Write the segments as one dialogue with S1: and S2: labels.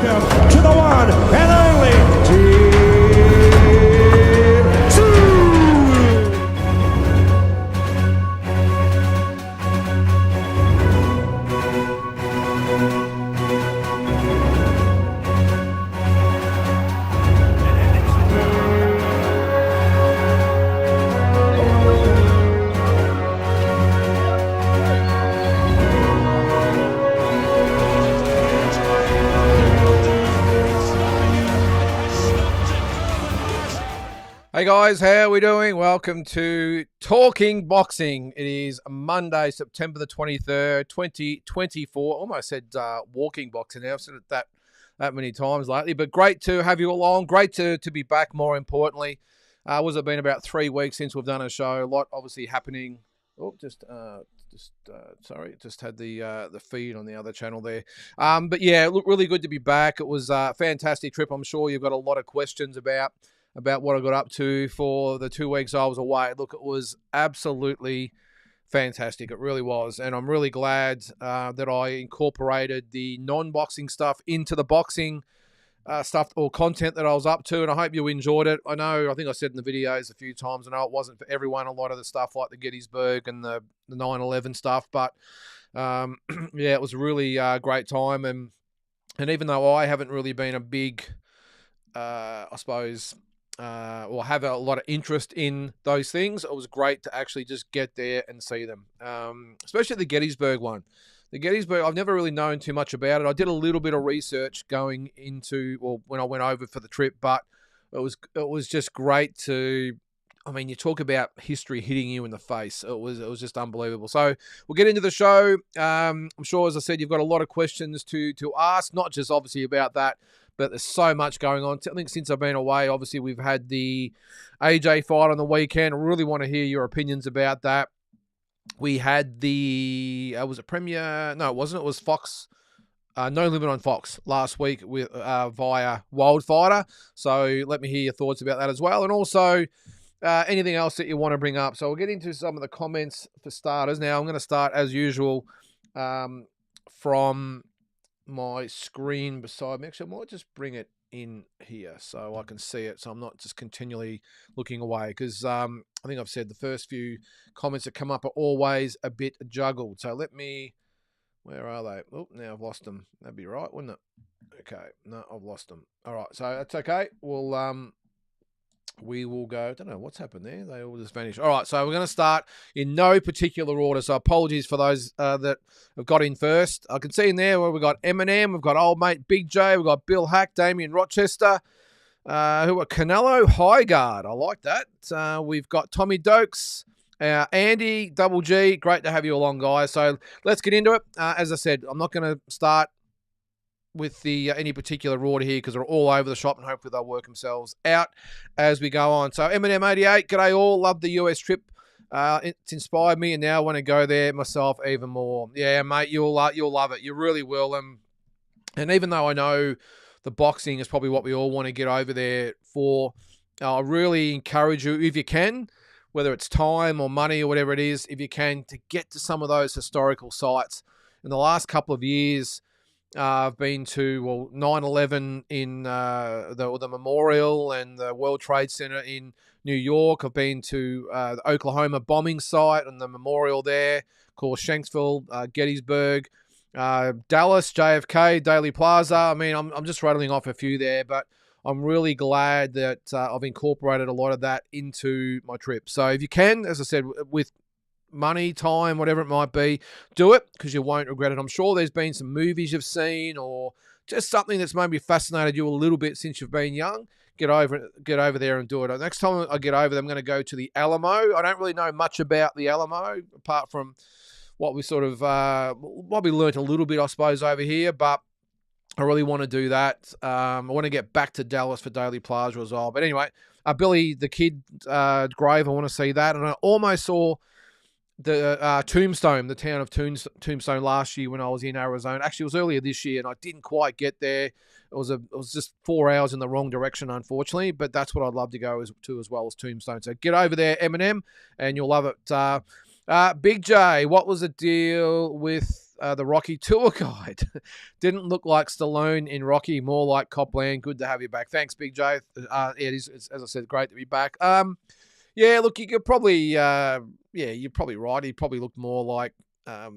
S1: welcome to the one and only Team 2.
S2: Hey guys, how are we doing? Welcome to Talking Boxing. It is Monday, September the 23rd, 2024. Almost said walking boxing now. I've said it that many times lately, but great to have you along. Great to be back, more importantly. Was it been about 3 weeks since we've done a show? A lot obviously happening. Oh, sorry, just had the feed on the other channel there. But yeah, look, really good to be back. It was a fantastic trip. I'm sure you've got a lot of questions about what I got up to for the 2 weeks I was away. Look, it was absolutely fantastic. It really was. And I'm really glad that I incorporated the non-boxing stuff into the boxing stuff or content that I was up to. And I hope you enjoyed it. I think I said in the videos a few times, I know it wasn't for everyone, a lot of the stuff like the Gettysburg and the 9/11 stuff. But yeah, it was a really great time. And even though I haven't really been a big, I suppose, or have a lot of interest in those things, it was great to actually just get there and see them, especially the Gettysburg one. The Gettysburg, I've never really known too much about it. I did a little bit of research going into, well, when I went over for the trip, but it was just great to, I mean, you talk about history hitting you in the face. It was just unbelievable. So we'll get into the show. I'm sure, as I said, you've got a lot of questions to ask, not just obviously about that, but there's so much going on. I think since I've been away, obviously we've had the AJ fight on the weekend. I really want to hear your opinions about that. We had the, was it Premier? No, it wasn't. It was Fox. No Limit on Fox last week with via Wildfighter. So let me hear your thoughts about that as well. And also anything else that you want to bring up. So we'll get into some of the comments for starters. Now I'm going to start as usual from my screen beside me. Actually, I might just bring it in here so I can see it, so I'm not just continually looking away, because I think I've said the first few comments that come up are always a bit juggled. So let me, where are they? Oh, now I've lost them. That'd be right, wouldn't it? Okay, no, I've lost them. All right, so that's okay. We will go, I don't know what's happened there. They all just vanished. All right, so we're going to start in no particular order. So apologies for those that have got in first. I can see in there where we've got Eminem, we've got old mate Big J, we've got Bill Hack, Damien Rochester, who are Canelo Highguard. I like that. We've got Tommy Dokes, Andy, Double G. Great to have you along, guys. So let's get into it. As I said, I'm not going to start with the any particular order here because they're all over the shop, and hopefully they'll work themselves out as we go on. So Eminem 88, g'day all. Love the US trip. It's inspired me, and now I want to go there myself even more. Yeah, mate, you'll love it. You really will. And even though I know the boxing is probably what we all want to get over there for, I really encourage you, if you can, whether it's time or money or whatever it is, if you can, to get to some of those historical sites. In the last couple of years, I've been to 9/11 in the Memorial and the World Trade Center in New York. I've been to the Oklahoma bombing site and the memorial there, of course, Shanksville, Gettysburg, Dallas, JFK, Daly Plaza. I mean, I'm just rattling off a few there, but I'm really glad that I've incorporated a lot of that into my trip. So if you can, as I said, with money, time, whatever it might be, do it, because you won't regret it. I'm sure there's been some movies you've seen or just something that's maybe fascinated you a little bit since you've been young. Get over there and do it. Next time I get over there, I'm going to go to the Alamo. I don't really know much about the Alamo apart from what we sort of what we learnt a little bit, I suppose, over here, but I really want to do that. I want to get back to Dallas for Daly Plaza as well. But anyway, Billy the Kid grave, I want to see that. And I almost saw the Tombstone, the town of Tombstone last year when I was in Arizona. Actually, it was earlier this year, and I didn't quite get there. It was just 4 hours in the wrong direction, unfortunately. But that's what I'd love to go to as well as Tombstone. So get over there, Eminem, and you'll love it. Big J, what was the deal with the Rocky tour guide? Didn't look like Stallone in Rocky, more like Copland. Good to have you back. Thanks, Big J. It is, as I said, great to be back. Yeah, look, you could probably, you're probably right. He probably looked more like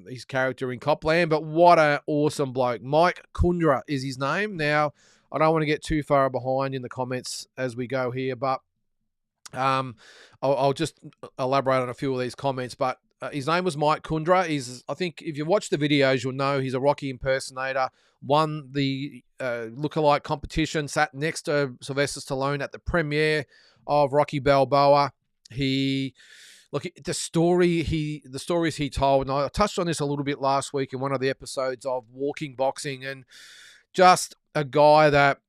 S2: his character in Copland, but what an awesome bloke. Mike Kundra is his name. Now, I don't want to get too far behind in the comments as we go here, but I'll just elaborate on a few of these comments. But his name was Mike Kundra. I think if you watch the videos, you'll know he's a Rocky impersonator. Won the lookalike competition, sat next to Sylvester Stallone at the premiere of Rocky Balboa. The stories he told, and I touched on this a little bit last week in one of the episodes of Walking Boxing, and just a guy that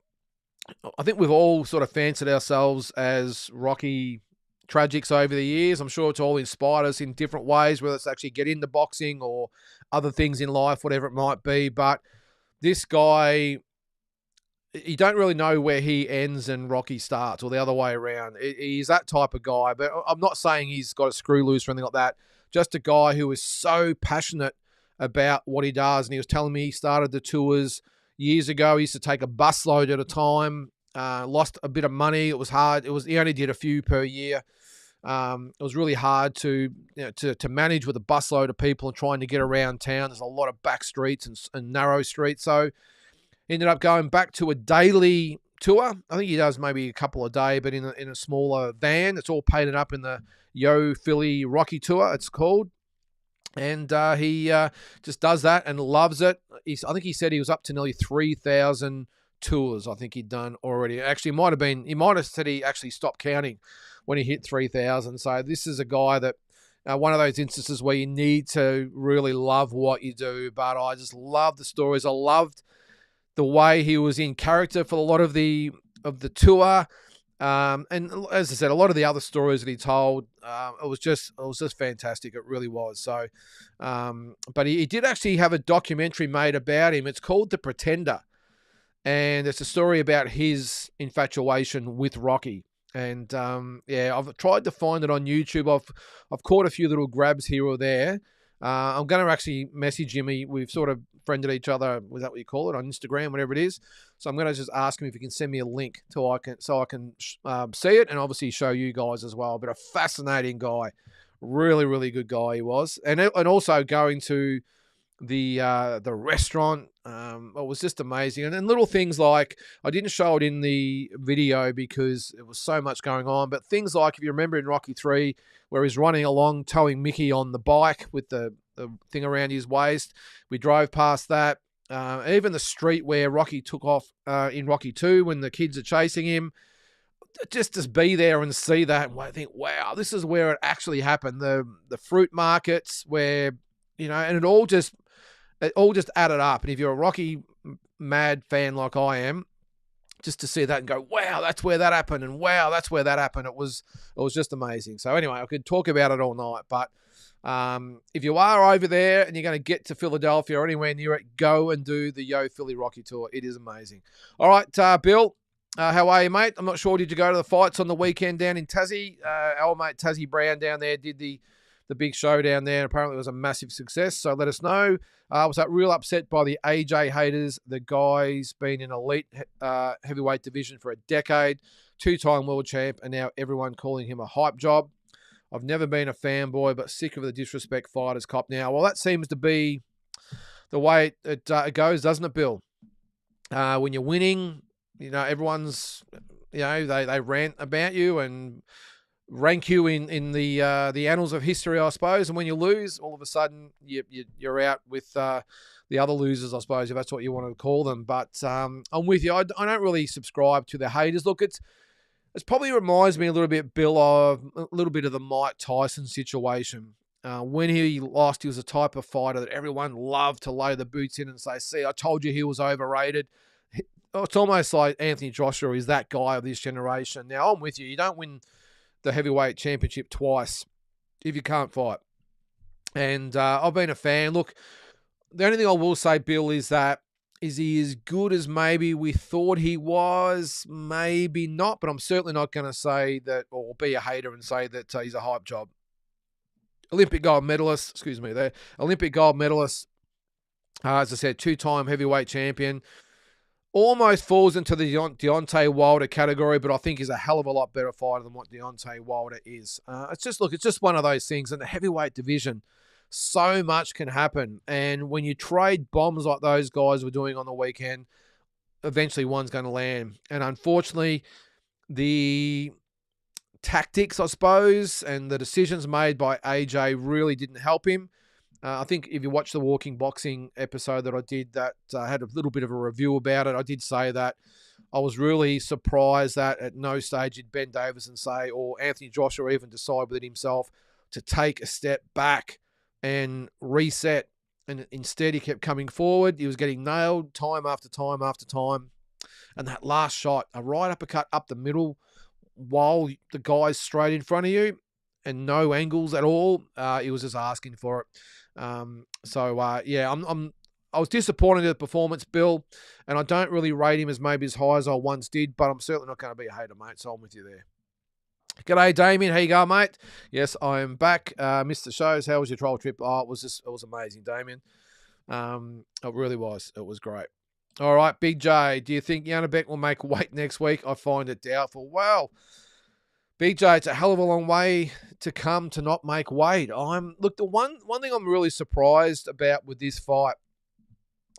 S2: I think we've all sort of fancied ourselves as Rocky tragics over the years. I'm sure it's all inspired us in different ways, whether it's actually get into boxing or other things in life, whatever it might be. But this guy, you don't really know where he ends and Rocky starts, or the other way around. He's that type of guy, but I'm not saying he's got a screw loose or anything like that. Just a guy who is so passionate about what he does. And he was telling me he started the tours years ago. He used to take a busload at a time, lost a bit of money. It was hard. He only did a few per year. It was really hard to manage with a busload of people and trying to get around town. There's a lot of back streets and narrow streets. So ended up going back to a daily tour. I think he does maybe a couple a day, but in a smaller van. It's all painted up in the Yo Philly Rocky Tour, it's called. And he just does that and loves it. I think he said he was up to nearly 3,000 tours. I think he'd done already. Actually, he might have said he actually stopped counting when he hit 3,000. So this is a guy that, one of those instances where you need to really love what you do. But I just love the stories. I loved the way he was in character for a lot of the tour. And as I said, a lot of the other stories that he told, it was just fantastic. It really was. So, but he did actually have a documentary made about him. It's called The Pretender, and it's a story about his infatuation with Rocky. And I've tried to find it on YouTube. I've caught a few little grabs here or there. I'm going to actually message him. We've sort of friended each other. Was that what you call it, on Instagram, whatever it is? So I'm going to just ask him if he can send me a link so I can see it and obviously show you guys as well. But a fascinating guy, really, really good guy he was, and also going to the restaurant. It was just amazing, and then little things like, I didn't show it in the video because it was so much going on, but things like, if you remember in Rocky 3 where he's running along towing Mickey on the bike with the thing around his waist, we drove past that. Even the street where Rocky took off in Rocky 2 when the kids are chasing him, just be there and see that, and I think, wow, this is where it actually happened. The fruit markets where, and it all just added up. And if you're a Rocky mad fan like I am, just to see that and go, wow, that's where that happened, and wow, that's where that happened. It was just amazing. So anyway, I could talk about it all night, but if you are over there and you're going to get to Philadelphia or anywhere near it, go and do the Yo Philly Rocky Tour. It is amazing. All right, Bill, how are you, mate? I'm not sure. Did you go to the fights on the weekend down in Tassie? Our mate Tassie Brown down there did the big show down there, and apparently it was a massive success. So let us know. I was real upset by the AJ haters. The guy's been in elite heavyweight division for a decade, 2-time world champ, and now everyone calling him a hype job. I've never been a fanboy, but sick of the disrespect fighters cop now. Well, that seems to be the way it goes, doesn't it, Bill? When you're winning, everyone's, they rant about you and rank you in the annals of history, I suppose. And when you lose, all of a sudden you're out with the other losers, I suppose, if that's what you want to call them. But I'm with you. I don't really subscribe to the haters. Look, it probably reminds me a little bit, Bill, of a little bit of the Mike Tyson situation. When he lost, he was a type of fighter that everyone loved to lay the boots in and say, see, I told you he was overrated. It's almost like Anthony Joshua is that guy of this generation. Now, I'm with you. You don't win the heavyweight championship twice if you can't fight. And I've been a fan. Look, the only thing I will say, Bill, is he as good as maybe we thought he was? Maybe not, but I'm certainly not going to say that, or be a hater and say that he's a hype job. Olympic gold medalist, there. Olympic gold medalist, as I said, 2-time heavyweight champion. Almost falls into the Deontay Wilder category, but I think he's a hell of a lot better fighter than what Deontay Wilder is. It's just one of those things. In the heavyweight division, so much can happen. And when you trade bombs like those guys were doing on the weekend, eventually one's going to land. And unfortunately, the tactics, I suppose, and the decisions made by AJ really didn't help him. I think if you watch the Walking Boxing episode that I did that had a little bit of a review about it, I did say that I was really surprised that at no stage did Ben Davison say, or Anthony Joshua even decide within himself to take a step back and reset. And instead he kept coming forward. He was getting nailed time after time after time. And that last shot, a right uppercut up the middle while the guy's straight in front of you and no angles at all, he was just asking for it. I was disappointed in the performance, Bill, and I don't really rate him as maybe as high as I once did, but I'm certainly not going to be a hater, mate, so I'm with you there. G'day, Damien. How you going, mate? Yes, I am back. Missed the shows. How was your trial trip? Oh, it was amazing, Damien. It really was. It was great. All right, Big J, do you think Janibek will make weight next week? I find it doubtful. Well, Big J, it's a hell of a long way to come to not make weight. The one thing I'm really surprised about with this fight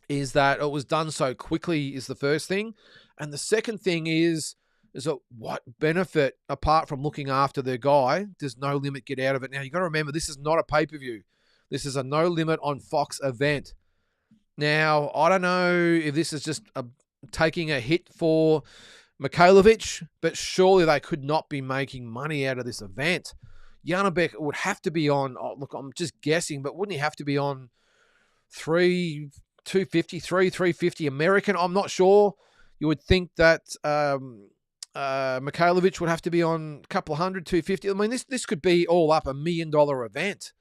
S2: is that it was done so quickly is the first thing. And the second thing is that what benefit, apart from looking after their guy, does No Limit get out of it? Now, you got to remember, this is not a pay-per-view. This is a No Limit on Fox event. Now, I don't know if this is just taking a hit for Mikhailovich, but surely they could not be making money out of this event. Janibek would have to be on, look, I'm just guessing, but wouldn't he have to be on 350 American? I'm not sure. You would think that Mikhailovich would have to be on a couple of hundred, 250. I mean, this could be all up $1 million event.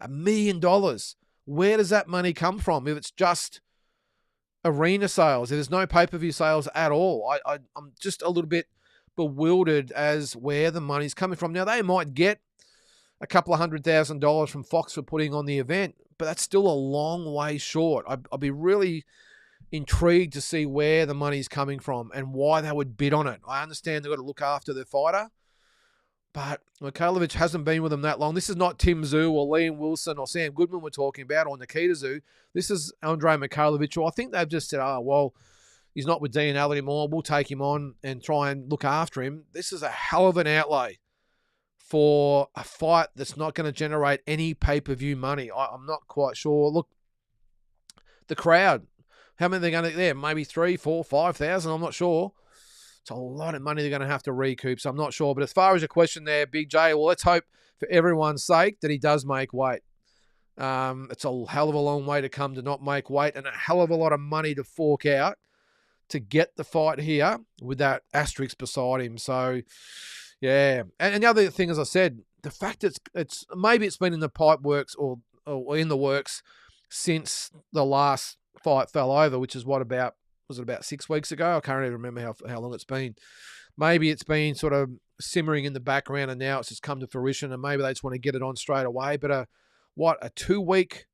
S2: $1 million. Where does that money come from if it's just arena sales, if there's no pay-per-view sales at all? I'm just a little bit bewildered as where the money's coming from. Now, they might get a couple of $100,000 from Fox for putting on the event, but that's still a long way short. I'd be really intrigued to see where the money's coming from and why they would bid on it. I understand they've got to look after their fighter, but Mikhailovich hasn't been with them that long. This is not Tim Tszyu or Liam Wilson or Sam Goodman we're talking about, or Nikita Tszyu. This is Andrei Mikhailovich, who I think they've just said, oh, well, he's not with DNL anymore. We'll take him on and try and look after him. This is a hell of an outlay for a fight that's not going to generate any pay-per-view money. I'm not quite sure. Look, the crowd, how many are they going to get there? Maybe 3,000, 4,000, 5,000. I'm not sure. It's a lot of money they're going to have to recoup, so I'm not sure. But as far as your question there, Big J, well, let's hope for everyone's sake that he does make weight. It's a hell of a long way to come to not make weight and a hell of a lot of money to fork out to get the fight here with that asterisk beside him. So, yeah. And the other thing, as I said, the fact it's maybe it's been in the pipe works or in the works since the last fight fell over, which is about 6 weeks ago? I can't even remember how long it's been. Maybe it's been sort of simmering in the background and now it's just come to fruition and maybe they just want to get it on straight away. But a 2-week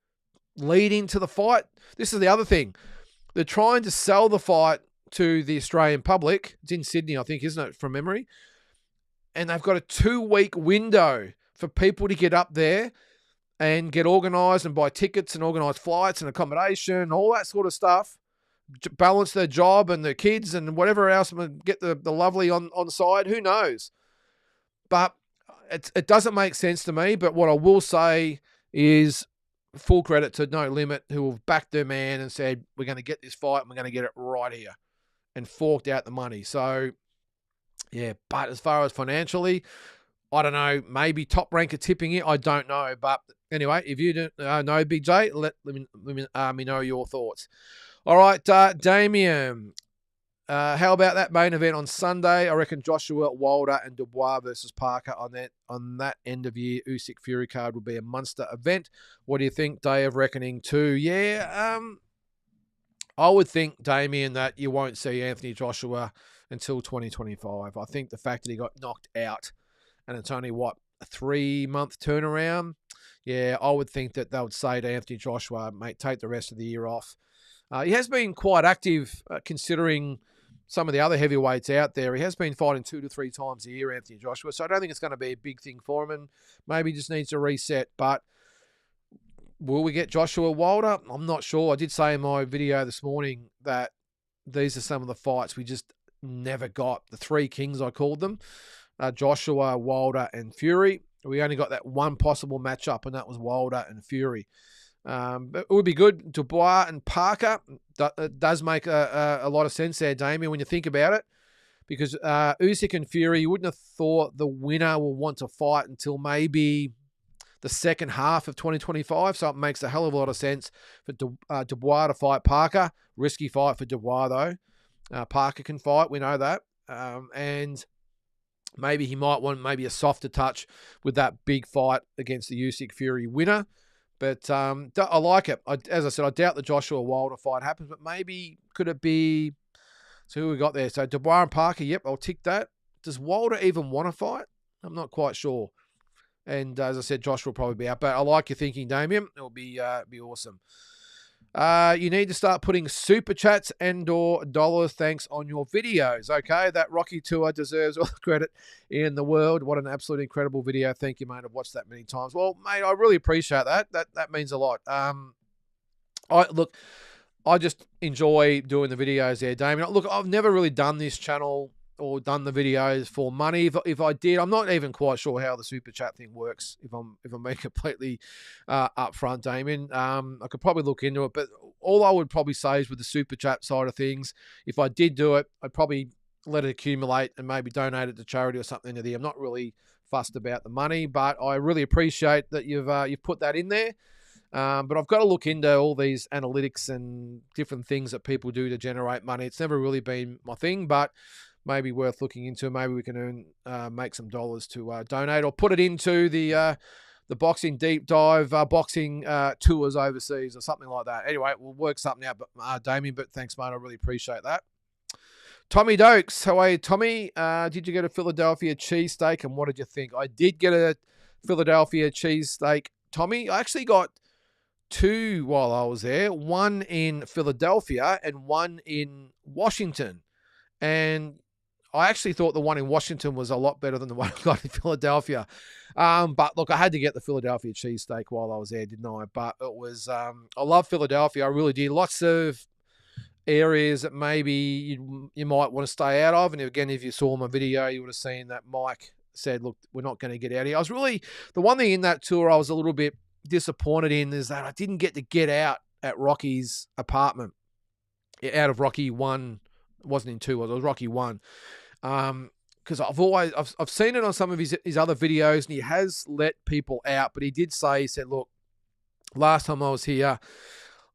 S2: lead into the fight? This is the other thing. They're trying to sell the fight to the Australian public. It's in Sydney, I think, isn't it, from memory? And they've got a 2-week window for people to get up there and get organised and buy tickets and organise flights and accommodation, all that sort of stuff. Balance their job and their kids and whatever else, and get the lovely on side. Who knows? But it doesn't make sense to me. But what I will say is full credit to No Limit, who have backed their man and said, we're going to get this fight and we're going to get it right here, and forked out the money. So, yeah, but as far as financially, I don't know, maybe Top Rank are tipping it. I don't know. But anyway, if you don't know, Big J, let me know your thoughts. All right, Damien, how about that main event on Sunday? I reckon Joshua, Wilder, and Dubois versus Parker on that end of year Usyk Fury card would be a monster event. What do you think? Day of Reckoning 2? Yeah, I would think, Damien, that you won't see Anthony Joshua until 2025. I think the fact that he got knocked out, and it's only a 3-month turnaround, yeah, I would think that they would say to Anthony Joshua, mate, take the rest of the year off. He has been quite active considering some of the other heavyweights out there. He has been fighting 2 to 3 times a year, Anthony Joshua, so I don't think it's going to be a big thing for him, and maybe he just needs to reset. But will we get Joshua Wilder? I'm not sure. I did say in my video this morning that these are some of the fights we just never got. The 3 kings, I called them, Joshua, Wilder, and Fury. We only got that one possible matchup, and that was Wilder and Fury. But it would be good. Dubois and Parker. It does make a lot of sense there, Damien, when you think about it. Because Usyk and Fury, you wouldn't have thought the winner will want to fight until maybe the second half of 2025. So it makes a hell of a lot of sense for Dubois to fight Parker. Risky fight for Dubois, though. Parker can fight. We know that. And maybe he might want maybe a softer touch with that big fight against the Usyk-Fury winner. But I like it. As I said, I doubt the Joshua Wilder fight happens, but maybe could it be... So who we got there? So Dubois and Parker, yep, I'll tick that. Does Wilder even want to fight? I'm not quite sure. And as I said, Joshua will probably be out. But I like your thinking, Damien. It'll be awesome. You need to start putting super chats and/or dollar thanks on your videos. Okay, that Rocky tour deserves all the credit in the world. What an absolute incredible video. Thank you, mate. I've watched that many times. Well, mate, I really appreciate that. That means a lot. I just enjoy doing the videos there, Damien. Look, I've never really done this channel or done the videos for money. If I did, I'm not even quite sure how the super chat thing works. If I'm being completely upfront, Damien, I could probably look into it. But all I would probably say is with the super chat side of things, if I did do it, I'd probably let it accumulate and maybe donate it to charity or something. I'm not really fussed about the money, but I really appreciate that you've put that in there. But I've got to look into all these analytics and different things that people do to generate money. It's never really been my thing, but maybe worth looking into. Maybe we can make some dollars to donate or put it into the boxing deep dive, boxing tours overseas or something like that. Anyway, we'll work something out, but Damien, but thanks, mate. I really appreciate that. Tommy Dokes, how are you, Tommy? Did you get a Philadelphia cheesesteak, and what did you think? I did get a Philadelphia cheesesteak, Tommy. I actually got 2 while I was there, one in Philadelphia and one in Washington. And I actually thought the one in Washington was a lot better than the one I got in Philadelphia. But look, I had to get the Philadelphia cheesesteak while I was there, didn't I? But it was, I love Philadelphia. I really did. Lots of areas that maybe you might want to stay out of. And again, if you saw my video, you would have seen that Mike said, look, we're not going to get out here. The one thing in that tour I was a little bit disappointed in is that I didn't get to get out at Rocky's apartment. Out of Rocky 1, it wasn't in 2, it was Rocky 1. Because I've seen it on some of his other videos, and he has let people out, but he said, look, last time I was here,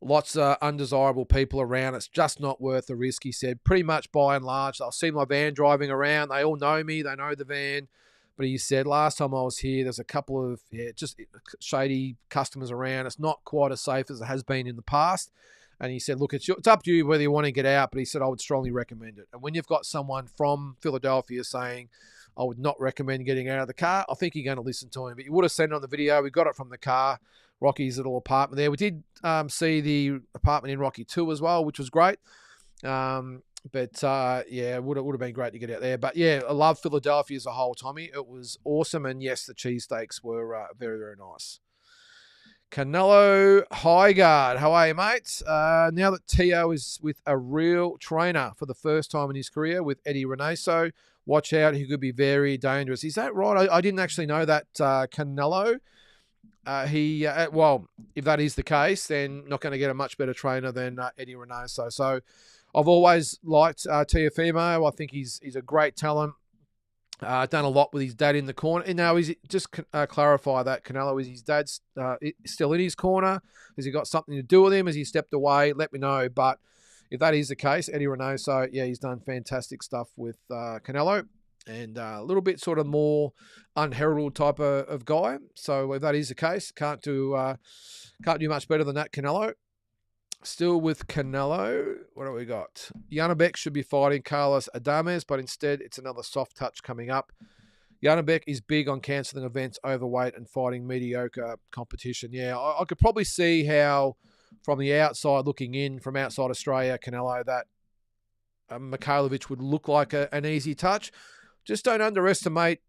S2: lots of undesirable people around. It's just not worth the risk, he said. Pretty much by and large, they'll see my van driving around. They all know me. They know the van. But he said, last time I was here, there's a couple of just shady customers around. It's not quite as safe as it has been in the past. And he said, look, it's up to you whether you want to get out. But he said, I would strongly recommend it. And when you've got someone from Philadelphia saying, I would not recommend getting out of the car, I think you're going to listen to him. But you would have seen it on the video. We got it from the car, Rocky's little apartment there. We did see the apartment in Rocky 2 as well, which was great. But it would have been great to get out there. But yeah, I love Philadelphia as a whole, Tommy. It was awesome. And yes, the cheesesteaks were very, very nice. Canelo Highguard, how are you, mate? Now that Tio is with a real trainer for the first time in his career with Eddie Renaso, watch out, he could be very dangerous. Is that right? I didn't actually know that, Canelo. If that is the case, then not going to get a much better trainer than Eddie Renaso. So I've always liked Teofimo. I think he's a great talent. Done a lot with his dad in the corner. And now, just clarify that, Canelo, is his dad still in his corner? Has he got something to do with him? Has he stepped away? Let me know. But if that is the case, Eddie Renaso, he's done fantastic stuff with Canelo. And a little bit sort of more unheralded type of guy. So if that is the case, can't do much better than that, Canelo. Still with Canelo, what do we got? Janabek should be fighting Carlos Adames, but instead it's another soft touch coming up. Janabek is big on cancelling events, overweight, and fighting mediocre competition. Yeah, I could probably see how, from the outside looking in, from outside Australia, Canelo, that Mikhailovich would look like an easy touch. Just don't underestimate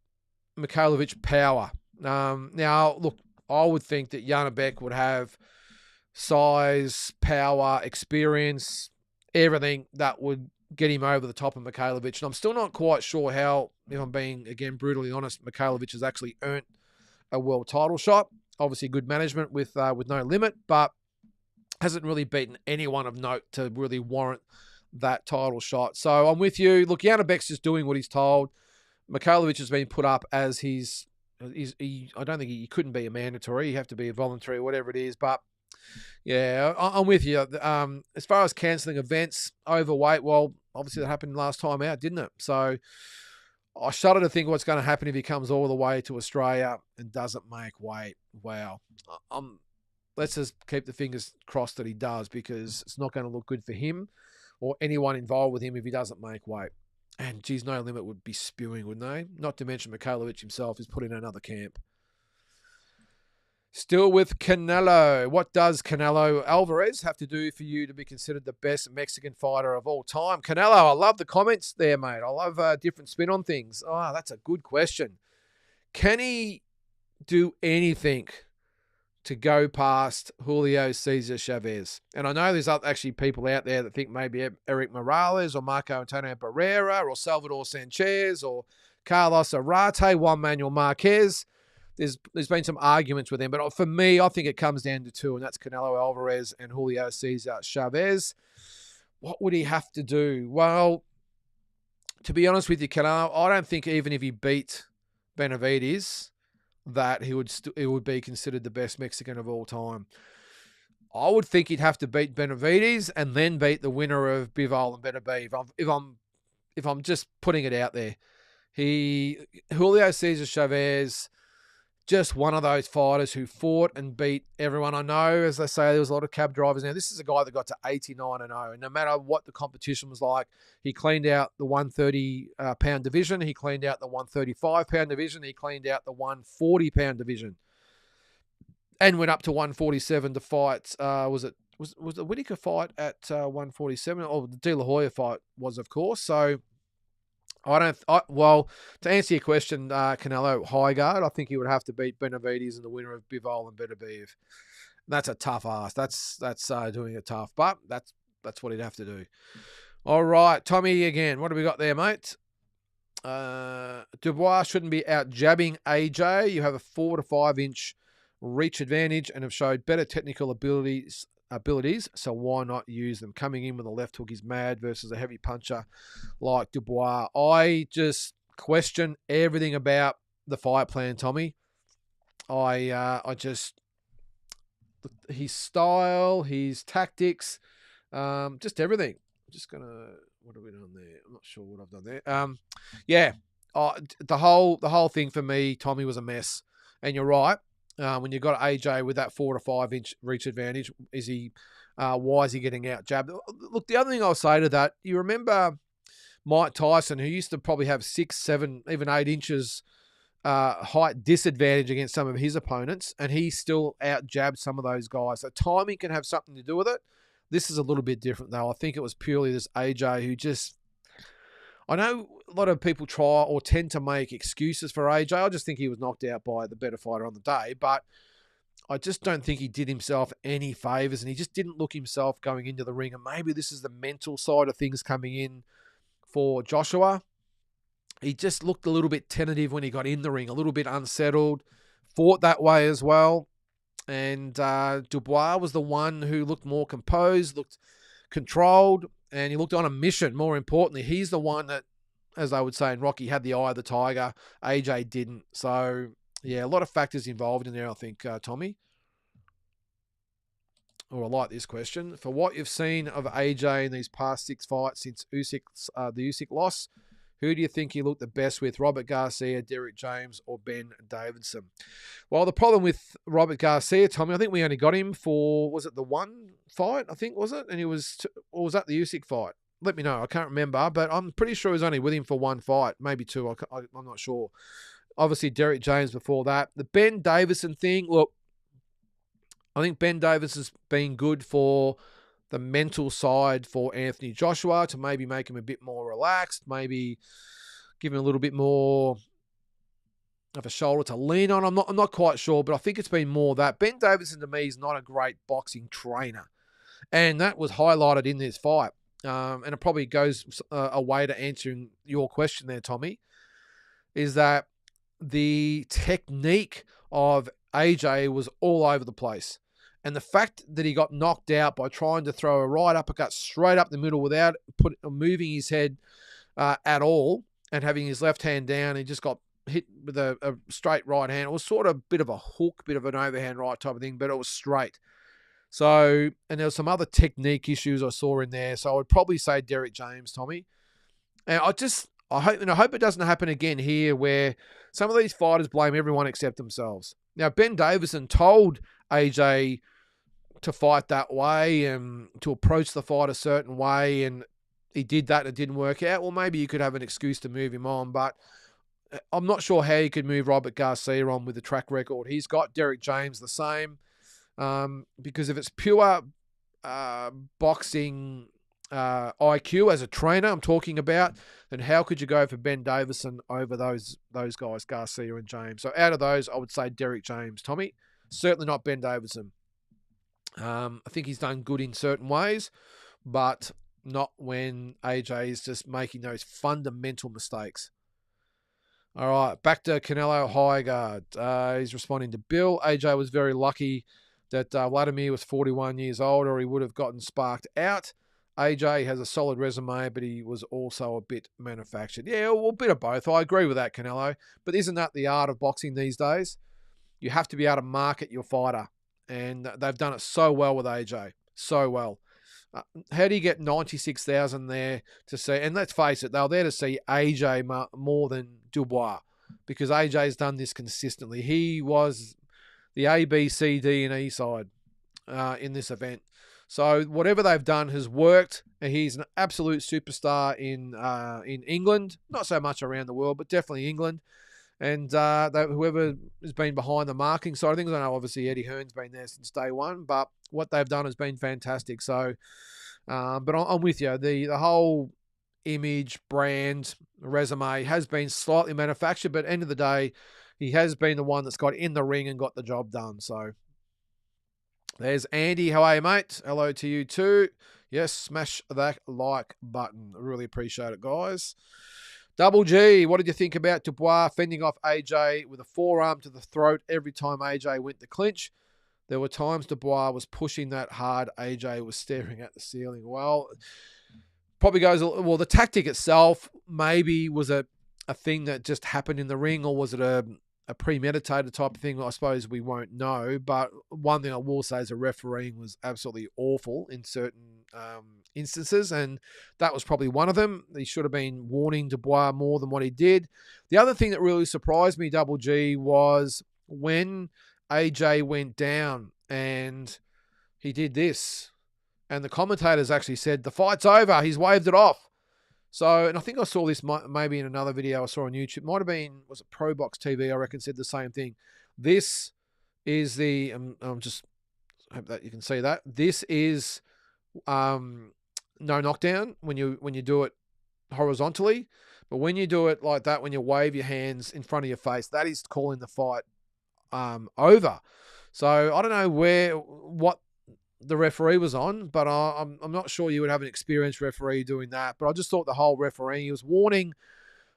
S2: Mikhailovich power. Now, look, I would think that Janabek would have size, power, experience, everything that would get him over the top of Mikhailovich. And I'm still not quite sure how, if I'm being, again, brutally honest, Mikhailovich has actually earned a world title shot. Obviously, good management with no limit, but hasn't really beaten anyone of note to really warrant that title shot. So I'm with you. Look, Janabek's just doing what he's told. Mikhailovich has been put up as I don't think he couldn't be a mandatory. You have to be a voluntary, whatever it is. But yeah, I'm with you. As far as cancelling events, overweight, well, obviously that happened last time out, didn't it? So I shudder to think what's going to happen if he comes all the way to Australia and doesn't make weight. Wow. Let's just keep the fingers crossed that he does, because it's not going to look good for him or anyone involved with him if he doesn't make weight. And, geez, No Limit would be spewing, wouldn't they? Not to mention Mikhailovich himself is put in another camp. Still with Canelo. What does Canelo Alvarez have to do for you to be considered the best Mexican fighter of all time? Canelo, I love the comments there, mate. I love a different spin on things. Oh, that's a good question. Can he do anything to go past Julio Cesar Chavez? And I know there's actually people out there that think maybe Eric Morales or Marco Antonio Barrera or Salvador Sanchez or Carlos Arate, Juan Manuel Marquez. There's been some arguments with them, but for me, I think it comes down to two, and that's Canelo Alvarez and Julio Cesar Chavez. What would he have to do? Well, to be honest with you, Canelo, I don't think even if he beat Benavidez, that he would be considered the best Mexican of all time. I would think he'd have to beat Benavidez and then beat the winner of Bivol and Beterbiev. If I'm just putting it out there, Julio Cesar Chavez, just one of those fighters who fought and beat everyone. I know, as they say, there was a lot of cab drivers. Now, this is a guy that got to 89-0, and no matter what the competition was like, he cleaned out the 130-pound division. He cleaned out the 135-pound division. He cleaned out the 140-pound division, and went up to 147 to fight. Was the Whittaker fight at 147? Oh, the De La Hoya fight was, of course. So well, to answer your question, Canelo, high guard, I think he would have to beat Benavidez and the winner of Bivol and Beterbiev. That's a tough ask. That's doing it tough, but that's what he'd have to do. All right, Tommy again. What do we got there, mate? Dubois shouldn't be out jabbing AJ. You have a 4 to 5 inch reach advantage and have showed better technical abilities, so why not use them? Coming in with a left hook is mad versus a heavy puncher like Dubois. I just question everything about the fight plan, Tommy. I just, his style, his tactics, just everything. I'm just gonna, what have we done there? I'm not sure what I've done there. Yeah, the whole thing for me, Tommy, was a mess. And you're right. When you've got AJ with that 4 to 5 inch reach advantage, why is he getting out jabbed? Look, the other thing I'll say to that, you remember Mike Tyson, who used to probably have 6, 7, even 8 inches height disadvantage against some of his opponents, and he still out jabbed some of those guys. So timing can have something to do with it. This is a little bit different, though. I think it was purely this AJ who just, I know a lot of people try or tend to make excuses for AJ. I just think he was knocked out by the better fighter on the day, but I just don't think he did himself any favours, and he just didn't look himself going into the ring. And maybe this is the mental side of things coming in for Joshua. He just looked a little bit tentative when he got in the ring, a little bit unsettled, fought that way as well. And Dubois was the one who looked more composed, looked controlled, and he looked on a mission. More importantly, he's the one that, as I would say in Rocky, had the eye of the tiger. AJ didn't. So, yeah, a lot of factors involved in there, I think, Tommy. I like this question. For what you've seen of AJ in these past 6 fights since the Usyk loss, who do you think he looked the best with? Robert Garcia, Derek James, or Ben Davidson? Well, the problem with Robert Garcia, Tommy, I think we only got him for, was it the one fight? I think, was it? And or was that the Usyk fight? Let me know. I can't remember, but I'm pretty sure he was only with him for one fight, maybe 2. I'm not sure. Obviously, Derek James before that. The Ben Davison thing, look, I think Ben Davis has been good for the mental side for Anthony Joshua to maybe make him a bit more relaxed, maybe give him a little bit more of a shoulder to lean on. I'm not quite sure, but I think it's been more that. Ben Davison to me is not a great boxing trainer, and that was highlighted in this fight. And it probably goes a way to answering your question there, Tommy, is that the technique of AJ was all over the place. And the fact that he got knocked out by trying to throw a right uppercut straight up the middle without moving his head at all and having his left hand down, he just got hit with a straight right hand. It was sort of a bit of a hook, bit of an overhand right type of thing, but it was straight. So, and there were some other technique issues I saw in there. So I would probably say Derek James, Tommy. And I hope it doesn't happen again here where some of these fighters blame everyone except themselves. Now, Ben Davison told AJ to fight that way and to approach the fight a certain way, and he did that and it didn't work out. Well, maybe you could have an excuse to move him on, but I'm not sure how you could move Robert Garcia on with the track record he's got. Derek James the same. Because if it's pure boxing IQ as a trainer I'm talking about, then how could you go for Ben Davison over those guys, Garcia and James? So out of those, I would say Derek James, Tommy. Certainly not Ben Davison. I think he's done good in certain ways, but not when AJ is just making those fundamental mistakes. All right, back to Canelo Highguard. He's responding to Bill. AJ was very lucky that Vladimir was 41 years old, or he would have gotten sparked out. AJ has a solid resume, but he was also a bit manufactured. Yeah, well, a bit of both. I agree with that, Canelo. But isn't that the art of boxing these days? You have to be able to market your fighter, and they've done it so well with AJ. So well. How do you get 96,000 there to see? And let's face it, they were there to see AJ more than Dubois, because AJ's done this consistently. He was the A, B, C, D, and E side in this event. So whatever they've done has worked. He's an absolute superstar in England, not so much around the world, but definitely England. And whoever has been behind the marketing side of things, I know obviously Eddie Hearn's been there since day one, but what they've done has been fantastic. So, but I'm with you. The whole image, brand, resume has been slightly manufactured, but at the end of the day, he has been the one that's got in the ring and got the job done. So there's Andy. How are you, mate? Hello to you too. Yes, smash that like button. I really appreciate it, guys. Double G, what did you think about Dubois fending off AJ with a forearm to the throat every time AJ went to clinch? There were times Dubois was pushing that hard. AJ was staring at the ceiling. Well, probably goes, well, the tactic itself maybe was a thing that just happened in the ring, or was it a premeditated type of thing? I suppose we won't know. But one thing I will say is the refereeing was absolutely awful in certain instances, and that was probably one of them. He should have been warning Dubois more than what he did. The other thing that really surprised me, Double G, was when AJ went down and he did this, and the commentators actually said, the fight's over, he's waved it off. So, and I think I saw this maybe in another video I saw on YouTube. Might have been, was it Pro Box TV, I reckon, said the same thing. This is the, I'm just, hope that you can see that. This is no knockdown when you do it horizontally. But when you do it like that, when you wave your hands in front of your face, that is calling the fight over. So I don't know what the referee was on, but I'm not sure you would have an experienced referee doing that. But I just thought the whole referee, he was warning,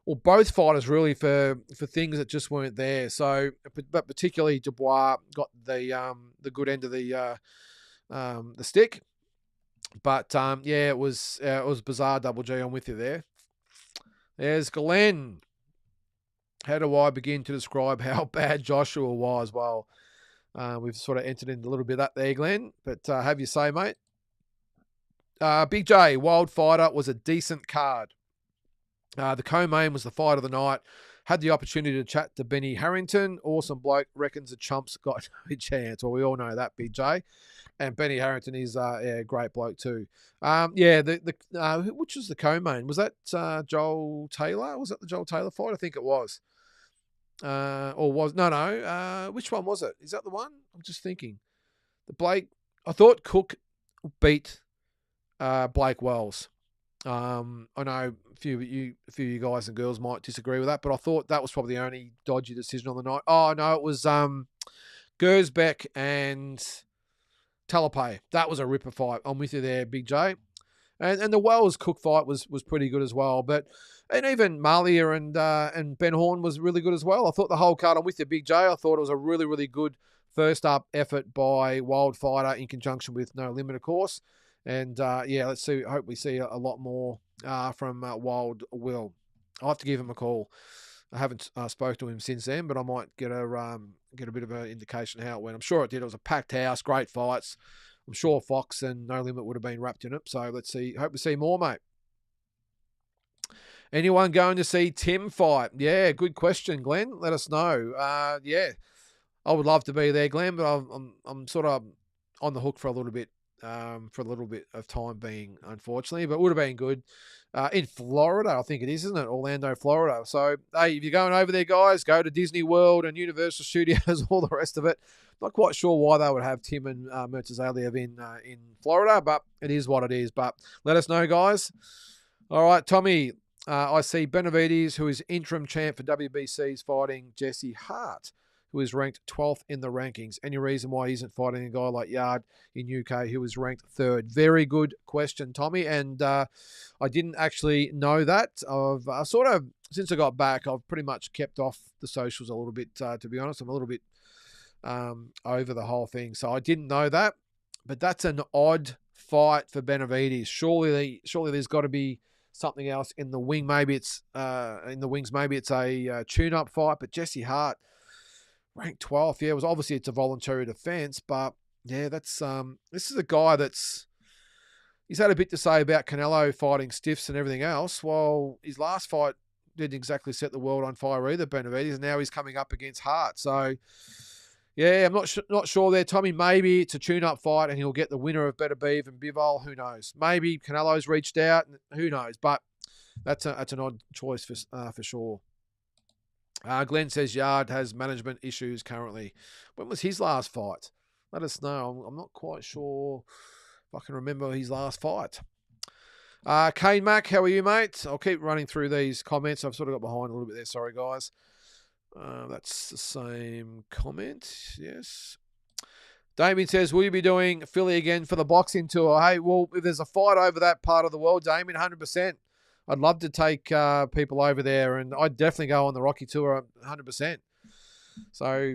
S2: well, both fighters really for things that just weren't there. So, but particularly Dubois got the good end of the stick. But yeah, it was bizarre. Double G, I'm with you there. There's Glenn. How do I begin to describe how bad Joshua was? Well, we've sort of entered into a little bit of that there, Glenn. But have you say, mate? Big J, Wild Fighter was a decent card. The co-main was the fight of the night. Had the opportunity to chat to Benny Harrington. Awesome bloke. Reckons the chumps got no chance. Well, we all know that, Big J. And Benny Harrington is a great bloke too. Which was the co-main? Was that Joel Taylor? Was that the Joel Taylor fight? I think it was. Which one was it? Is that the one? I'm just thinking. I thought Cook beat Blake Wells. I know a few of you guys and girls might disagree with that, but I thought that was probably the only dodgy decision on the night. Oh no, it was Gersbeck and Talapay. That was a ripper fight. I'm with you there, Big J. And the Wells Cook fight was pretty good as well. And even Malia and Ben Horn was really good as well. I thought the whole card, I'm with you, Big J. I thought it was a really, really good first up effort by Wildfighter in conjunction with No Limit, of course. And let's see. Hope we see a lot more from Wild Will. I'll have to give him a call. I haven't spoke to him since then, but I might get a bit of an indication how it went. I'm sure it did. It was a packed house, great fights. I'm sure Fox and No Limit would have been wrapped in it. So let's see. Hope to see more, mate. Anyone going to see Tim fight? Yeah, good question, Glenn. Let us know. I would love to be there, Glenn, but I'm sort of on the hook for a little bit of time being, unfortunately, but it would have been good. In Florida, I think it is, isn't it? Orlando, Florida. So, hey, if you're going over there, guys, go to Disney World and Universal Studios, all the rest of it. Not quite sure why they would have Tim and Murtazaliev in Florida, but it is what it is. But let us know, guys. All right, Tommy, I see Benavides, who is interim champ for WBC, is fighting Jesse Hart, who is ranked 12th in the rankings. Any reason why he isn't fighting a guy like Yard in UK, who is ranked 3rd? Very good question, Tommy. And I didn't actually know that. I've since I got back, I've pretty much kept off the socials a little bit, to be honest. I'm a little bit over the whole thing. So I didn't know that. But that's an odd fight for Benavides. Surely there's got to be something else in the wing. Maybe it's in the wings. Maybe it's a tune-up fight. But Jesse Hart, ranked 12th. Yeah, it's a voluntary defense, but yeah, that's this is a guy he's had a bit to say about Canelo fighting stiffs and everything else. Well, his last fight didn't exactly set the world on fire either, Benavides, and now he's coming up against Hart. So yeah, I'm not sure there, Tommy. Maybe it's a tune-up fight and he'll get the winner of Beterbiev and Bivol. Who knows? Maybe Canelo's reached out. Who knows? But that's an odd choice for sure. Glenn says Yard has management issues currently. When was his last fight? Let us know. I'm not quite sure if I can remember his last fight. Kane Mack, how are you, mate? I'll keep running through these comments. I've sort of got behind a little bit there. Sorry, guys. That's the same comment. Yes. Damien says, will you be doing Philly again for the boxing tour? Hey, well, if there's a fight over that part of the world, Damien, 100%. I'd love to take people over there, and I'd definitely go on the Rocky Tour 100%. So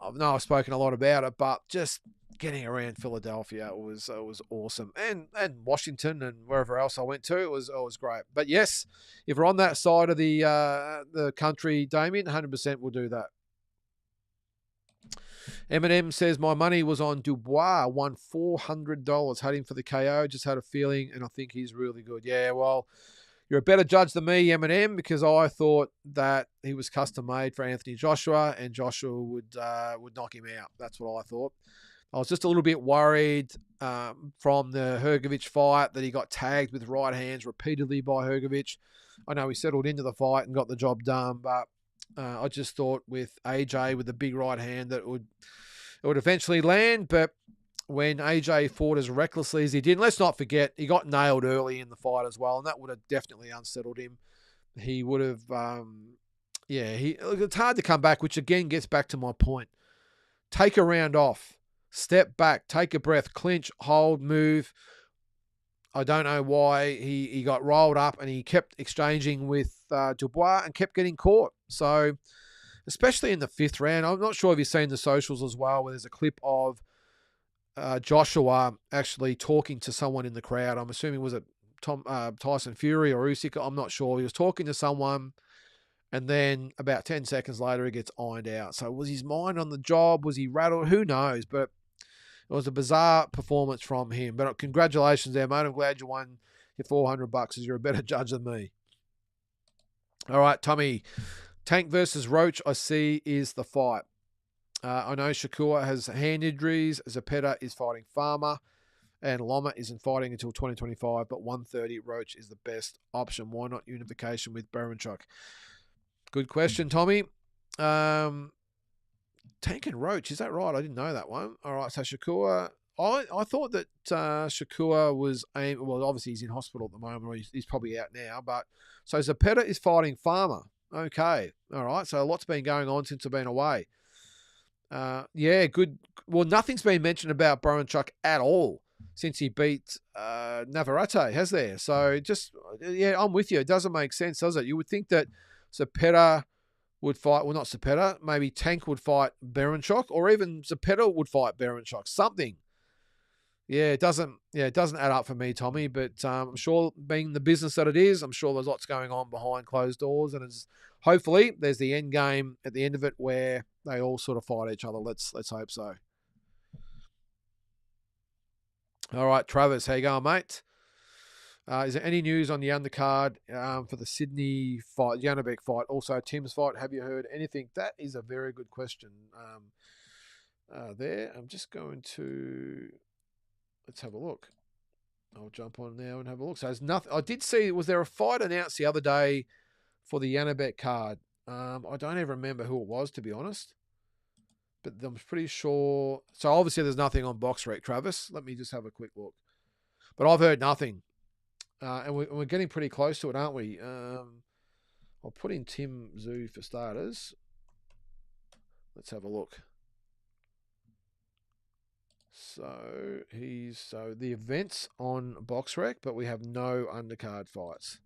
S2: I know I've spoken a lot about it, but just getting around Philadelphia was awesome, and Washington and wherever else I went to, it was great. But yes, if we're on that side of the country, Damien, 100% will do that. Eminem says, my money was on Dubois, won $400. Had him for the KO, just had a feeling, and I think he's really good. Yeah, well, you're a better judge than me, Eminem, because I thought that he was custom made for Anthony Joshua, and Joshua would knock him out. That's what I thought. I was just a little bit worried from the Hrgovic fight that he got tagged with right hands repeatedly by Hrgovic. I know he settled into the fight and got the job done, but I just thought with AJ with the big right hand that it would eventually land. But when AJ fought as recklessly as he did, let's not forget, he got nailed early in the fight as well, and that would have definitely unsettled him. He would have, it's hard to come back, which again gets back to my point. Take a round off, step back, take a breath, clinch, hold, move. I don't know why he got rolled up and he kept exchanging with Dubois and kept getting caught. So, especially in the 5th round, I'm not sure if you've seen the socials as well, where there's a clip of Joshua actually talking to someone in the crowd. I'm assuming was it Tyson Fury or Usyk. I'm not sure. He was talking to someone, and then about 10 seconds later, he gets ironed out. So was his mind on the job? Was he rattled? Who knows? But it was a bizarre performance from him. But congratulations there, mate. I'm glad you won your $400 as you're a better judge than me. All right, Tommy. Tank versus Roach, I see, is the fight. I know Shakur has hand injuries. Zepeda is fighting Farmer. And Loma isn't fighting until 2025. But 130, Roach is the best option. Why not unification with Baranchuk? Good question, Tommy. Tank and Roach, is that right? I didn't know that one. All right, so Shakur. I thought that Shakur was well, obviously he's in hospital at the moment, or he's probably out now. But so Zapata is fighting Farmer. Okay, all right. So a lot's been going on since I've been away. Yeah, good. Well, nothing's been mentioned about Boranchuk at all since he beat Navarrete, has there? So just yeah, I'm with you. It doesn't make sense, does it? You would think that Zapata would fight, well, not Zapata, maybe Tank would fight Berenchuk, or even Zapata would fight Berenchuk. Something. Yeah, it doesn't add up for me, Tommy, but I'm sure being the business that it is, I'm sure there's lots going on behind closed doors, and hopefully there's the end game at the end of it where they all sort of fight each other. Let's hope so. All right, Travis, how you going, mate? Is there any news on the undercard for the Sydney fight, Janabek fight, also Tim's fight? Have you heard anything? That is a very good question. There, I'm just going to let's have a look. I'll jump on now and have a look. So there's nothing. I did see. Was there a fight announced the other day for the Janabek card? I don't even remember who it was, to be honest. But I'm pretty sure. So obviously there's nothing on BoxRec, Travis. Let me just have a quick look. But I've heard nothing. And we're getting pretty close to it, aren't we? I'll put in Tim Zoo for starters. Let's have a look. So the events on BoxRec, but we have no undercard fights.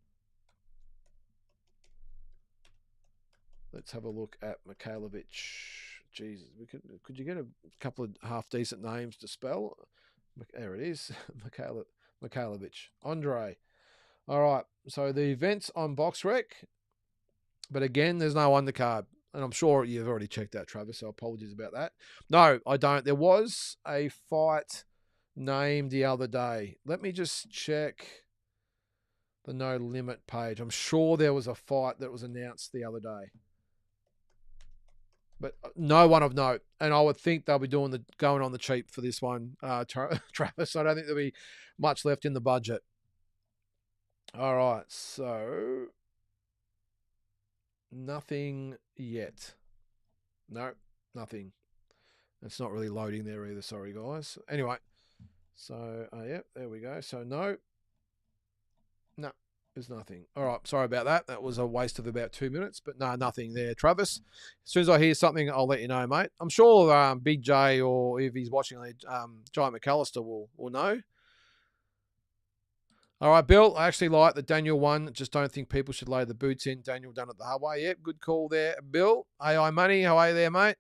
S2: Let's have a look at Mikhailovic. Jesus, could you get a couple of half decent names to spell? There it is, Mikhailovic, Andre. All right, so the events on BoxRec, but again, there's no undercard. And I'm sure you've already checked that, Travis, so apologies about that. No, I don't. There was a fight named the other day. Let me just check the No Limit page. I'm sure there was a fight that was announced the other day. But no one of note. And I would think they'll be going on the cheap for this one, Travis. I don't think there'll be much left in the budget. All right, so nothing yet. No, nothing. It's not really loading there either. Sorry, guys. Anyway, so yeah, there we go. So no, there's nothing. All right, sorry about that. That was a waste of about 2 minutes, but no, nothing there, Travis. As soon as I hear something, I'll let you know, mate. I'm sure Big J, or if he's watching, Giant McAllister will know. All right, Bill, I actually like the Daniel one. Just don't think people should lay the boots in. Daniel done it the hard way. Yep, good call there. Bill, AI Money, how are you there, mate?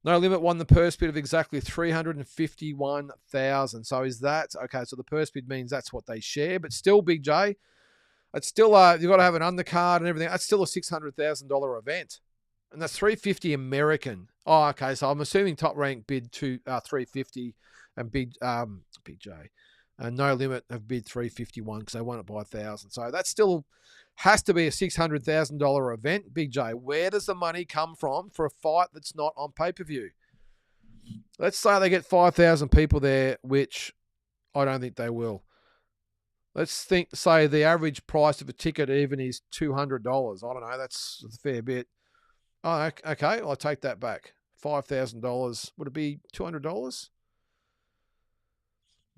S2: No Limit won the purse bid of exactly $351,000. So is that, okay, so the purse bid means that's what they share, but still, Big J, it's still, you've got to have an undercard and everything. That's still a $600,000 event. And that's $350 American. Oh, okay, so I'm assuming Top Rank bid to $350 and Big J. No Limit have bid $351 because they won it by $1,000. So that still has to be a $600,000 event. Big J, where does the money come from for a fight that's not on pay-per-view? Let's say they get 5,000 people there, which I don't think they will. Let's say the average price of a ticket even is $200. I don't know. That's a fair bit. Oh, okay. I'll take that back. $5,000. Would it be $200?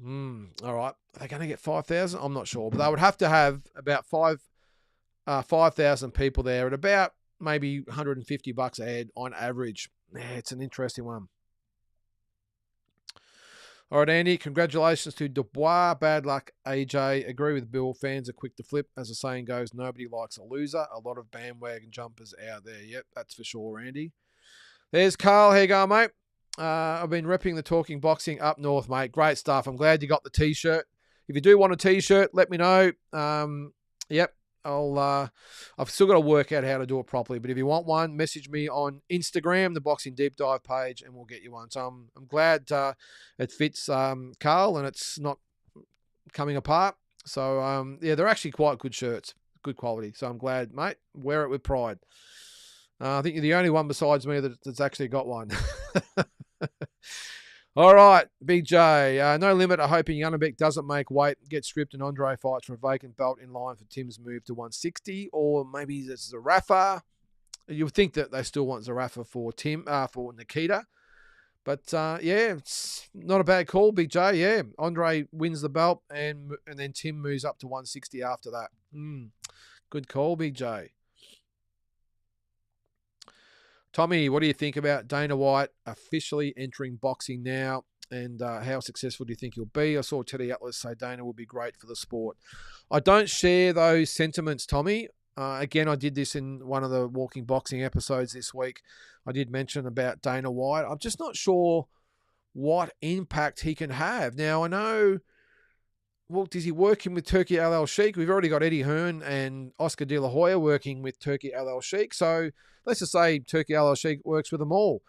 S2: All right. Are they going to get 5,000? I'm not sure, but they would have to have about 5,000 people there at about maybe $150 a head on average. Yeah, it's an interesting one. All right, Andy, congratulations to Dubois. Bad luck, AJ. Agree with Bill. Fans are quick to flip. As the saying goes, nobody likes a loser. A lot of bandwagon jumpers out there. Yep, that's for sure, Andy. There's Carl. How you going, mate? I've been repping the Talking Boxing up north, mate. Great stuff. I'm glad you got the T-shirt. If you do want a T-shirt, let me know. Yep, I've still got to work out how to do it properly. But if you want one, message me on Instagram, the Boxing Deep Dive page, and we'll get you one. So I'm glad it fits, Carl, and it's not coming apart. So yeah, they're actually quite good shirts, good quality. So I'm glad, mate. Wear it with pride. I think you're the only one besides me that's actually got one. All right, Big J. No Limit are hoping Janabek doesn't make weight, get stripped, and Andre fights for a vacant belt in line for Tim's move to 160. Or maybe this is a Rafa. You would think that they still want Zarafa for Nikita. But yeah, it's not a bad call, Big J. Yeah, Andre wins the belt, and then Tim moves up to 160 after that. Good call, Big J. Tommy, what do you think about Dana White officially entering boxing now? And how successful do you think he'll be? I saw Teddy Atlas say Dana will be great for the sport. I don't share those sentiments, Tommy. Again, I did this in one of the Walking Boxing episodes this week. I did mention about Dana White. I'm just not sure what impact he can have. Now, I know, well, is he working with Turki Al Sheikh? We've already got Eddie Hearn and Oscar De La Hoya working with Turki Al Sheikh. So let's just say Turki Al Sheikh works with them all.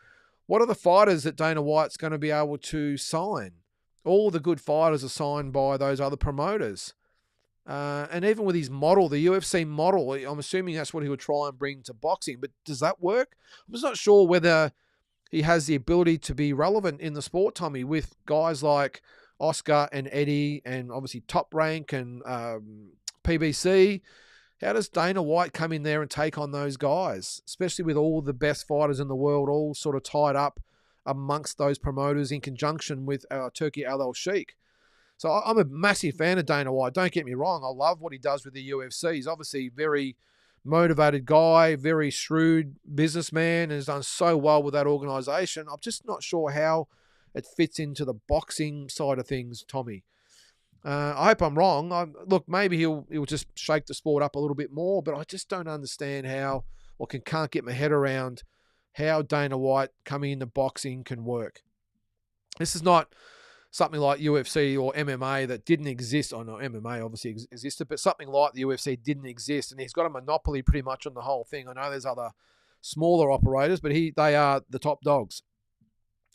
S2: What are the fighters that Dana White's going to be able to sign? All the good fighters are signed by those other promoters. And even with his model, the UFC model, I'm assuming that's what he would try and bring to boxing. But does that work? I'm just not sure whether he has the ability to be relevant in the sport, Tommy, with guys like Oscar and Eddie and obviously Top Rank and PBC. How does Dana White come in there and take on those guys, especially with all the best fighters in the world all sort of tied up amongst those promoters in conjunction with Turki Al Sheikh? So I'm a massive fan of Dana White. Don't get me wrong. I love what he does with the UFC. He's obviously a very motivated guy, very shrewd businessman, and has done so well with that organisation. I'm just not sure how it fits into the boxing side of things, Tommy. I hope I'm wrong. Look, maybe he'll just shake the sport up a little bit more, but I just don't understand how, or can't get my head around how Dana White coming into boxing can work. This is not something like UFC or MMA that didn't exist. No, MMA obviously existed, but something like the UFC didn't exist, and he's got a monopoly pretty much on the whole thing. I know there's other smaller operators, but they are the top dogs.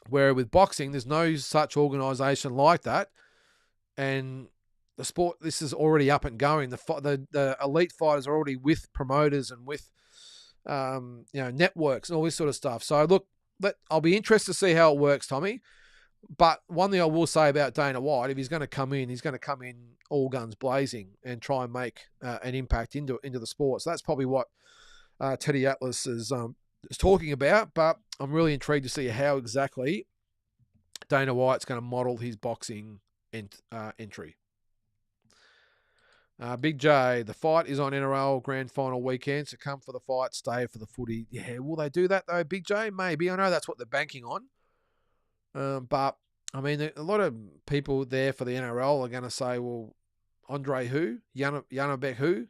S2: Where with boxing, there's no such organisation like that. And the sport, this is already up and going. The elite fighters are already with promoters and with networks and all this sort of stuff. So look, I'll be interested to see how it works, Tommy. But one thing I will say about Dana White, if he's going to come in, he's going to come in all guns blazing and try and make an impact into the sport. So that's probably what Teddy Atlas is talking about. But I'm really intrigued to see how exactly Dana White's going to model his boxing entry. Big J, the fight is on NRL Grand Final weekend, so come for the fight, stay for the footy. Yeah, will they do that though, Big J? Maybe. I know that's what they're banking on. But, I mean, a lot of people there for the NRL are going to say, well, Andre who? Janabek who?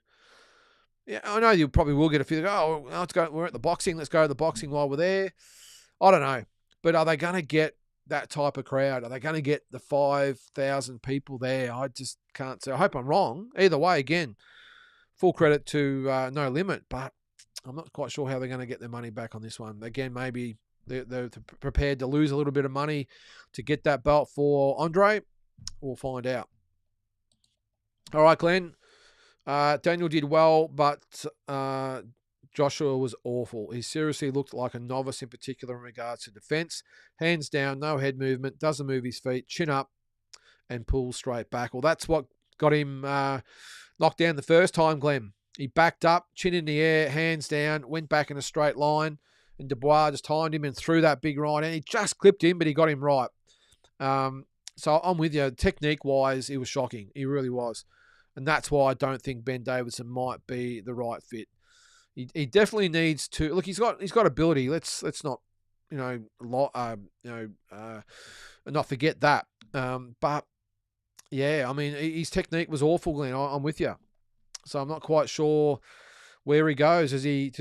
S2: Yeah, I know you probably will get a feeling, let's go, we're at the boxing, let's go to the boxing while we're there. I don't know. But are they going to get that type of crowd? Are they going to get the 5,000 people there? I just can't say. I hope I'm wrong. Either way, again, full credit to No Limit, but I'm not quite sure how they're going to get their money back on this one. Again, maybe they're prepared to lose a little bit of money to get that belt for Andre. We'll find out. All right, Glenn. Daniel did well, but Joshua was awful. He seriously looked like a novice in particular in regards to defense. Hands down, no head movement, doesn't move his feet, chin up, and pull straight back. Well, that's what got him knocked down the first time, Glenn. He backed up, chin in the air, hands down, went back in a straight line, and Dubois just timed him and threw that big right hand. He just clipped him, but he got him right. So I'm with you. Technique-wise, he was shocking. He really was. And that's why I don't think Ben Davison might be the right fit. He definitely needs to look. He's got ability. Let's not not forget that. But yeah, I mean his technique was awful, Glenn. I'm with you. So I'm not quite sure where he goes. Does he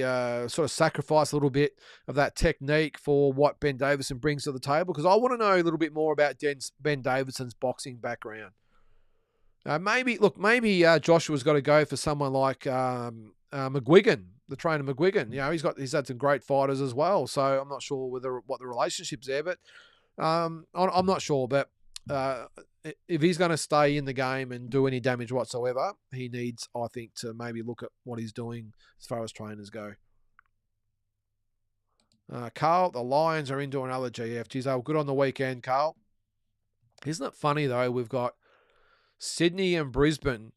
S2: sort of sacrifice a little bit of that technique for what Ben Davison brings to the table? Because I want to know a little bit more about Ben Davison's boxing background. Maybe Joshua's got to go for someone like McGuigan, the trainer McGuigan. You know, he's had some great fighters as well. So I'm not sure what the relationship's there, but I'm not sure. But if he's going to stay in the game and do any damage whatsoever, he needs, I think, to maybe look at what he's doing as far as trainers go. Carl, the Lions are into another GF. Geez, they were good on the weekend, Carl. Isn't it funny, though, we've got Sydney and Brisbane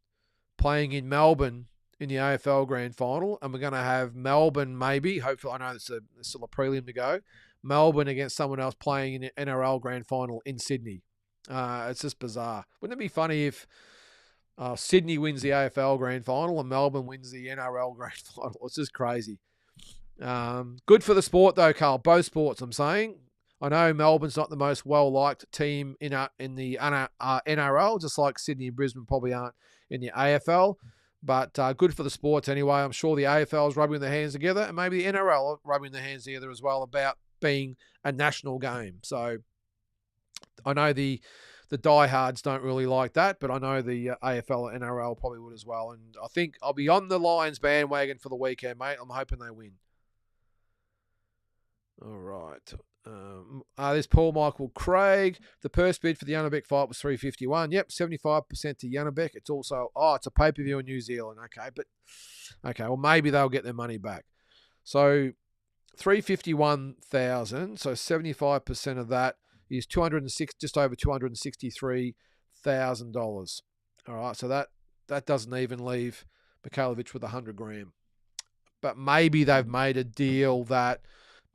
S2: playing in Melbourne in the AFL Grand Final, and we're going to have Melbourne maybe. Hopefully, I know there's still a prelim to go. Melbourne against someone else playing in the NRL Grand Final in Sydney. It's just bizarre. Wouldn't it be funny if Sydney wins the AFL Grand Final and Melbourne wins the NRL Grand Final? It's just crazy. Good for the sport though, Carl. Both sports, I'm saying. I know Melbourne's not the most well-liked team in the NRL, just like Sydney and Brisbane probably aren't in the AFL. But good for the sports anyway. I'm sure the AFL is rubbing their hands together, and maybe the NRL are rubbing their hands together as well about being a national game. So I know the diehards don't really like that, but I know the AFL and NRL probably would as well. And I think I'll be on the Lions bandwagon for the weekend, mate. I'm hoping they win. All right. There's Paul Michael Craig. The purse bid for the Yannick fight was $351. Yep, 75% to Yannick. It's also it's a pay-per-view in New Zealand. Okay, well maybe they'll get their money back. So $351,000. So 75% of that is just over $263,000. All right, so that doesn't even leave Mikhailovich with $100,000. But maybe they've made a deal that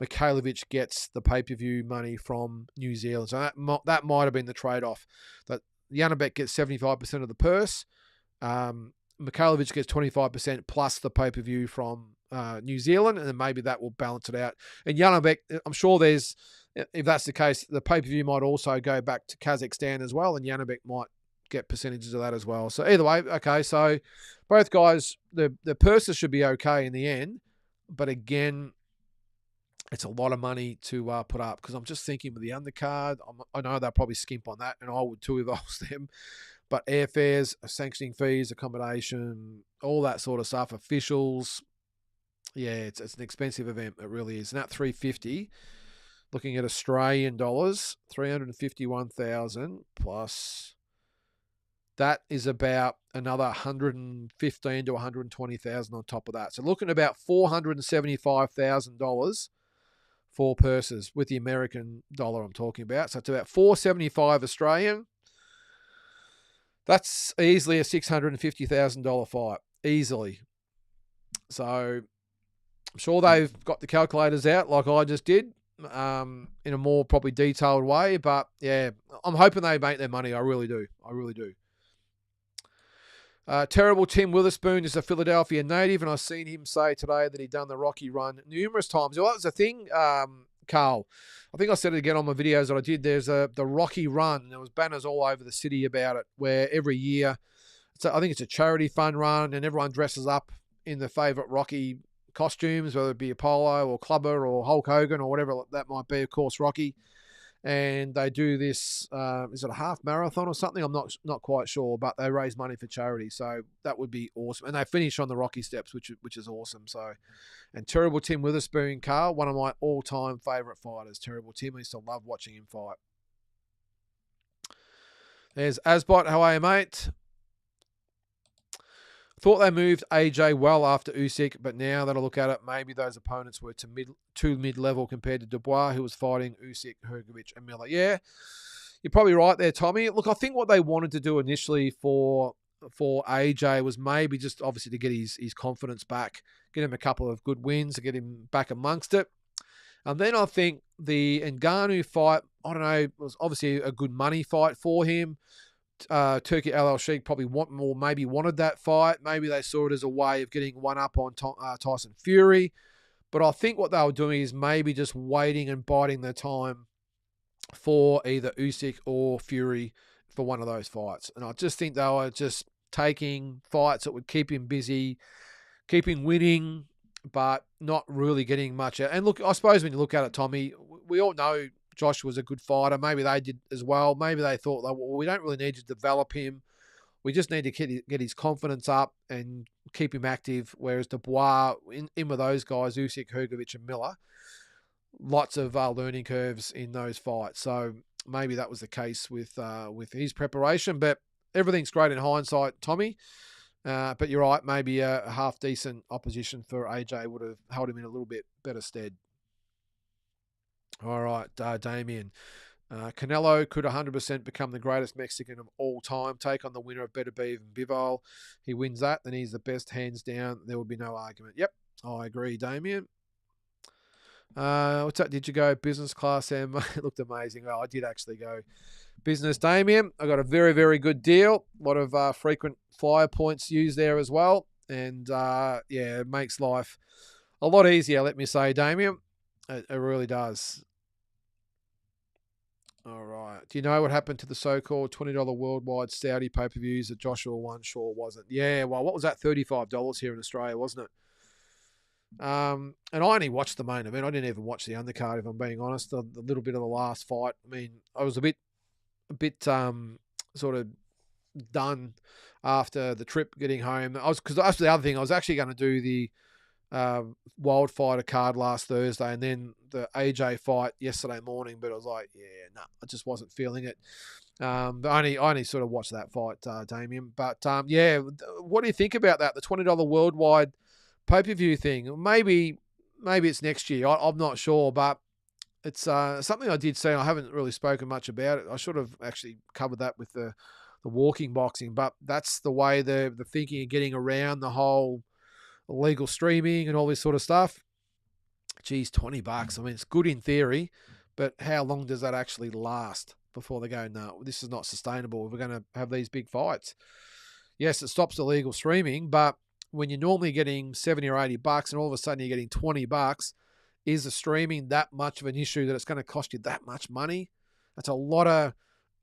S2: Mikhailovich gets the pay-per-view money from New Zealand. So that might have been the trade-off. That Yannick gets 75% of the purse. Mikhailovich gets 25% plus the pay-per-view from New Zealand, and then maybe that will balance it out. And Yannick, I'm sure if that's the case, the pay-per-view might also go back to Kazakhstan as well, and Yannick might get percentages of that as well. So either way, okay, so both guys, the purses should be okay in the end, but again, it's a lot of money to put up, because I'm just thinking with the undercard, I know they'll probably skimp on that, and I would too if I was them. But airfares, sanctioning fees, accommodation, all that sort of stuff, officials, yeah, it's an expensive event. It really is. And that $350, looking at Australian dollars, $351,000 plus, that is about another $115,000 to $120,000 on top of that. So looking at about $475,000 for purses with the American dollar I'm talking about. So it's about $475 Australian. That's easily a $650,000 fight. Easily. So I'm sure they've got the calculators out like I just did, in a more probably detailed way. But yeah, I'm hoping they make their money. I really do. Terrible Tim Witherspoon is a Philadelphia native, and I've seen him say today that he'd done the Rocky Run numerous times. Well, that was the thing, Carl. I think I said it again on my videos that I did. There's the Rocky Run, and there was banners all over the city about it, where every year, I think it's a charity fund run, and everyone dresses up in their favourite Rocky costumes, whether it be Apollo or Clubber or Hulk Hogan or whatever that might be, of course, Rocky. And they do this, is it a half marathon or something? I'm not quite sure, but they raise money for charity. So that would be awesome. And they finish on the Rocky Steps, which is awesome. So, and Terrible Tim Witherspoon, Carl, one of my all-time favourite fighters. Terrible Tim, I used to love watching him fight. There's Asbot. How are you, mate? Thought they moved AJ well after Usyk, but now that I look at it, maybe those opponents were too mid-level compared to Dubois, who was fighting Usyk, Hrgovic, and Miller. Yeah, you're probably right there, Tommy. Look, I think what they wanted to do initially for AJ was maybe just obviously to get his confidence back, get him a couple of good wins, to get him back amongst it. And then I think the Ngannou fight, I don't know, was obviously a good money fight for him. Turki Al-Sheikh probably maybe wanted that fight. Maybe they saw it as a way of getting one up on Tyson Fury. But I think what they were doing is maybe just waiting and biding their time for either Usyk or Fury for one of those fights. And I just think they were just taking fights that would keep him busy, keep him winning, but not really getting much out. And look, I suppose when you look at it, Tommy, we all know Josh was a good fighter. Maybe they did as well. Maybe they thought, well, we don't really need to develop him. We just need to get his confidence up and keep him active. Whereas Dubois, in with those guys, Usyk, Hrgovic, and Miller, lots of learning curves in those fights. So maybe that was the case with his preparation. But everything's great in hindsight, Tommy. But you're right. Maybe a half decent opposition for AJ would have held him in a little bit better stead. All right, Damien. Canelo could 100% become the greatest Mexican of all time. Take on the winner of Beterbiev and Bivol. He wins that, then he's the best, hands down. There would be no argument. Yep, I agree, Damien. What's that? Did you go business class, Sam? It looked amazing. Well, I did actually go business, Damien. I got a very, very good deal. A lot of frequent flyer points used there as well. And, yeah, it makes life a lot easier, let me say, Damien. It really does. All right. Do you know what happened to the so-called $20 worldwide Saudi pay-per-views that Joshua won? Sure wasn't. Yeah, well, what was that? $35 here in Australia, wasn't it? And I only watched the main event. I didn't even watch the undercard, if I'm being honest. The little bit of the last fight. I mean, I was a bit sort of done after the trip getting home. Because that's the other thing. I was actually going to do the Wildfighter card last Thursday and then the AJ fight yesterday morning, but I was like, yeah, no, I just wasn't feeling it. But I only sort of watched that fight, Damien. But yeah, what do you think about that? The $20 worldwide pay-per-view thing. Maybe it's next year. I'm not sure, but it's something I did say. I haven't really spoken much about it. I should have actually covered that with the walking boxing, but that's the way the thinking of getting around the whole illegal streaming and all this sort of stuff. Geez, $20. I mean, it's good in theory, but how long does that actually last before they go, no, this is not sustainable if we're going to have these big fights? Yes, it stops illegal streaming, but when you're normally getting $70 or $80 and all of a sudden you're getting $20, is the streaming that much of an issue that it's going to cost you that much money? That's a lot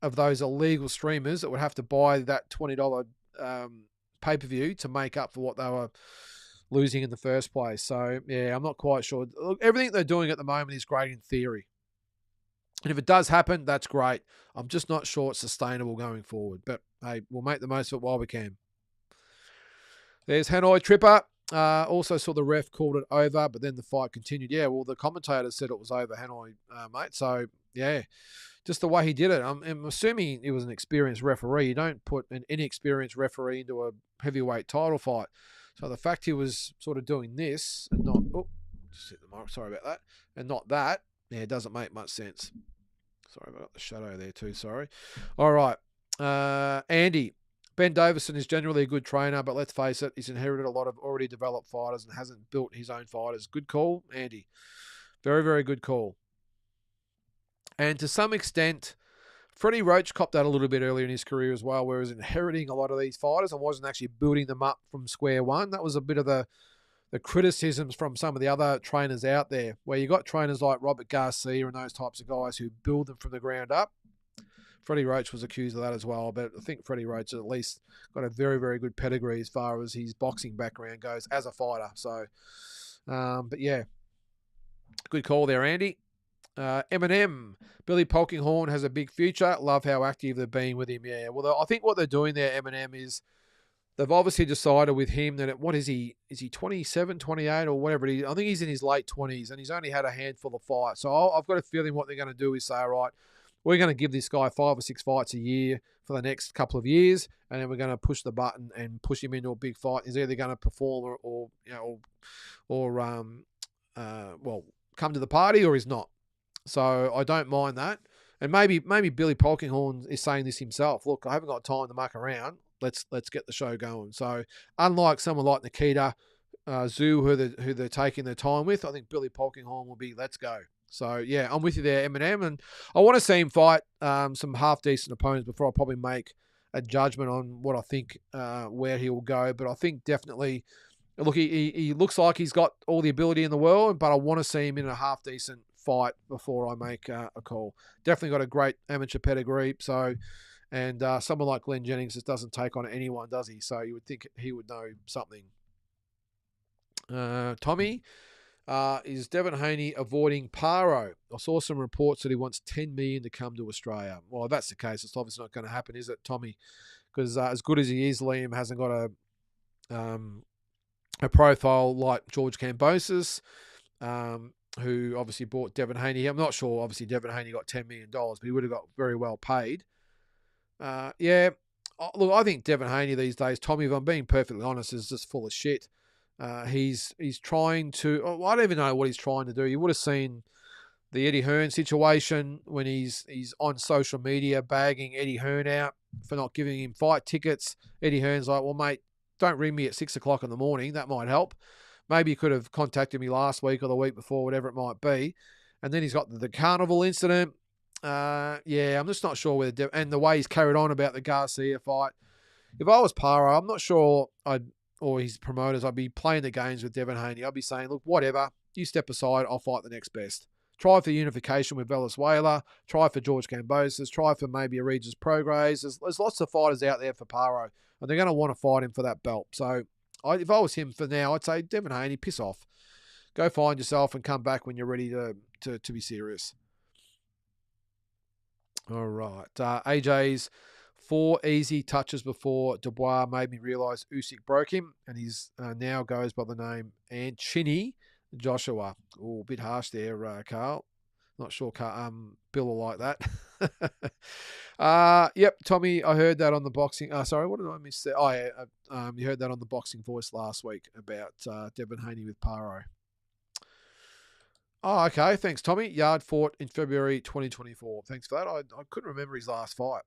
S2: of those illegal streamers that would have to buy that $20 pay-per-view to make up for what they were losing in the first place. So, yeah, I'm not quite sure. Look, everything they're doing at the moment is great in theory. And if it does happen, that's great. I'm just not sure it's sustainable going forward. But, hey, we'll make the most of it while we can. There's Hanoi Tripper. Also saw the ref called it over, but then the fight continued. Yeah, well, the commentator said it was over, Hanoi, mate. So, yeah, just the way he did it. I'm assuming it was an experienced referee. You don't put an inexperienced referee into a heavyweight title fight. So the fact he was sort of doing this and not, just hit the mark, sorry about that, and not that, yeah, it doesn't make much sense. Sorry about the shadow there too, sorry. All right. Andy, Ben Davison is generally a good trainer, but let's face it, he's inherited a lot of already developed fighters and hasn't built his own fighters. Good call, Andy. Very, very good call. And to some extent, Freddie Roach copped that a little bit earlier in his career as well, where he was inheriting a lot of these fighters and wasn't actually building them up from square one. That was a bit of the criticisms from some of the other trainers out there, where you got trainers like Robert Garcia and those types of guys who build them from the ground up. Freddie Roach was accused of that as well, but I think Freddie Roach at least got a very, very good pedigree as far as his boxing background goes as a fighter. So, but yeah, good call there, Andy. Eminem, Billy Polkinghorne has a big future. Love how active they've been with him. Yeah, well, I think what they're doing there, Eminem, is they've obviously decided with him that what is he? Is he 27, 28 or whatever it is? I think he's in his late 20s and he's only had a handful of fights. So I've got a feeling what they're going to do is say, all right, we're going to give this guy 5 or 6 fights a year for the next couple of years, and then we're going to push the button and push him into a big fight. He's either going to perform or come to the party, or he's not. So I don't mind that. And maybe Billy Polkinghorne is saying this himself. Look, I haven't got time to muck around. Let's get the show going. So unlike someone like Nikita Zoo, who they're taking their time with, I think Billy Polkinghorne will be let's go. So yeah, I'm with you there, Eminem, and I want to see him fight some half decent opponents before I probably make a judgment on what I think where he will go. But I think definitely, look, he looks like he's got all the ability in the world, but I want to see him in a half decent fight before I make a call. Definitely got a great amateur pedigree. So, and someone like Glenn Jennings just doesn't take on anyone, does he? So you would think he would know something. Tommy, is Devin Haney avoiding Paro? I saw some reports that he wants $10 million to come to Australia. Well, if that's the case, it's obviously not going to happen, is it, Tommy? Because as good as he is, Liam hasn't got a profile like George Kambosos, who obviously bought Devin Haney. I'm not sure, obviously, Devin Haney got $10 million, but he would have got very well paid. Yeah, look, I think Devin Haney these days, Tommy, if I'm being perfectly honest, is just full of shit. He's trying to, I don't even know what he's trying to do. You would have seen the Eddie Hearn situation when he's on social media bagging Eddie Hearn out for not giving him fight tickets. Eddie Hearn's like, well, mate, don't ring me at 6 o'clock in the morning. That might help. Maybe you could have contacted me last week or the week before, whatever it might be. And then he's got the carnival incident. Yeah, I'm just not sure whether and the way he's carried on about the Garcia fight. If I was Paro, I'm not sure or his promoters, I'd be playing the games with Devin Haney. I'd be saying, look, whatever, you step aside, I'll fight the next best. Try for unification with Venezuela. Try for George Kambosos. Try for maybe a Regis Prograis. There's lots of fighters out there for Paro, and they're going to want to fight him for that belt. So if I was him for now, I'd say, Devin Haney, piss off. Go find yourself and come back when you're ready to be serious. All right. AJ's 4 easy touches before Dubois made me realise Usyk broke him, and he's now goes by the name Anthony Joshua. Oh, a bit harsh there, Carl. Not sure Bill will like that. Yep, Tommy, I heard that on the boxing. Sorry, what did I miss there? Oh, yeah, you heard that on the Boxing Voice last week about Devin Haney with Paro. Oh, okay. Thanks, Tommy. Yard fought in February 2024. Thanks for that. I couldn't remember his last fight.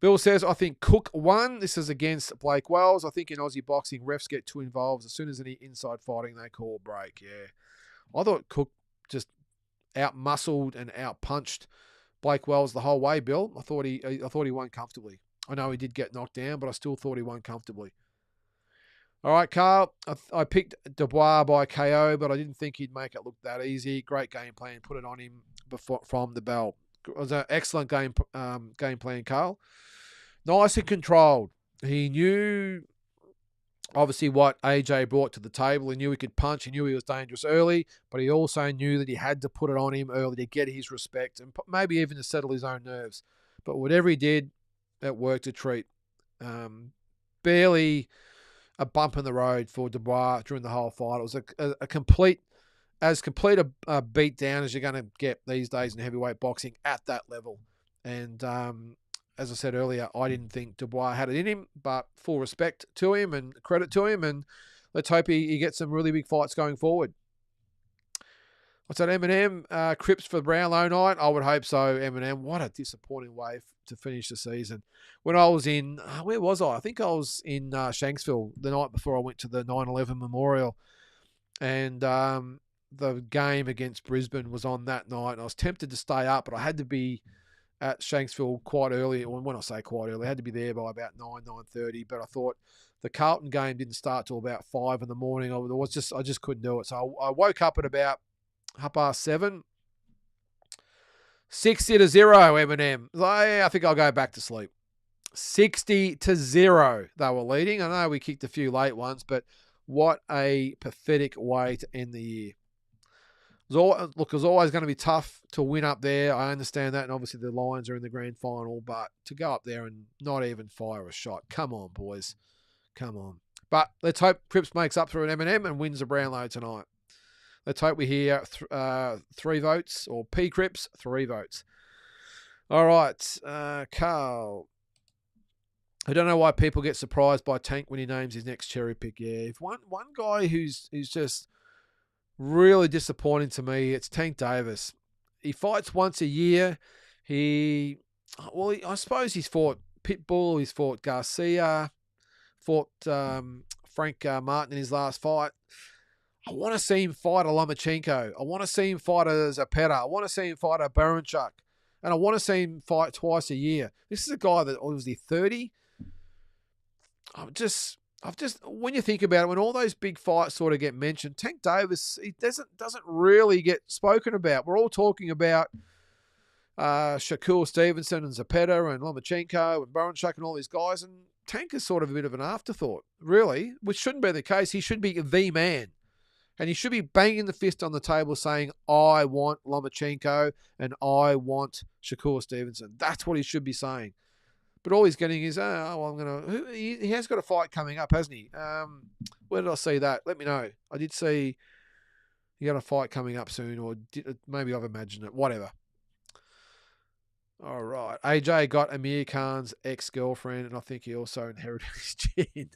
S2: Bill says, I think Cook won. This is against Blake Wells. I think in Aussie boxing, refs get too involved. As soon as any inside fighting, they call a break. Yeah. I thought Cook just out-muscled and out-punched Blake Wells the whole way, Bill. I thought he won comfortably. I know he did get knocked down, but I still thought he won comfortably. All right, Carl. I picked Dubois by KO, but I didn't think he'd make it look that easy. Great game plan. Put it on him from the bell. It was an excellent game plan, Carl. Nice and controlled. He knew, obviously, what AJ brought to the table. He knew he could punch. He knew he was dangerous early, but he also knew that he had to put it on him early to get his respect and maybe even to settle his own nerves. But whatever he did, it worked a treat. Barely a bump in the road for Dubois during the whole fight. It was a complete a beat down as you're going to get these days in heavyweight boxing at that level. And as I said earlier, I didn't think Dubois had it in him, but full respect to him and credit to him, and let's hope he gets some really big fights going forward. What's that, Eminem? Cripps for Brownlow night? I would hope so, Eminem. What a disappointing way to finish the season. When I was in, where was I? I think I was in Shanksville the night before I went to the 9/11 memorial, and the game against Brisbane was on that night, and I was tempted to stay up, but I had to be at Shanksville quite early. When I say quite early, I had to be there by about 9:30, but I thought the Carlton game didn't start till about 5 in the morning. I just couldn't do it. So I woke up at about 7:30. 60-0, Eminem. I think I'll go back to sleep. 60-0, they were leading. I know we kicked a few late ones, but what a pathetic way to end the year. It was always going to be tough to win up there. I understand that, and obviously the Lions are in the grand final, but to go up there and not even fire a shot, come on, boys. Come on. But let's hope Cripps makes up for an M&M and wins the Brownlow tonight. Let's hope we hear 3 votes, or P. Cripps, 3 votes. All right, Carl. I don't know why people get surprised by Tank when he names his next cherry pick. Yeah, if one guy who's just really disappointing to me, it's Tank Davis. He fights once a year. I suppose he's fought Pitbull, he's fought Garcia, fought Frank Martin in his last fight. I want to see him fight a Lomachenko. I want to see him fight a Zapata. I want to see him fight a Baranchuk. And I want to see him fight twice a year. This is a guy that was 30. When you think about it, when all those big fights sort of get mentioned, Tank Davis, he doesn't really get spoken about. We're all talking about Shakur Stevenson and Zapata and Lomachenko and Baranchuk and all these guys, and Tank is sort of a bit of an afterthought, really, which shouldn't be the case. He should be the man. And he should be banging the fist on the table saying, I want Lomachenko and I want Shakur Stevenson. That's what he should be saying. But all he's getting is, he has got a fight coming up, hasn't he? Where did I see that? Let me know. I did see he got a fight coming up soon, or maybe I've imagined it. Whatever. All right. AJ got Amir Khan's ex-girlfriend, and I think he also inherited his chin.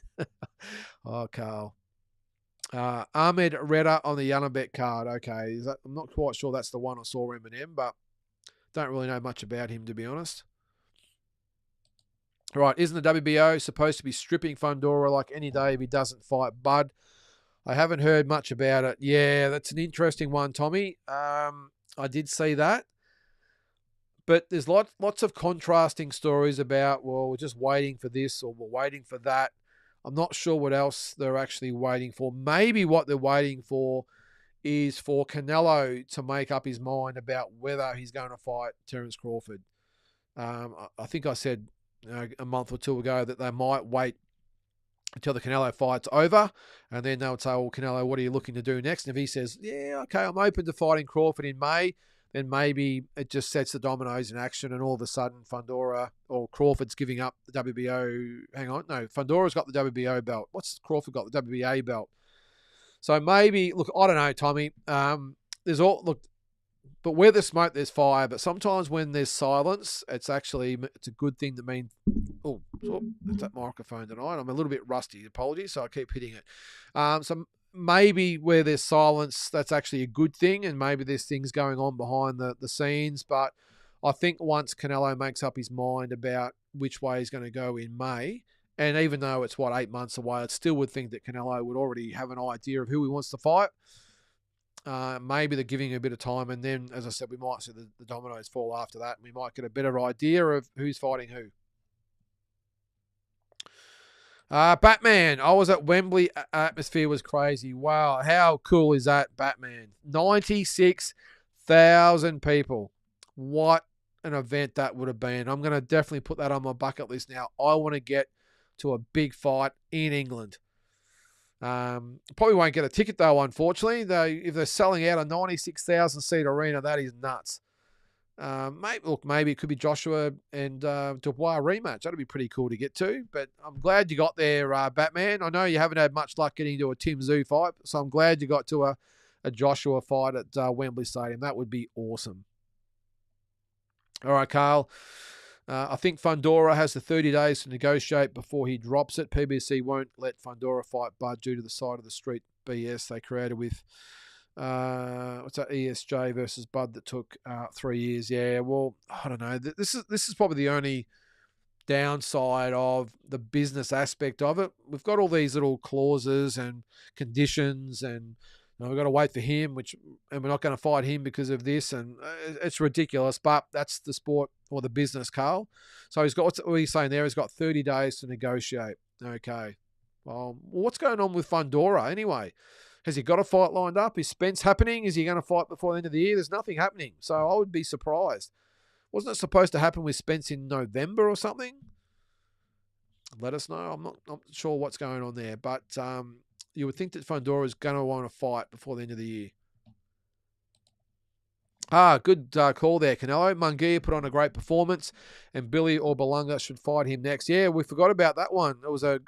S2: Oh, Carl. Ahmed Redder on the Unibet card. Okay, I'm not quite sure that's the one I saw Eminem, but don't really know much about him, to be honest. Right, isn't the WBO supposed to be stripping Fundora like any day if he doesn't fight Bud? I haven't heard much about it. Yeah, that's an interesting one, Tommy. I did see that. But there's lots of contrasting stories about, well, we're just waiting for this or we're waiting for that. I'm not sure what else they're actually waiting for. Maybe what they're waiting for is for Canelo to make up his mind about whether he's going to fight Terence Crawford. I think I said a month or two ago that they might wait until the Canelo fight's over, and then they would say, well, Canelo, what are you looking to do next? And if he says, yeah, okay, I'm open to fighting Crawford in May, then maybe it just sets the dominoes in action, and all of a sudden Fundora or Crawford's giving up the WBO. Hang on, no, Fundora's got the WBO belt. What's Crawford got? The WBA belt. So maybe, look, I don't know, Tommy. There's all, look, but where there's smoke, there's fire. But sometimes when there's silence, it's a good thing to mean. Oh, it's that microphone tonight. I'm a little bit rusty. Apologies. So I keep hitting it. So maybe where there's silence, that's actually a good thing. And maybe there's things going on behind the scenes. But I think once Canelo makes up his mind about which way he's going to go in May, and even though it's, 8 months away, I still would think that Canelo would already have an idea of who he wants to fight. Maybe they're giving a bit of time, and then, as I said, we might see the dominoes fall after that. And we might get a better idea of who's fighting who. Batman. I was at Wembley. Atmosphere was crazy. Wow, how cool is that, Batman? 96,000 people. What an event that would have been. I'm going to definitely put that on my bucket list now. I want to get to a big fight in England. Probably won't get a ticket though, unfortunately. If they're selling out a 96,000 seat arena, that is nuts. Maybe it could be Joshua and Dubois rematch. That'd be pretty cool to get to. But I'm glad you got there, Batman. I know you haven't had much luck getting to a Tim Tszyu fight, so I'm glad you got to a Joshua fight at Wembley Stadium. That would be awesome. All right, Carl. I think Fundora has the 30 days to negotiate before he drops it. PBC won't let Fundora fight Bud due to the side of the street BS they created with what's that, ESJ versus Bud that took 3 years. Yeah, well, I don't know. This is probably the only downside of the business aspect of it. We've got all these little clauses and conditions, and we've got to wait for him, and we're not going to fight him because of this, and it's ridiculous. But that's the sport or the business, Carl. So he's got, what are you saying there? He's got 30 days to negotiate. Okay. Well, what's going on with Fundora anyway? Has he got a fight lined up? Is Spence happening? Is he going to fight before the end of the year? There's nothing happening. So I would be surprised. Wasn't it supposed to happen with Spence in November or something? Let us know. I'm not sure what's going on there. But you would think that Fundora is going to want to fight before the end of the year. Good call there, Canelo. Munguia put on a great performance, and Billy or Belunga should fight him next. Yeah, we forgot about that one. It was a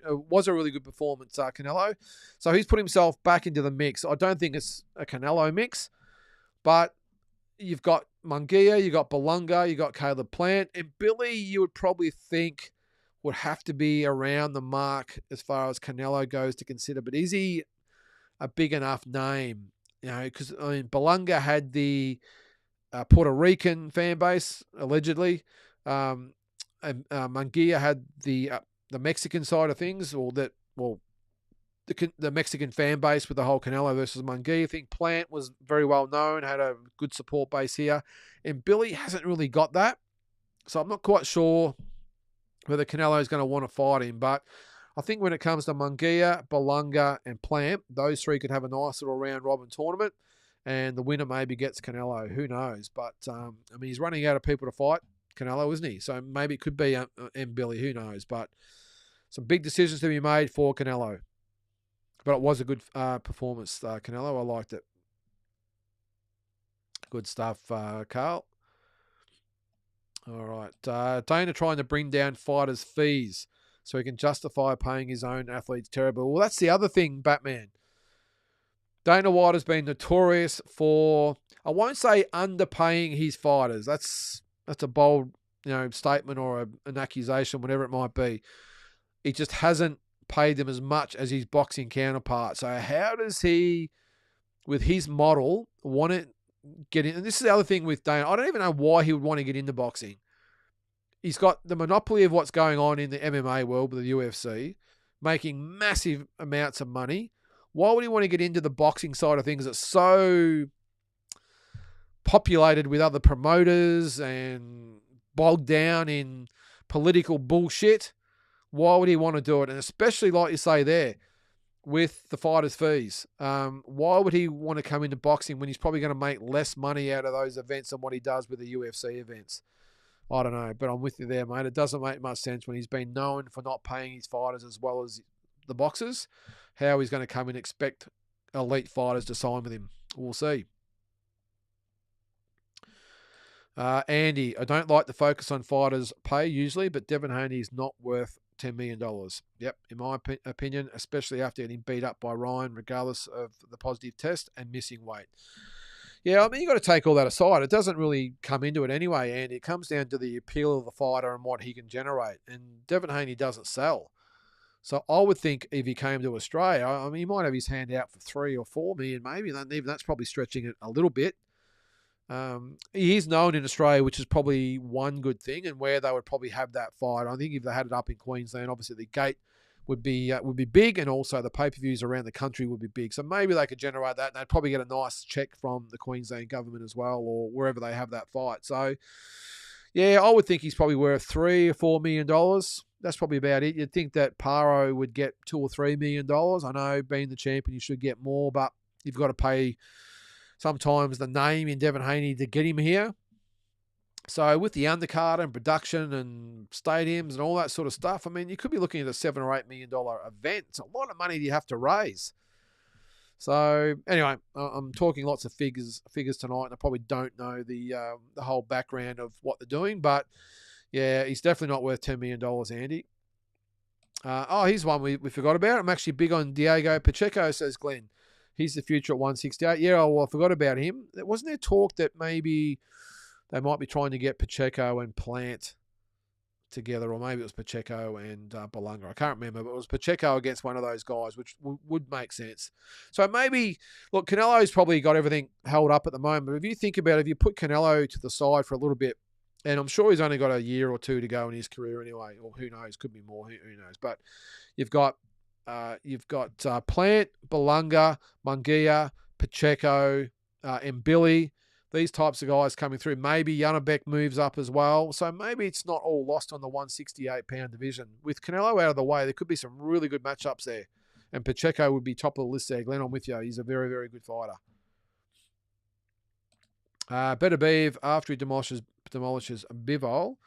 S2: really good performance, Canelo. So he's put himself back into the mix. I don't think it's a Canelo mix, but you've got Munguia, you've got Belunga, you've got Caleb Plant, and Billy you would probably think would have to be around the mark as far as Canelo goes to consider. But is he a big enough name? Because Belunga had the Puerto Rican fan base, allegedly. And Munguia had the Mexican side of things, the Mexican fan base with the whole Canelo versus Munguia. I think Plant was very well known, had a good support base here. And Billy hasn't really got that. So I'm not quite sure whether Canelo is going to want to fight him. But I think when it comes to Munguia, Belunga, and Plant, those three could have a nice little round-robin tournament. And the winner maybe gets Canelo. Who knows? But, he's running out of people to fight Canelo, isn't he? So maybe it could be M. Billy. Who knows? But some big decisions to be made for Canelo. But it was a good performance, Canelo. I liked it. Good stuff, Carl. All right. Dana trying to bring down fighters' fees so he can justify paying his own athletes terrible. Well, that's the other thing, Batman. Dana White has been notorious for, I won't say underpaying his fighters. That's a bold, statement or an accusation, whatever it might be. He just hasn't paid them as much as his boxing counterpart. So how does he, with his model, want to get in? And this is the other thing with Dana. I don't even know why he would want to get into boxing. He's got the monopoly of what's going on in the MMA world with the UFC, making massive amounts of money. Why would he want to get into the boxing side of things that's so populated with other promoters and bogged down in political bullshit? Why would he want to do it? And especially, like you say there, with the fighters' fees. Why would he want to come into boxing when he's probably going to make less money out of those events than what he does with the UFC events? I don't know, but I'm with you there, mate. It doesn't make much sense when he's been known for not paying his fighters as well as the boxers, how he's going to come and expect elite fighters to sign with him. We'll see. Andy, I don't like the focus on fighters' pay usually, but Devin Haney is not worth $10 million. Yep, in my opinion, especially after getting beat up by Ryan, regardless of the positive test and missing weight. Yeah, I mean, you got to take all that aside. It doesn't really come into it anyway, and it comes down to the appeal of the fighter and what he can generate. And Devin Haney doesn't sell. So I would think if he came to Australia, I mean, he might have his hand out for 3 or 4 million, maybe. And even that's probably stretching it a little bit. He is known in Australia, which is probably one good thing, and where they would probably have that fight. I think if they had it up in Queensland, obviously the gate would be big, and also the pay-per-views around the country would be big. So maybe they could generate that, and they'd probably get a nice check from the Queensland government as well, or wherever they have that fight. So, yeah, I would think he's probably worth $3 or $4 million. That's probably about it. You'd think that Paro would get $2 or $3 million. I know, being the champion, you should get more, but you've got to pay sometimes the name in Devin Haney to get him here. So with the undercard and production and stadiums and all that sort of stuff, I mean, you could be looking at a $7 or $8 million event. It's a lot of money you have to raise. So anyway, I'm talking lots of figures tonight, and I probably don't know the whole background of what they're doing, but yeah, he's definitely not worth $10 million, Andy. Here's one we forgot about. I'm actually big on Diego Pacheco, says Glenn. He's the future at 168. Yeah, well, I forgot about him. Wasn't there talk that maybe they might be trying to get Pacheco and Plant together, or maybe it was Pacheco and Belunga. I can't remember, but it was Pacheco against one of those guys, which would make sense. So maybe, look, Canelo's probably got everything held up at the moment, but if you think about it, if you put Canelo to the side for a little bit, and I'm sure he's only got a year or two to go in his career anyway, or who knows, could be more, who knows. But you've got Plant, Belunga, Munguia, Pacheco, and Billy. These types of guys coming through. Maybe Janabek moves up as well. So maybe it's not all lost on the 168-pound division. With Canelo out of the way, there could be some really good matchups there. And Pacheco would be top of the list there. Glenn, I'm with you. He's a very, very good fighter. Beterbiev, after he demolishes Bivol,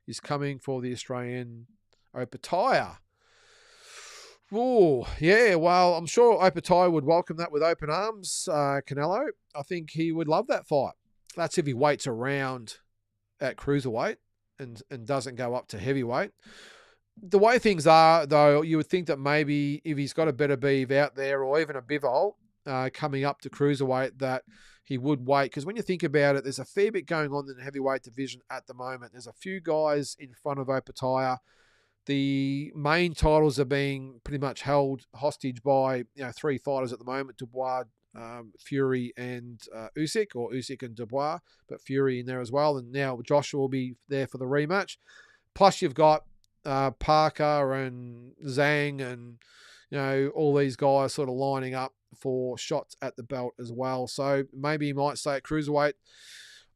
S2: is coming for the Australian Opetaya. Oh, yeah, well, I'm sure Opetaya would welcome that with open arms, Canelo. I think he would love that fight. That's if he waits around at cruiserweight and doesn't go up to heavyweight. The way things are, though, you would think that maybe if he's got a Beterbiev out there, or even a Bivol coming up to cruiserweight, that he would wait. Because when you think about it, there's a fair bit going on in the heavyweight division at the moment. There's a few guys in front of Opetaya. The main titles are being pretty much held hostage by 3 fighters at the moment: Dubois, Fury, and Usyk, or Usyk and Dubois, but Fury in there as well. And now Joshua will be there for the rematch. Plus, you've got Parker and Zhang, and all these guys sort of lining up for shots at the belt as well. So maybe he might stay at cruiserweight.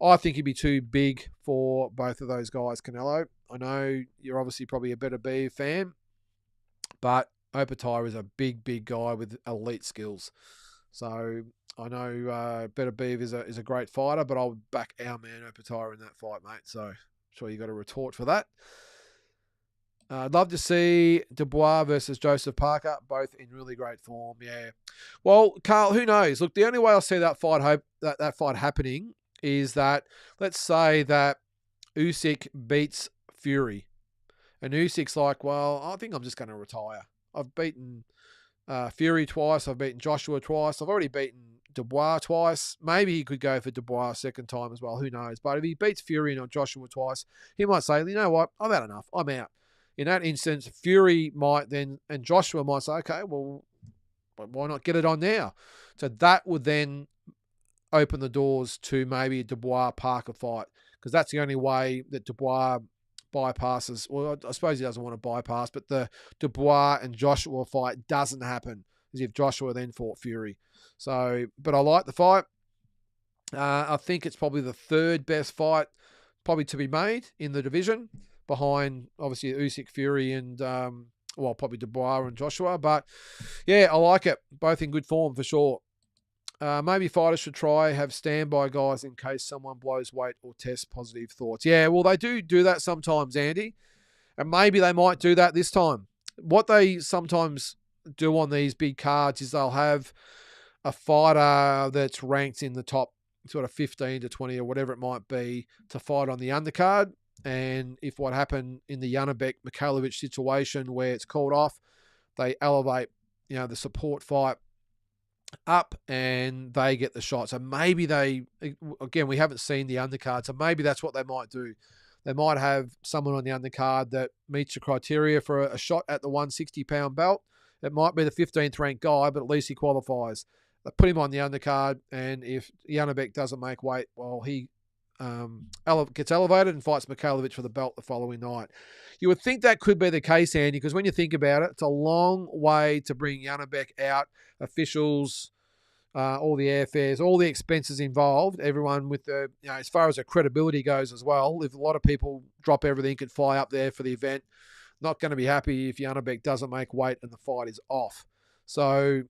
S2: I think he'd be too big for both of those guys, Canelo. I know you're obviously probably a Beterbiev fan, but Opetaya is a big, big guy with elite skills. So I know Beterbiev is a great fighter, but I would back our man Opetaya in that fight, mate. So I'm sure you got a retort for that. I'd love to see Dubois versus Joseph Parker, both in really great form. Yeah. Well, Carl, who knows? Look, the only way I'll see that fight happening is that, let's say that Usyk beats Fury, and Usyk's like, well, I think I'm just going to retire. I've beaten Fury twice. I've beaten Joshua twice. I've already beaten Dubois twice. Maybe he could go for Dubois a second time as well. Who knows? But if he beats Fury and Joshua twice, he might say, you know what? I've had enough. I'm out. in that instance, Fury might then, and Joshua might say, okay, well, why not get it on now? So that would then open the doors to maybe a Dubois-Parker fight, because that's the only way that Dubois bypasses. Well, I suppose he doesn't want to bypass, but the Dubois and Joshua fight doesn't happen, as if Joshua then fought Fury. So, but I like the fight. I think it's probably the third best fight probably to be made in the division, behind obviously Usyk, Fury, and probably Dubois and Joshua. But yeah, I like it. Both in good form for sure. Maybe fighters should have standby guys in case someone blows weight or tests positive thoughts. Yeah, well, they do that sometimes, Andy. And maybe they might do that this time. What they sometimes do on these big cards is they'll have a fighter that's ranked in the top sort of 15 to 20 or whatever it might be to fight on the undercard. And if what happened in the Janabek-Mikhailovic situation where it's called off, they elevate, the support fight up and they get the shot. So maybe we haven't seen the undercard, so maybe that's what they might do. They might have someone on the undercard that meets the criteria for a shot at the 160-pound belt. It might be the 15th ranked guy, but at least he qualifies. They put him on the undercard, and if Janabek doesn't make weight, well, he gets elevated and fights Mikhailovic for the belt the following night. You would think that could be the case, Andy, because when you think about it, it's a long way to bring Janabek out, officials, all the airfares, all the expenses involved, everyone with the, as far as the credibility goes as well. If a lot of people drop everything and fly up there for the event, not going to be happy if Janabek doesn't make weight and the fight is off. So,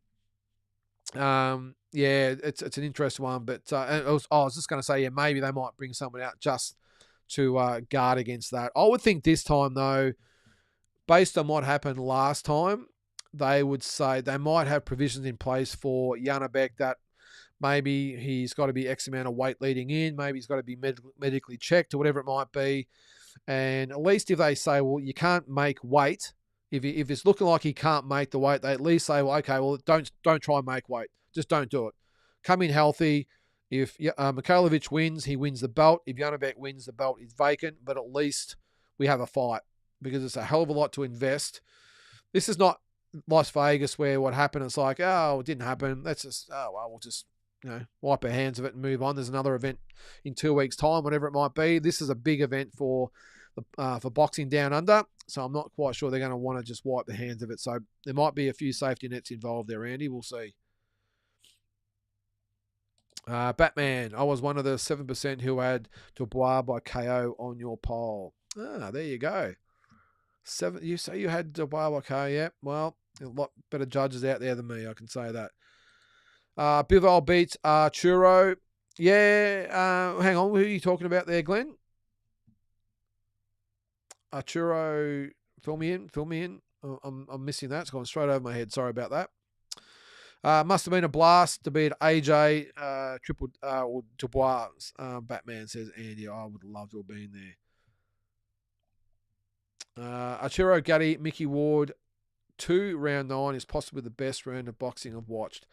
S2: it's an interesting one. But I was just going to say, maybe they might bring someone out just to guard against that. I would think this time, though, based on what happened last time, they would say they might have provisions in place for Janabek that maybe he's got to be X amount of weight leading in, maybe he's got to be medically checked or whatever it might be. And at least if they say, well, you can't make weight, if it's looking like he can't make the weight, they at least say, well, okay, well, don't try and make weight. Just don't do it. Come in healthy. If Mikhailovic wins, he wins the belt. If Janabek wins, the belt is vacant. But at least we have a fight, because it's a hell of a lot to invest. This is not Las Vegas where what happened, it's like, oh, it didn't happen. Let's just, we'll just, wipe our hands of it and move on. There's another event in 2 weeks' time, whatever it might be. This is a big event for boxing down under, so I'm not quite sure they're going to want to just wipe the hands of it. So there might be a few safety nets involved there, Andy. We'll see. Batman, I was one of the 7% who had Dubois by KO on your poll. There you go. 7. You say you had Dubois by KO, yeah. Well, a lot better judges out there than me, I can say that. Bivol beats Arturo. Yeah, hang on. Who are you talking about there, Glenn? Arturo, fill me in. I'm missing that. It's gone straight over my head. Sorry about that. Must have been a blast to beat AJ or Dubois. Batman says, Andy, I would love to have been there. Arturo Gatti, Mickey Ward, 2 round 9 is possibly the best round of boxing I've watched.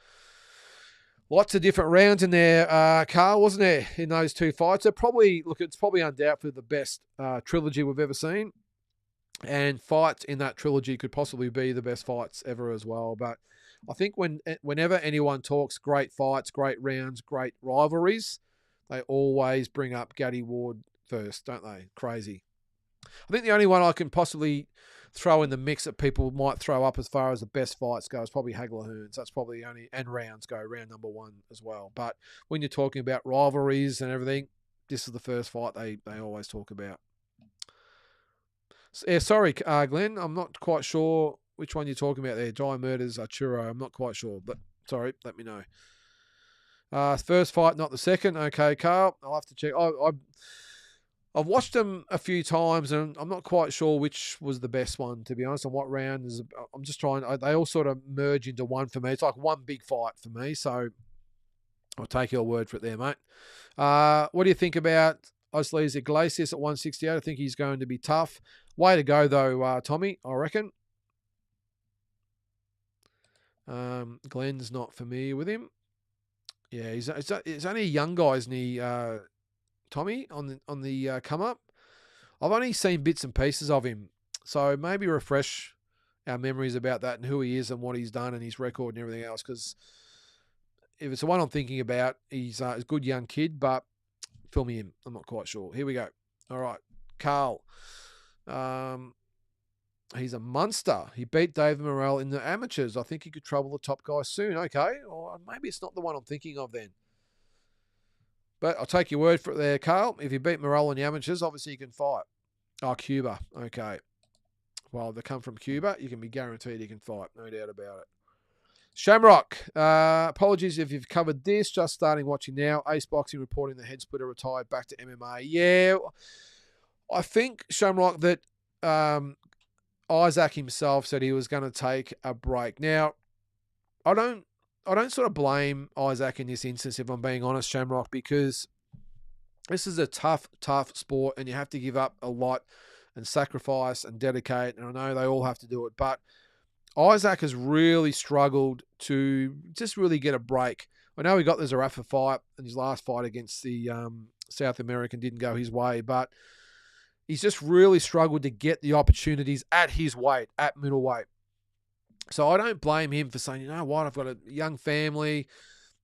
S2: Lots of different rounds in there, Carl, wasn't there, in those 2 fights? It's probably undoubtedly the best trilogy we've ever seen. And fights in that trilogy could possibly be the best fights ever as well. But I think whenever anyone talks great fights, great rounds, great rivalries, they always bring up Gatti Ward first, don't they? Crazy. I think the only one I can possibly throw in the mix that people might throw up as far as the best fights go is probably Hagler Hearns. That's probably the only, and rounds go, round number 1 as well. But when you're talking about rivalries and everything, this is the first fight they always talk about. Yeah, sorry, Glenn, I'm not quite sure which one you're talking about there. Jai Murders, Arturo, I'm not quite sure, but sorry, let me know. First fight, not the second. Okay, Carl, I'll have to check. I've watched them a few times, and I'm not quite sure which was the best one, to be honest, and what round is. I'm just trying. They all sort of merge into one for me. It's like one big fight for me, so I'll take your word for it there, mate. What do you think about Oslees Iglesias at 168? I think he's going to be tough. Way to go, though, Tommy, I reckon. Glenn's not familiar with him. Yeah, he's only a young guy, isn't he, Tommy, on the come up? I've only seen bits and pieces of him. So maybe refresh our memories about that and who he is and what he's done and his record and everything else. Because if it's the one I'm thinking about, he's a good young kid, but fill me in. I'm not quite sure. Here we go. All right. Carl. He's a monster. He beat David Morrell in the amateurs. I think he could trouble the top guy soon. Okay. Or maybe it's not the one I'm thinking of then. But I'll take your word for it there, Carl. If you beat Morrell in the amateurs, obviously you can fight. Oh, Cuba. Okay. Well, they come from Cuba. You can be guaranteed you can fight. No doubt about it. Shamrock. Apologies if you've covered this. Just starting watching now. Ace Boxing reporting the head splitter retired back to MMA. Yeah. I think, Shamrock, that Isaac himself said he was going to take a break. Now, I don't sort of blame Isaac in this instance, if I'm being honest, Shamrock, because this is a tough sport and you have to give up a lot and sacrifice and dedicate. And I know they all have to do it, but Isaac has really struggled to just really get a break. I know he got the Zarafa fight and his last fight against the South American didn't go his way, but he's just really struggled to get the opportunities at his weight, at middleweight. So I don't blame him for saying, you know what, I've got a young family,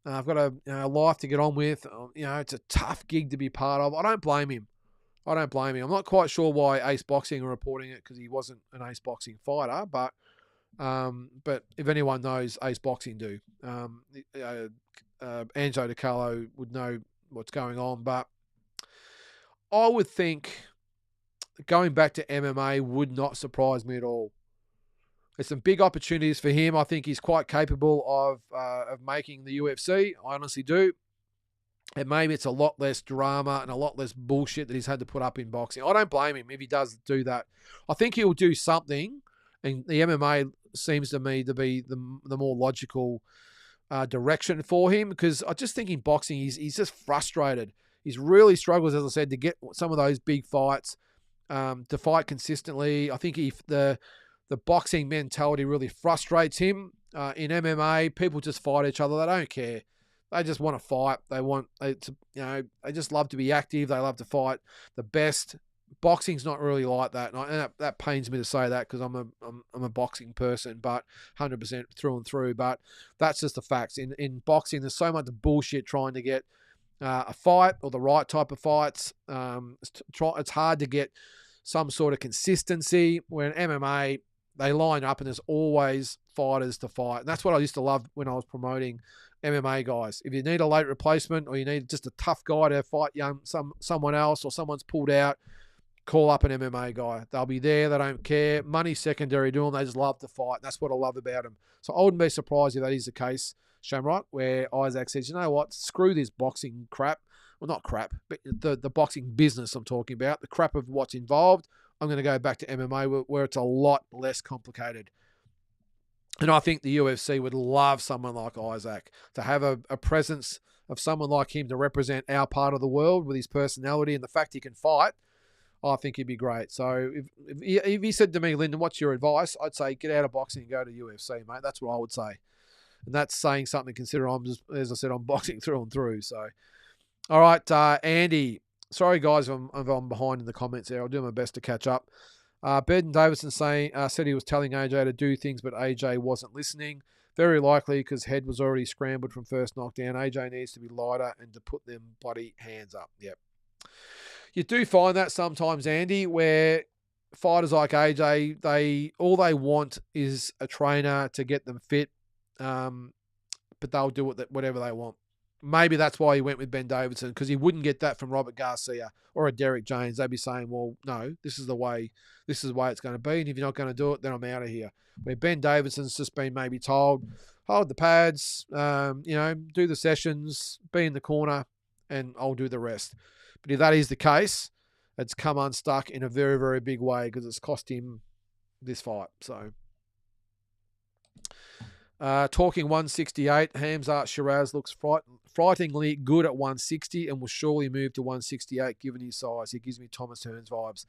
S2: I've got a life to get on with. It's a tough gig to be part of. I don't blame him. I'm not quite sure why Ace Boxing are reporting it because he wasn't an Ace Boxing fighter, but if anyone knows, Ace Boxing do. Angelo DiCarlo would know what's going on, but I would think going back to MMA would not surprise me at all. There's some big opportunities for him. I think he's quite capable of making the UFC. I honestly do. And maybe it's a lot less drama and a lot less bullshit that he's had to put up in boxing. I don't blame him if he does do that. I think he'll do something, and the MMA seems to me to be the more logical direction for him, because I just think in boxing he's just frustrated. He's really struggles, as I said, to get some of those big fights, to fight consistently. I think the boxing mentality really frustrates him. In MMA, people just fight each other. They don't care. They just want to fight. They just love to be active. They love to fight the best. Boxing's not really like that, and that pains me to say that because I'm a boxing person, but 100% through and through. But that's just the facts. In boxing, there's so much bullshit trying to get a fight or the right type of fights. It's hard to get some sort of consistency. Where in MMA, they line up and there's always fighters to fight. And that's what I used to love when I was promoting MMA guys. If you need a late replacement or you need just a tough guy to fight someone else, or someone's pulled out, call up an MMA guy. They'll be there. They don't care. Money's secondary to them. They just love to fight. That's what I love about them. So I wouldn't be surprised if that is the case, Shamrock, where Isaac says, you know what, screw this boxing crap. Well, not crap, but the boxing business I'm talking about, the crap of what's involved. I'm going to go back to MMA where it's a lot less complicated. And I think the UFC would love someone like Isaac to have a presence of someone like him to represent our part of the world with his personality and the fact he can fight. I think he'd be great. So if he said to me, Lynden, what's your advice? I'd say get out of boxing and go to UFC, mate. That's what I would say. And that's saying something, considering I'm just, as I said, I'm boxing through and through. So, all right, Andy. Sorry, guys, if I'm behind in the comments there. I'll do my best to catch up. Ben Davidson said he was telling AJ to do things, but AJ wasn't listening. Very likely because Head was already scrambled from first knockdown. AJ needs to be lighter and to put them bloody hands up. Yep. You do find that sometimes, Andy, where fighters like AJ, all they want is a trainer to get them fit, but they'll do it whatever they want. Maybe that's why he went with Ben Davidson, because he wouldn't get that from Robert Garcia or a Derek James. They'd be saying, well, no, this is the way it's going to be, and if you're not going to do it, then I'm out of here. Where Ben Davidson's just been maybe told, hold the pads, do the sessions, be in the corner, and I'll do the rest. But if that is the case, it's come unstuck in a very, very big way because it's cost him this fight. So, talking 168, Hamzat Shiraz looks frighteningly good at 160 and will surely move to 168 given his size. He gives me Thomas Hearns vibes.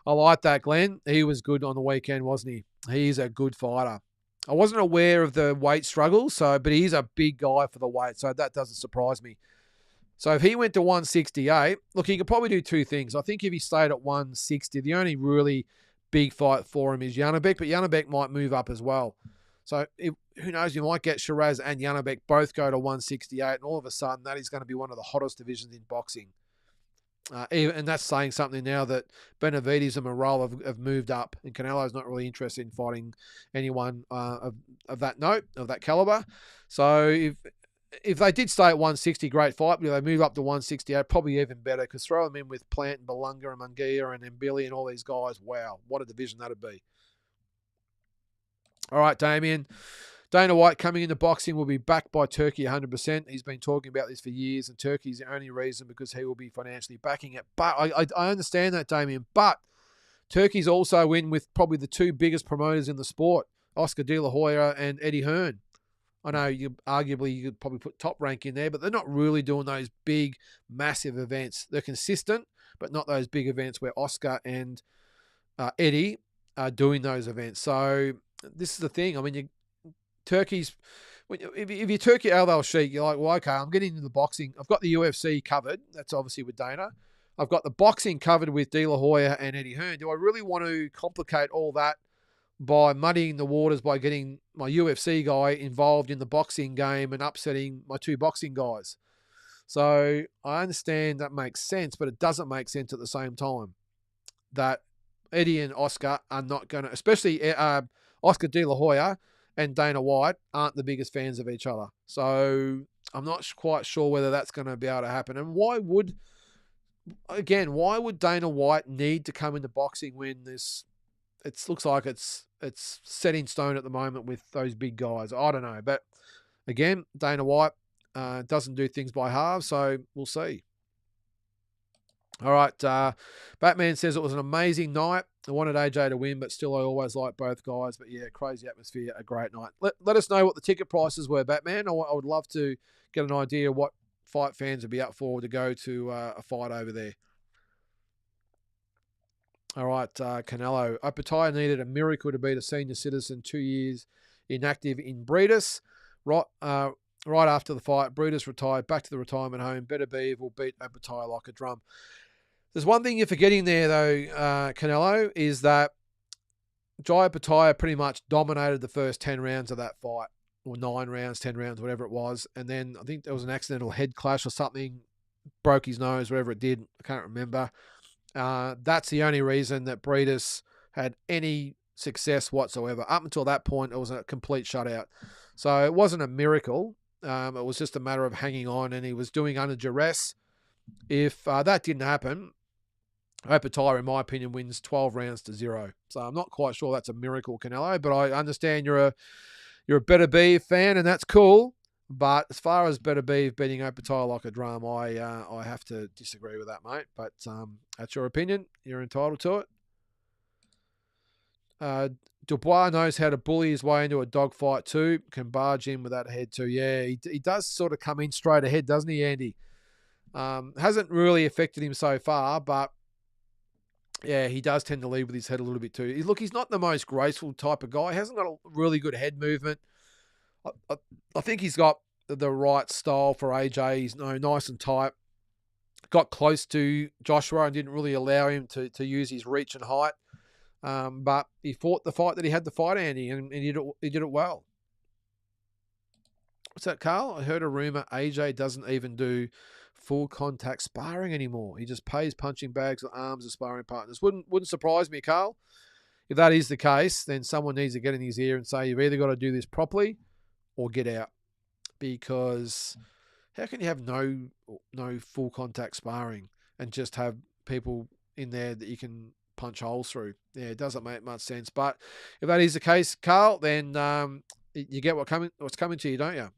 S2: I like that, Glenn. He was good on the weekend, wasn't he? He's a good fighter. I wasn't aware of the weight struggles, but he's a big guy for the weight, so that doesn't surprise me. So if he went to 168, look, he could probably do two things. I think if he stayed at 160, the only really big fight for him is Janabek, but Janabek might move up as well. So who knows, you might get Shiraz and Janabek both go to 168, and all of a sudden that is going to be one of the hottest divisions in boxing. And that's saying something now that Benavides and Morale have moved up, and Canelo's not really interested in fighting anyone of that note, of that caliber. So if they did stay at 160, great fight. But if they move up to 168, probably even better, because throw them in with Plant and Belunga and Munguia and Mbili and all these guys, wow, what a division that'd be. All right, Damien. Dana White coming into boxing will be backed by Turkey 100%. He's been talking about this for years, and Turkey's the only reason because he will be financially backing it. But I understand that, Damien. But Turkey's also in with probably the two biggest promoters in the sport, Oscar De La Hoya and Eddie Hearn. I know you could probably put Top Rank in there, but they're not really doing those big, massive events. They're consistent, but not those big events where Oscar and Eddie are doing those events. So this is the thing. I mean, Turkey's, if you're Turkey Al Sheikh, you're like, well, okay, I'm getting into the boxing. I've got the UFC covered. That's obviously with Dana. I've got the boxing covered with De La Hoya and Eddie Hearn. Do I really want to complicate all that by muddying the waters by getting my UFC guy involved in the boxing game and upsetting my two boxing guys? So I understand that makes sense, but it doesn't make sense at the same time that Eddie and Oscar are not going to, especially Oscar De La Hoya and Dana White aren't the biggest fans of each other. So I'm not quite sure whether that's going to be able to happen. And why would Dana White need to come into boxing when it looks like it's set in stone at the moment with those big guys? I don't know. But again, Dana White doesn't do things by halves, so we'll see. All right, Batman says it was an amazing night. I wanted AJ to win, but still I always like both guys. But yeah, crazy atmosphere, a great night. Let us know what the ticket prices were, Batman. I would love to get an idea of what fight fans would be up for to go to a fight over there. All right, Canelo. Opetaia needed a miracle to beat a senior citizen 2 years inactive in Breedis. Right after the fight, Breedis retired back to the retirement home. Better Beav will beat Opetaia like a drum. There's one thing you're forgetting there, though, Canelo, is that Jai Opetaia pretty much dominated the first 10 rounds of that fight, or 9 rounds, 10 rounds, whatever it was. And then I think there was an accidental head clash or something, broke his nose, whatever it did. I can't remember. That's the only reason that Breedis had any success whatsoever. Up until that point, it was a complete shutout. So it wasn't a miracle. It was just a matter of hanging on, and he was doing under duress. If that didn't happen, Opetaia, in my opinion, wins 12 rounds to 0. So I'm not quite sure that's a miracle, Canelo, but I understand you're a Better Beef fan, and that's cool. But as far as Better Beef beating Opetaia like a drum, I have to disagree with that, mate. But that's your opinion. You're entitled to it. Dubois knows how to bully his way into a dogfight too. Can barge in with that head too. Yeah, he does sort of come in straight ahead, doesn't he, Andy? Hasn't really affected him so far, but yeah, he does tend to lead with his head a little bit too. He's not the most graceful type of guy. He hasn't got a really good head movement. I think he's got the right style for AJ. He's nice and tight. Got close to Joshua and didn't really allow him to use his reach and height. But he fought the fight that he had to fight, Andy, and he did it well. What's that, Carl? I heard a rumor AJ doesn't even do full contact sparring anymore. He just pays punching bags with arms as sparring partners. Wouldn't surprise me, Carl. If that is the case, then someone needs to get in his ear and say, you've either got to do this properly or get out. Because how can you have no full contact sparring and just have people in there that you can punch holes through? Yeah, it doesn't make much sense. But if that is the case, Carl, then you get what's coming to you, don't you?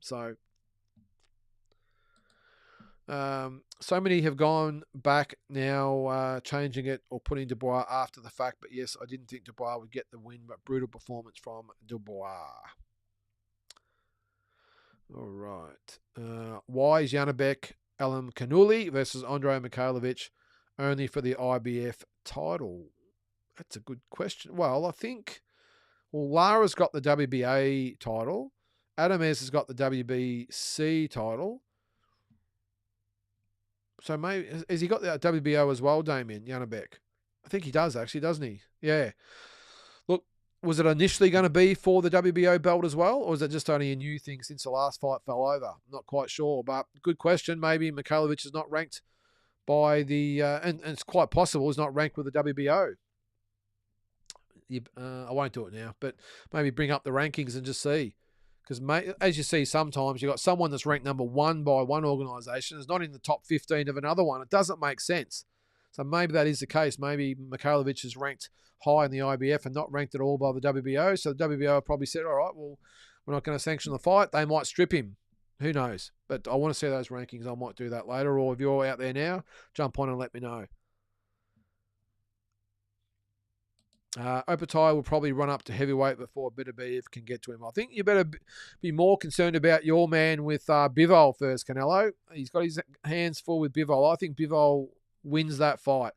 S2: So many have gone back now, changing it or putting Dubois after the fact. But yes, I didn't think Dubois would get the win, but brutal performance from Dubois. All right. Why is Janabek Alam Kanuli versus Andrei Mikhailovich only for the IBF title? That's a good question. Well, I think, Lara's got the WBA title. Adamez has got the WBC title. So maybe, has he got the WBO as well, Damien Janabek? I think he does, actually, doesn't he? Yeah. Look, was it initially going to be for the WBO belt as well, or is it just only a new thing since the last fight fell over? Not quite sure, but good question. Maybe Mikhailovich is not ranked by the, and it's quite possible he's not ranked with the WBO. I won't do it now, but maybe bring up the rankings and just see. Because, as you see, sometimes you've got someone that's ranked number 1 by one organisation is not in the top 15 of another one. It doesn't make sense. So maybe that is the case. Maybe Mikhailovich is ranked high in the IBF and not ranked at all by the WBO. So the WBO probably said, all right, well, we're not going to sanction the fight. They might strip him. Who knows? But I want to see those rankings. I might do that later. Or if you're out there now, jump on and let me know. Opatai will probably run up to heavyweight before Beterbiev can get to him. I think you better be more concerned about your man with Bivol first, Canelo. He's got his hands full with Bivol. I think Bivol wins that fight.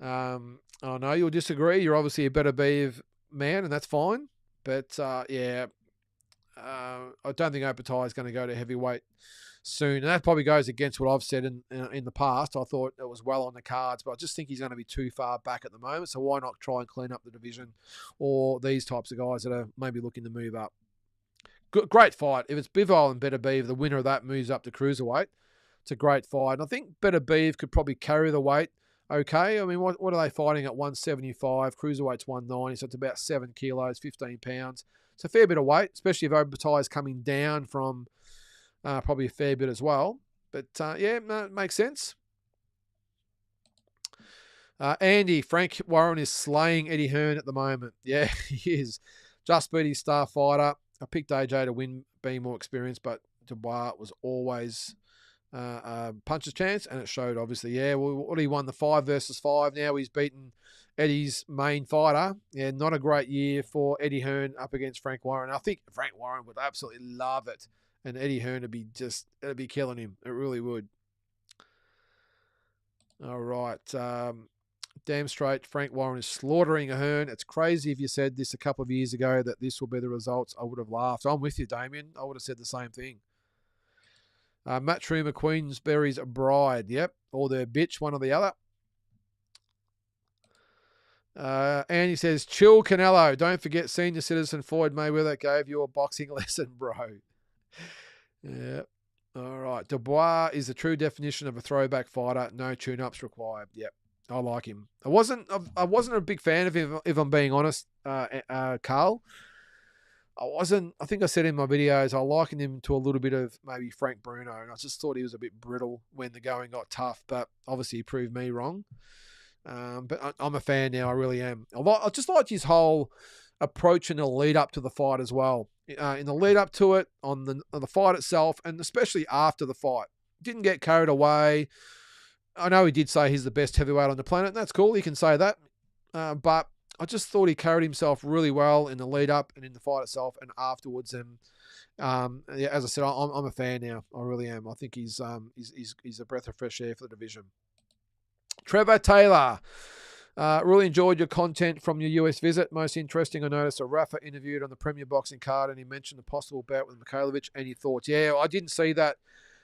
S2: I know you'll disagree. You're obviously a Beterbiev man, and that's fine. But, yeah, I don't think Opatai is going to go to heavyweight soon. And that probably goes against what I've said in the past. I thought it was well on the cards, but I just think he's going to be too far back at the moment. So why not try and clean up the division, or these types of guys that are maybe looking to move up? Great fight. If it's Bivol and Beterbiev, the winner of that moves up to cruiserweight. It's a great fight. And I think Beterbiev could probably carry the weight okay. I mean, what are they fighting at 175? Cruiserweight's 190, so it's about 7 kilos, 15 pounds. It's a fair bit of weight, especially if Opatai is coming down from probably a fair bit as well. But, yeah, no, it makes sense. Andy, Frank Warren is slaying Eddie Hearn at the moment. Yeah, he is. Just beat his star fighter. I picked AJ to win, being more experienced, but Dubois was always puncher's chance, and it showed, obviously. Yeah, well, he won the 5 versus 5. Now he's beaten Eddie's main fighter. Yeah, not a great year for Eddie Hearn up against Frank Warren. I think Frank Warren would absolutely love it. And Eddie Hearn would be it'd be killing him. It really would. All right. Damn straight, Frank Warren is slaughtering a Hearn. It's crazy if you said this a couple of years ago that this will be the results. I would have laughed. I'm with you, Damien. I would have said the same thing. Matt Trumer, Queensberry's bride. Yep. Or their bitch, one or the other. Andy says, chill, Canelo. Don't forget senior citizen Floyd Mayweather gave you a boxing lesson, bro. Yeah. All right. Dubois is the true definition of a throwback fighter. No tune-ups required. Yep. I like him. I wasn't a big fan of him, if I'm being honest, Carl. I think I said in my videos, I likened him to a little bit of maybe Frank Bruno, and I just thought he was a bit brittle when the going got tough, but obviously he proved me wrong. But I'm a fan now. I really am. I just liked his whole approach in the lead up to the fight as well. In the lead up to it, on the fight itself, and especially after the fight. Didn't get carried away. I know he did say he's the best heavyweight on the planet, and that's cool. He can say that. But I just thought he carried himself really well in the lead up and in the fight itself and afterwards. And yeah, as I said, I'm a fan now. I really am. I think he's a breath of fresh air for the division. Trevor Taylor. Really enjoyed your content from your US visit. Most interesting, I noticed a Rafa interviewed on the Premier Boxing card, and he mentioned a possible bout with Mikhailovich. Any thoughts? Yeah, I didn't see that,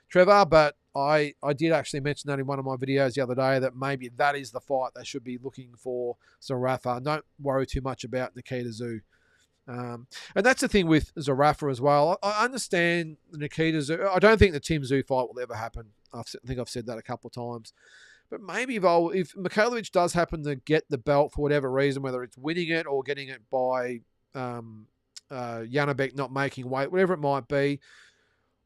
S2: Trevor, but I did actually mention that in one of my videos the other day, that maybe that is the fight they should be looking for Zerafa. Don't worry too much about Nikita Tszyu. And that's the thing with Zerafa as well. I understand Nikita Tszyu. I don't think the Tim Tszyu fight will ever happen. I think I've said that a couple of times. But maybe if Mikhailovich does happen to get the belt for whatever reason, whether it's winning it or getting it by Janabek not making weight, whatever it might be,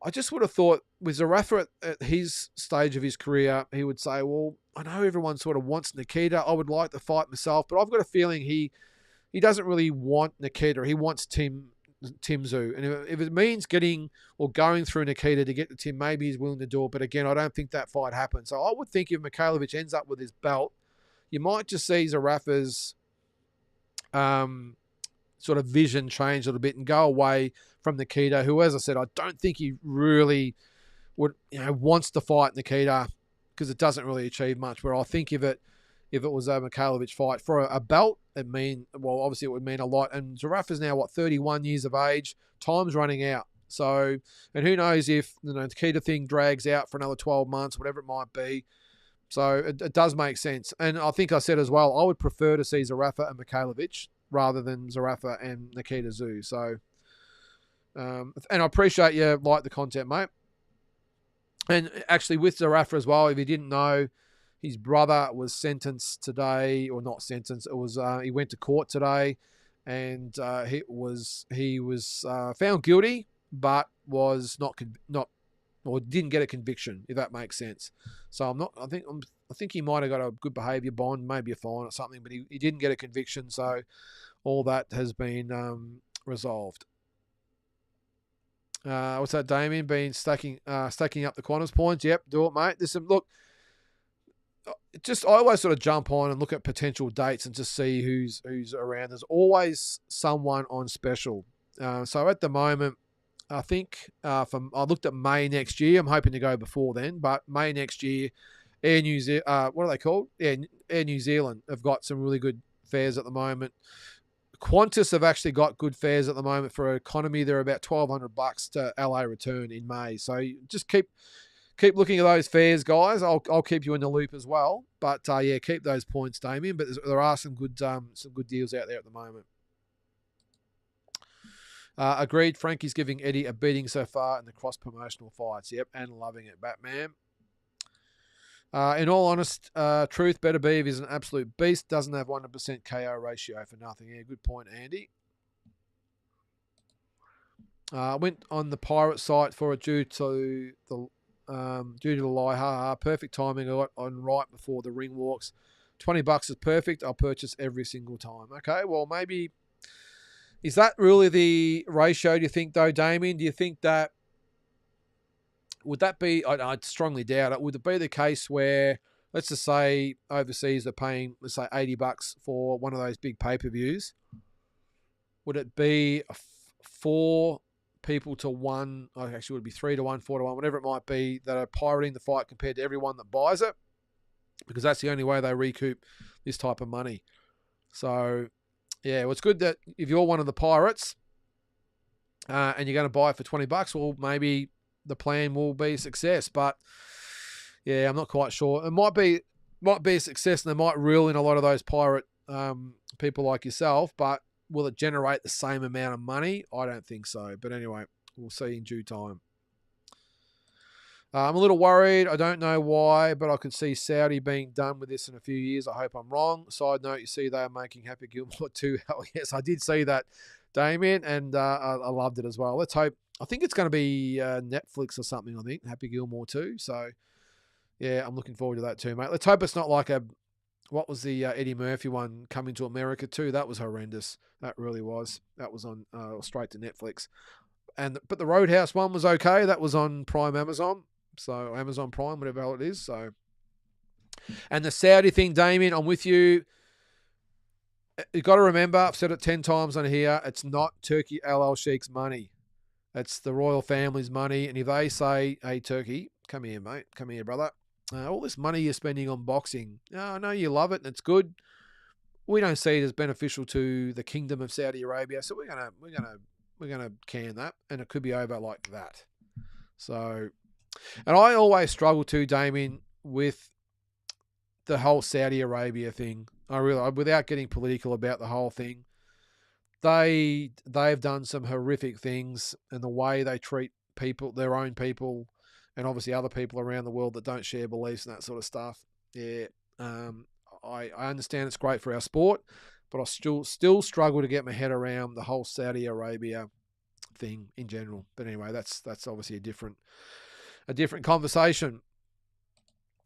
S2: I just would have thought with Zerafa at his stage of his career, he would say, well, I know everyone sort of wants Nikita. I would like to fight myself, but I've got a feeling he doesn't really want Nikita. He wants Tim Tszyu. And if it means getting or going through Nikita to get to Tim, maybe he's willing to do it. But again, I don't think that fight happens. So I would think if Mikhailovich ends up with his belt, you might just see Zerafa's sort of vision change a little bit and go away from Nikita, who, as I said, I don't think he really would, wants to fight Nikita because it doesn't really achieve much. Where I think if it was a Mikhailovich fight for a belt, obviously it would mean a lot. And Zerafa's now, 31 years of age. Time's running out. So, and who knows if the Nikita thing drags out for another 12 months, whatever it might be. So it does make sense. And I think I said as well, I would prefer to see Zarafa and Mikhailovic rather than Zarafa and Nikita Zhu. So, and I appreciate you like the content, mate. And actually with Zarafa as well, if you didn't know, his brother was sentenced today, or not sentenced. It was he went to court today, and he was found guilty, but was not or didn't get a conviction, if that makes sense. So I think he might have got a good behaviour bond, maybe a fine or something, but he didn't get a conviction. So all that has been resolved. What's that, Damien? Been stacking up the Qantas points. Yep, do it, mate. Listen, look, I always sort of jump on and look at potential dates and just see who's around. There's always someone on special. So at the moment, I think I looked at May next year. I'm hoping to go before then, but May next year, Air New Zealand, what are they called? Air New Zealand have got some really good fares at the moment. Qantas have actually got good fares at the moment for economy. They're about $1,200 to LA return in May. So just keep looking at those fares, guys. I'll keep you in the loop as well. But yeah, keep those points, Damien. But there are some good deals out there at the moment. Agreed. Frankie's giving Eddie a beating so far in the cross promotional fights. Yep, and loving it, Batman. In all honest truth, Better Beav is an absolute beast. Doesn't have 100% KO ratio for nothing. Yeah, good point, Andy. Went on the pirate site for it due to the lie. Ha. Perfect timing. I got on right before the ring walks. $20 is perfect. I'll purchase every single time. Okay, well maybe. Is that really the ratio, do you think, though, Damien? Do you think that, would that be, I'd strongly doubt it, would it be the case where, let's just say overseas they're paying, let's say $80 for one of those big pay-per-views? Would it be 4 people to 1, actually would it be 3 to 1, 4 to 1, whatever it might be, that are pirating the fight compared to everyone that buys it? Because that's the only way they recoup this type of money. So, yeah, well, it's good that if you're one of the pirates and you're going to buy it for $20, well, maybe the plan will be a success. But yeah, I'm not quite sure. It might be a success, and they might reel in a lot of those pirate people like yourself. But will it generate the same amount of money? I don't think so. But anyway, we'll see in due time. I'm a little worried. I don't know why, but I can see Saudi being done with this in a few years. I hope I'm wrong. Side note, you see they are making Happy Gilmore 2. Hell yes, I did see that, Damien, and I loved it as well. Let's hope. I think it's going to be Netflix or something, I think, Happy Gilmore 2. So, yeah, I'm looking forward to that too, mate. Let's hope it's not like what was the Eddie Murphy one, Coming to America 2? That was horrendous. That really was. That was on straight to Netflix. But the Roadhouse one was okay. That was on Prime Amazon. So Amazon Prime, whatever it is. So, and the Saudi thing, Damien, I'm with you. You've got to remember, I've said it 10 times on here, it's not Turkey Al Sheikh's money. It's the royal family's money. And if they say, hey, Turkey, come here, mate. Come here, brother. All this money you're spending on boxing, I know you love it and it's good. We don't see it as beneficial to the Kingdom of Saudi Arabia. So we're gonna can that, and it could be over like that. So, and I always struggle too, Damien, with the whole Saudi Arabia thing. I realize, without getting political about the whole thing, they've done some horrific things, and the way they treat people, their own people, and obviously other people around the world that don't share beliefs and that sort of stuff. Yeah, I understand it's great for our sport, but I still struggle to get my head around the whole Saudi Arabia thing in general. But anyway, that's obviously a different conversation.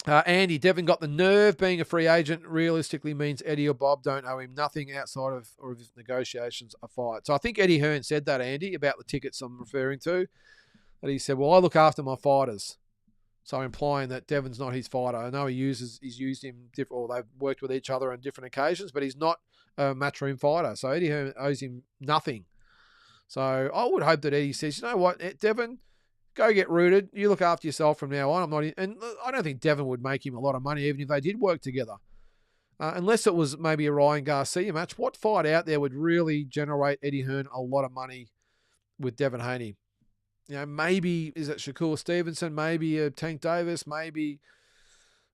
S2: Andy, Devon got the nerve. Being a free agent realistically means Eddie or Bob don't owe him nothing outside of his negotiations a fight. So I think Eddie Hearn said that, Andy, about the tickets I'm referring to. That he said, well, I look after my fighters. So implying that Devon's not his fighter. I know he's used him different, or they've worked with each other on different occasions, but he's not a matchroom fighter. So Eddie Hearn owes him nothing. So I would hope that Eddie says, you know what, Devon, go get rooted. You look after yourself from now on. And I don't think Devon would make him a lot of money, even if they did work together. Unless it was maybe a Ryan Garcia match. What fight out there would really generate Eddie Hearn a lot of money with Devon Haney? You know, maybe, is it Shakur Stevenson? Maybe Tank Davis? Maybe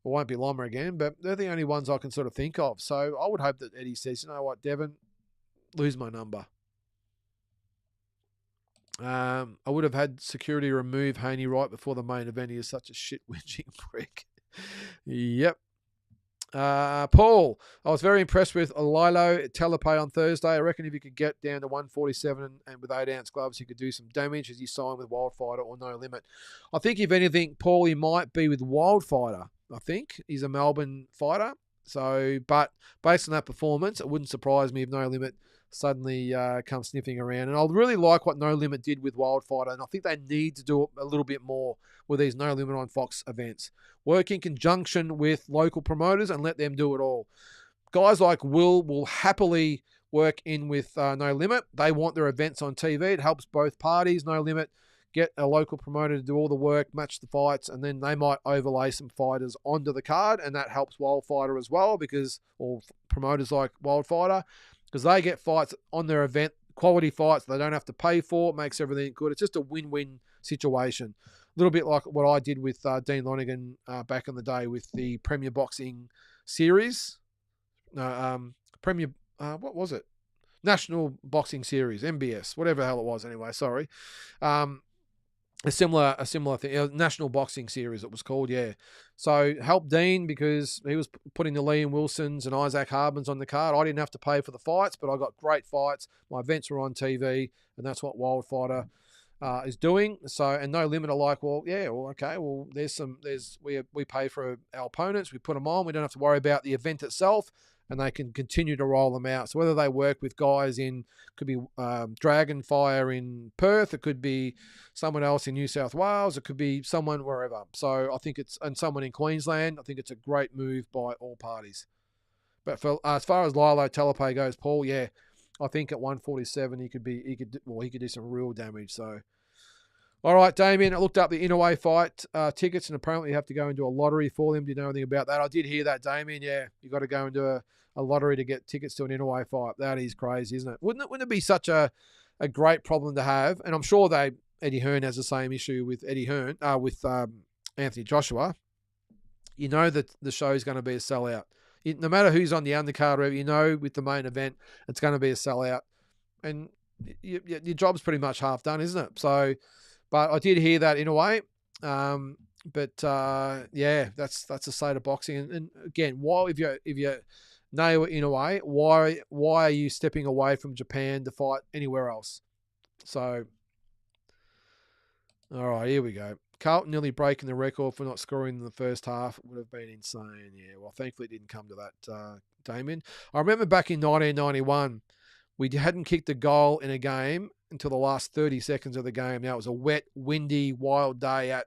S2: It won't be Loma again, but they're the only ones I can sort of think of. So I would hope that Eddie says, you know what, Devon, lose my number. I would have had security remove Haney right before the main event. He is such a shit whinging prick. Yep. Paul, I was very impressed with Lilo Telepay on Thursday. I reckon if you could get down to 147 and with 8-ounce gloves, he could do some damage as he signed with Wildfighter or No Limit. I think, if anything, Paul, he might be with Wildfighter. I think he's a Melbourne fighter. So, but based on that performance, it wouldn't surprise me if No Limit suddenly comes sniffing around. And I really like what No Limit did with Wildfighter, and I think they need to do a little bit more with these No Limit on Fox events. Work in conjunction with local promoters and let them do it all. Guys like will happily work in with No Limit. They want their events on TV. It helps both parties. No Limit get a local promoter to do all the work, match the fights, and then they might overlay some fighters onto the card, and that helps Wildfighter as well, or promoters like Wildfighter, because they get fights on their event, quality fights they don't have to pay for, makes everything good. It's just a win-win situation. A little bit like what I did with Dean Lonergan back in the day with the Premier Boxing Series. What was it? National Boxing Series, MBS, whatever the hell it was anyway, sorry. A similar thing, National Boxing Series it was called, yeah. So helped Dean because he was putting the Liam Wilsons and Isaac Harbins on the card. I didn't have to pay for the fights, but I got great fights. My events were on TV, and that's what Wildfighter is doing. So, and No Limit are like, well, yeah, well, okay, well, we pay for our opponents, we put them on, we don't have to worry about the event itself, and they can continue to roll them out. So whether they work with guys could be Dragonfire in Perth, it could be someone else in New South Wales, it could be someone wherever. So I think and someone in Queensland, I think it's a great move by all parties. But for as far as Lilo Telepay goes, Paul, yeah, I think at 147 he could do some real damage. So, all right, Damien, I looked up the Inouye fight tickets, and apparently you have to go into a lottery for them. Do you know anything about that? I did hear that, Damien. Yeah, you got to go into a lottery to get tickets to an Inouye fight. That is crazy, isn't it? Wouldn't it be such a great problem to have? And I'm sure Eddie Hearn has the same issue with Anthony Joshua. You know that the show is going to be a sellout. No matter who's on the undercard, you know with the main event, it's going to be a sellout. And your job's pretty much half done, isn't it? So, but I did hear that in a way. Yeah, that's the state of boxing. And again, why if you nail it in a way, why are you stepping away from Japan to fight anywhere else? So, all right, here we go. Carlton nearly breaking the record for not scoring in the first half. It would have been insane. Yeah, well, thankfully it didn't come to that, Damien. I remember back in 1991, we hadn't kicked a goal in a game until the last 30 seconds of the game. Now, it was a wet, windy, wild day at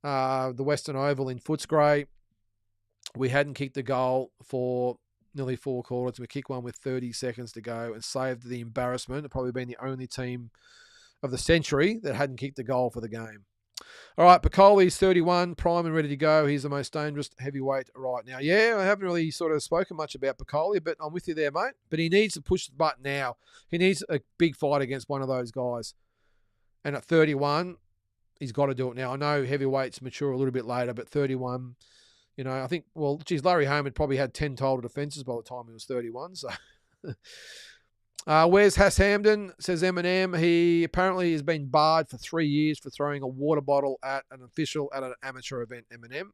S2: the Western Oval in Footscray. We hadn't kicked a goal for nearly 4 quarters. We kicked one with 30 seconds to go and saved the embarrassment. It'd probably been the only team of the century that hadn't kicked a goal for the game. All right, Piccoli's 31, prime and ready to go. He's the most dangerous heavyweight right now. Yeah, I haven't really sort of spoken much about Piccoli, but I'm with you there, mate. But he needs to push the button now. He needs a big fight against one of those guys. And at 31, he's got to do it now. I know heavyweights mature a little bit later, but 31, I think, well, geez, Larry Holm had probably had 10 total defences by the time he was 31, so... Where's Hass Hamden? Says Eminem. He apparently has been barred for 3 years for throwing a water bottle at an official at an amateur event, Eminem.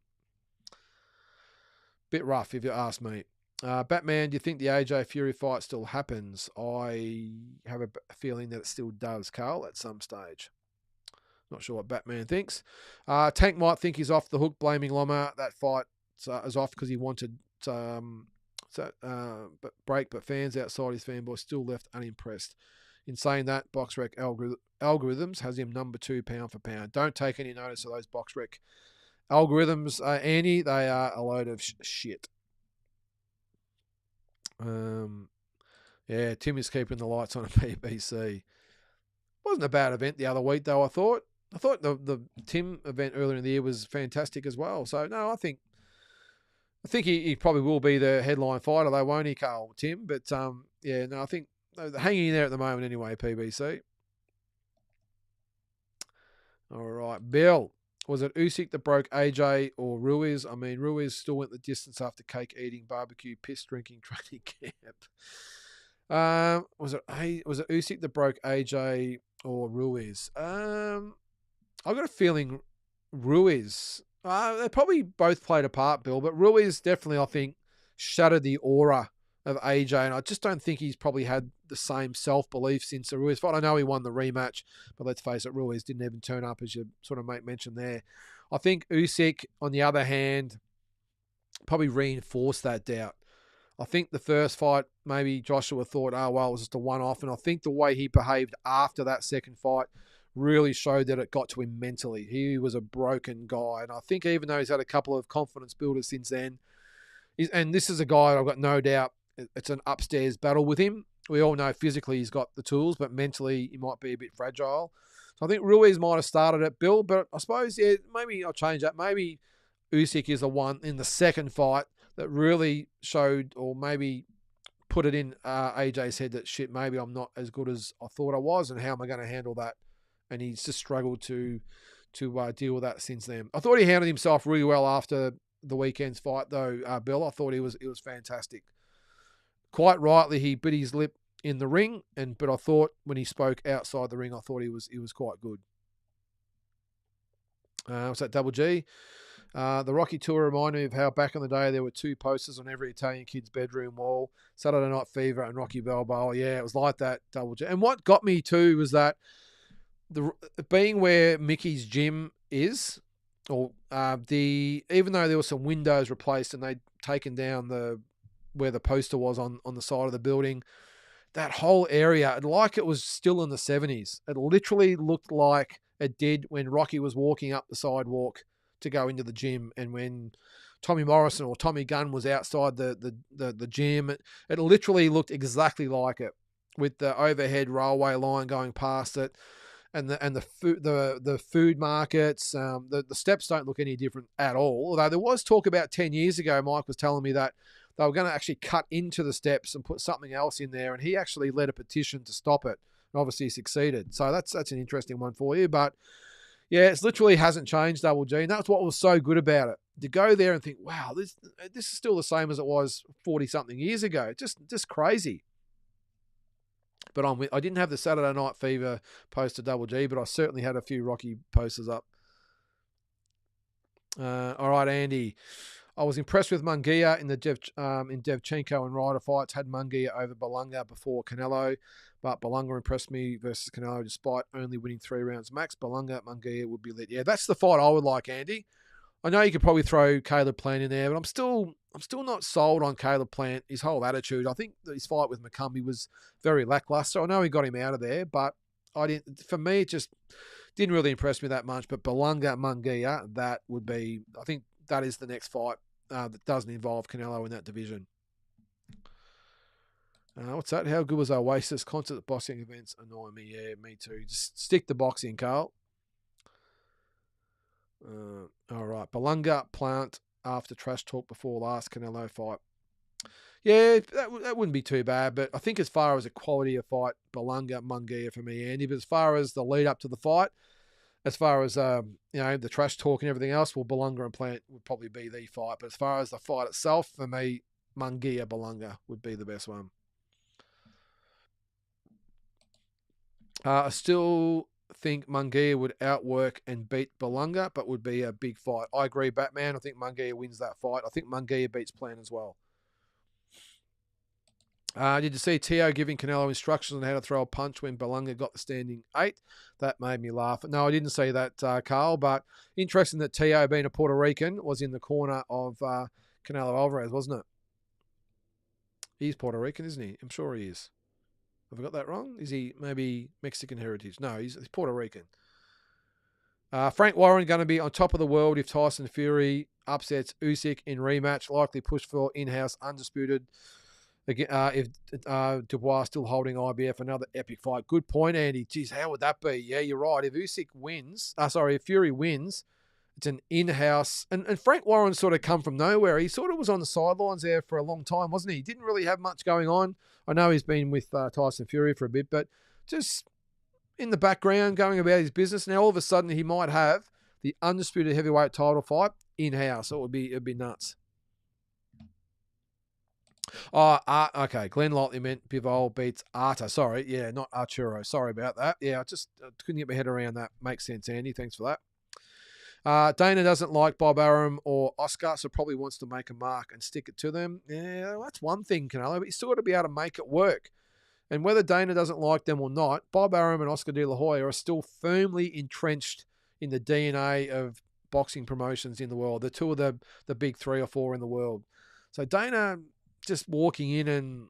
S2: Bit rough, if you ask me. Batman, do you think the AJ Fury fight still happens? I have a feeling that it still does, Carl, at some stage. Not sure what Batman thinks. Tank might think he's off the hook, blaming Loma. That fight is off because he wanted... but fans outside his fanboy still left unimpressed. In saying that, BoxRec algorithms has him number 2 pound for pound. Don't take any notice of those BoxRec algorithms, Andy. They are a load of shit. Yeah, Tim is keeping the lights on at PBC. Wasn't a bad event the other week though. I thought the Tim event earlier in the year was fantastic as well. So no, I think he probably will be the headline fighter, though, won't he, Carl, Tim? But, yeah, no, I think they're hanging in there at the moment anyway, PBC. All right, Bill. Was it Usyk that broke AJ or Ruiz? I mean, Ruiz still went the distance after cake eating, barbecue, piss drinking, training camp. Was it Usyk that broke AJ or Ruiz? I've got a feeling Ruiz. They probably both played a part, Bill, but Ruiz definitely, I think, shattered the aura of AJ, and I just don't think he's probably had the same self-belief since the Ruiz fight. I know he won the rematch, but let's face it, Ruiz didn't even turn up, as you sort of mentioned there. I think Usyk, on the other hand, probably reinforced that doubt. I think the first fight, maybe Joshua thought, oh, well, it was just a one-off, and I think the way he behaved after that second fight really showed that it got to him mentally. He was a broken guy, and I think even though he's had a couple of confidence builders since then, and this is a guy I've got no doubt it's an upstairs battle with him. We all know physically he's got the tools, but mentally he might be a bit fragile. So I think Ruiz might have started it, Bill, but I suppose, yeah, maybe I'll change that. Maybe Usyk is the one in the second fight that really showed, or maybe put it in AJ's head that, shit, maybe I'm not as good as I thought I was, and how am I going to handle that? And he's just struggled to deal with that since then. I thought he handled himself really well after the weekend's fight, though, Bill. I thought it was fantastic. Quite rightly, he bit his lip in the ring, but I thought when he spoke outside the ring, I thought he was quite good. What's that, Double G? The Rocky Tour reminded me of how back in the day there were 2 posters on every Italian kid's bedroom wall, Saturday Night Fever and Rocky Balboa. Yeah, it was like that, Double G. And what got me too was that being where Mickey's gym is, or even though there were some windows replaced and they'd taken down where the poster was on the side of the building, that whole area, like it was still in the 70s. It literally looked like it did when Rocky was walking up the sidewalk to go into the gym, and when Tommy Morrison or Tommy Gunn was outside the gym. It literally looked exactly like it, with the overhead railway line going past it, and the food markets. The steps don't look any different at all. Although there was talk about 10 years ago, Mike was telling me that they were going to actually cut into the steps and put something else in there, and he actually led a petition to stop it. And obviously, he succeeded. So that's an interesting one for you. But yeah, it literally hasn't changed, Double G, and that's what was so good about it. To go there and think, wow, this is still the same as it was 40-something years ago. Just crazy. But I didn't have the Saturday Night Fever poster, Double G, but I certainly had a few Rocky posters up. All right, Andy. I was impressed with Munguia in Devchenko and Ryder fights. Had Munguia over Belunga before Canelo, but Belunga impressed me versus Canelo despite only winning 3 rounds max. Munguia would be lit. Yeah, that's the fight I would like, Andy. I know you could probably throw Caleb Plant in there, but I'm still not sold on Caleb Plant, his whole attitude. I think his fight with McCumbee was very lackluster. I know he got him out of there, but for me, it just didn't really impress me that much. But Belunga, Munguia, that would be, I think that is the next fight that doesn't involve Canelo in that division. What's that? How good was Oasis? Constant boxing events annoy me. Yeah, me too. Just stick to boxing, Carl. All right. Belunga, Plant after trash talk before last Canelo fight. Yeah, that wouldn't be too bad. But I think as far as a quality of fight, Belunga, Munguia for me, Andy. But as far as the lead up to the fight, as far as the trash talk and everything else, well, Belunga and Plant would probably be the fight. But as far as the fight itself, for me, Munguia, Belunga would be the best one. I still think Munguia would outwork and beat Belunga, but would be a big fight. I agree, Batman. I think Munguia wins that fight. I think Munguia beats Plant as well. Did you see Teo giving Canelo instructions on how to throw a punch when Belunga got the standing 8? That made me laugh. No, I didn't see that, Carl, but interesting that Teo, being a Puerto Rican, was in the corner of Canelo Alvarez, wasn't it? He's Puerto Rican, isn't he? I'm sure he is. Have I got that wrong? Is he maybe Mexican heritage? No, he's Puerto Rican. Frank Warren going to be on top of the world if Tyson Fury upsets Usyk in rematch. Likely push for in-house undisputed. If Dubois still holding IBF, another epic fight. Good point, Andy. Geez, how would that be? Yeah, you're right. If if Fury wins, it's an in-house. And Frank Warren sort of come from nowhere. He sort of was on the sidelines there for a long time, wasn't he? He didn't really have much going on. I know he's been with Tyson Fury for a bit, but just in the background, going about his business. Now, all of a sudden, he might have the undisputed heavyweight title fight in-house. It'd be nuts. Oh, okay. Glenn Lightly meant Bivol beats Arta. Sorry. Yeah, not Arturo. Sorry about that. Yeah, I just couldn't get my head around that. Makes sense, Andy. Thanks for that. Dana doesn't like Bob Arum or Oscar, so probably wants to make a mark and stick it to them. Yeah, well, that's one thing, Canelo, but you still got to be able to make it work. And whether Dana doesn't like them or not, Bob Arum and Oscar De La Hoya are still firmly entrenched in the DNA of boxing promotions in the world. They're two of the big 3 or 4 in the world. So Dana just walking in and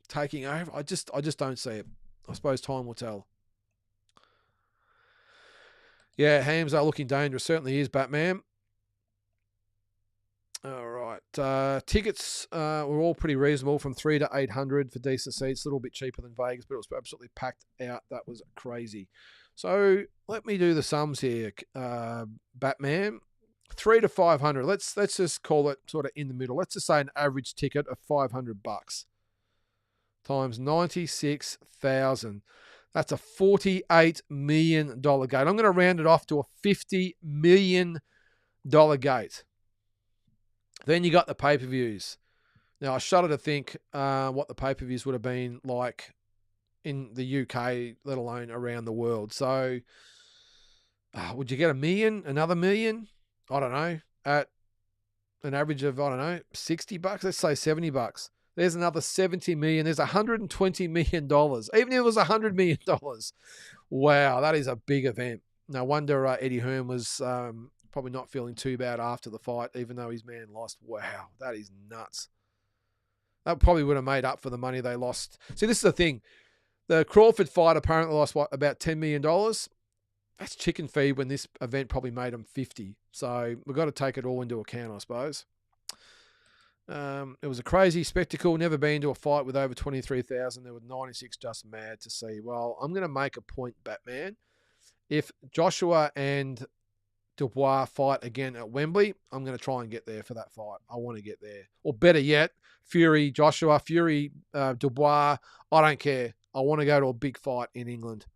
S2: taking over, I just don't see it. I suppose time will tell. Yeah, Hams are looking dangerous. Certainly is, Batman. All right. Tickets were all pretty reasonable, from 300 to 800 for decent seats. A little bit cheaper than Vegas, but it was absolutely packed out. That was crazy. So let me do the sums here, Batman. 300 to 500. Let's just call it sort of in the middle. Let's just say an average ticket of $500 times 96,000. That's a $48 million gate. I'm going to round it off to a $50 million gate. Then you got the pay-per-views. Now, I shudder to think what the pay-per-views would have been like in the UK, let alone around the world. So, would you get $1 million, another $1 million? I don't know. At an average of, I don't know, $60. Let's say $70. There's another $70 million. There's $120 million. Even if it was $100 million. Wow, that is a big event. No wonder Eddie Hearn was probably not feeling too bad after the fight, even though his man lost. Wow, that is nuts. That probably would have made up for the money they lost. See, this is the thing. The Crawford fight apparently lost, about $10 million? That's chicken feed when this event probably made them 50. So we've got to take it all into account, I suppose. It was a crazy spectacle. Never been to a fight with over 23,000. There were 96 just mad to see. Well, I'm going to make a point, Batman. If Joshua and Dubois fight again at Wembley, I'm going to try and get there for that fight. I want to get there. Or better yet, Fury, Joshua, Fury, Dubois. I don't care. I want to go to a big fight in England.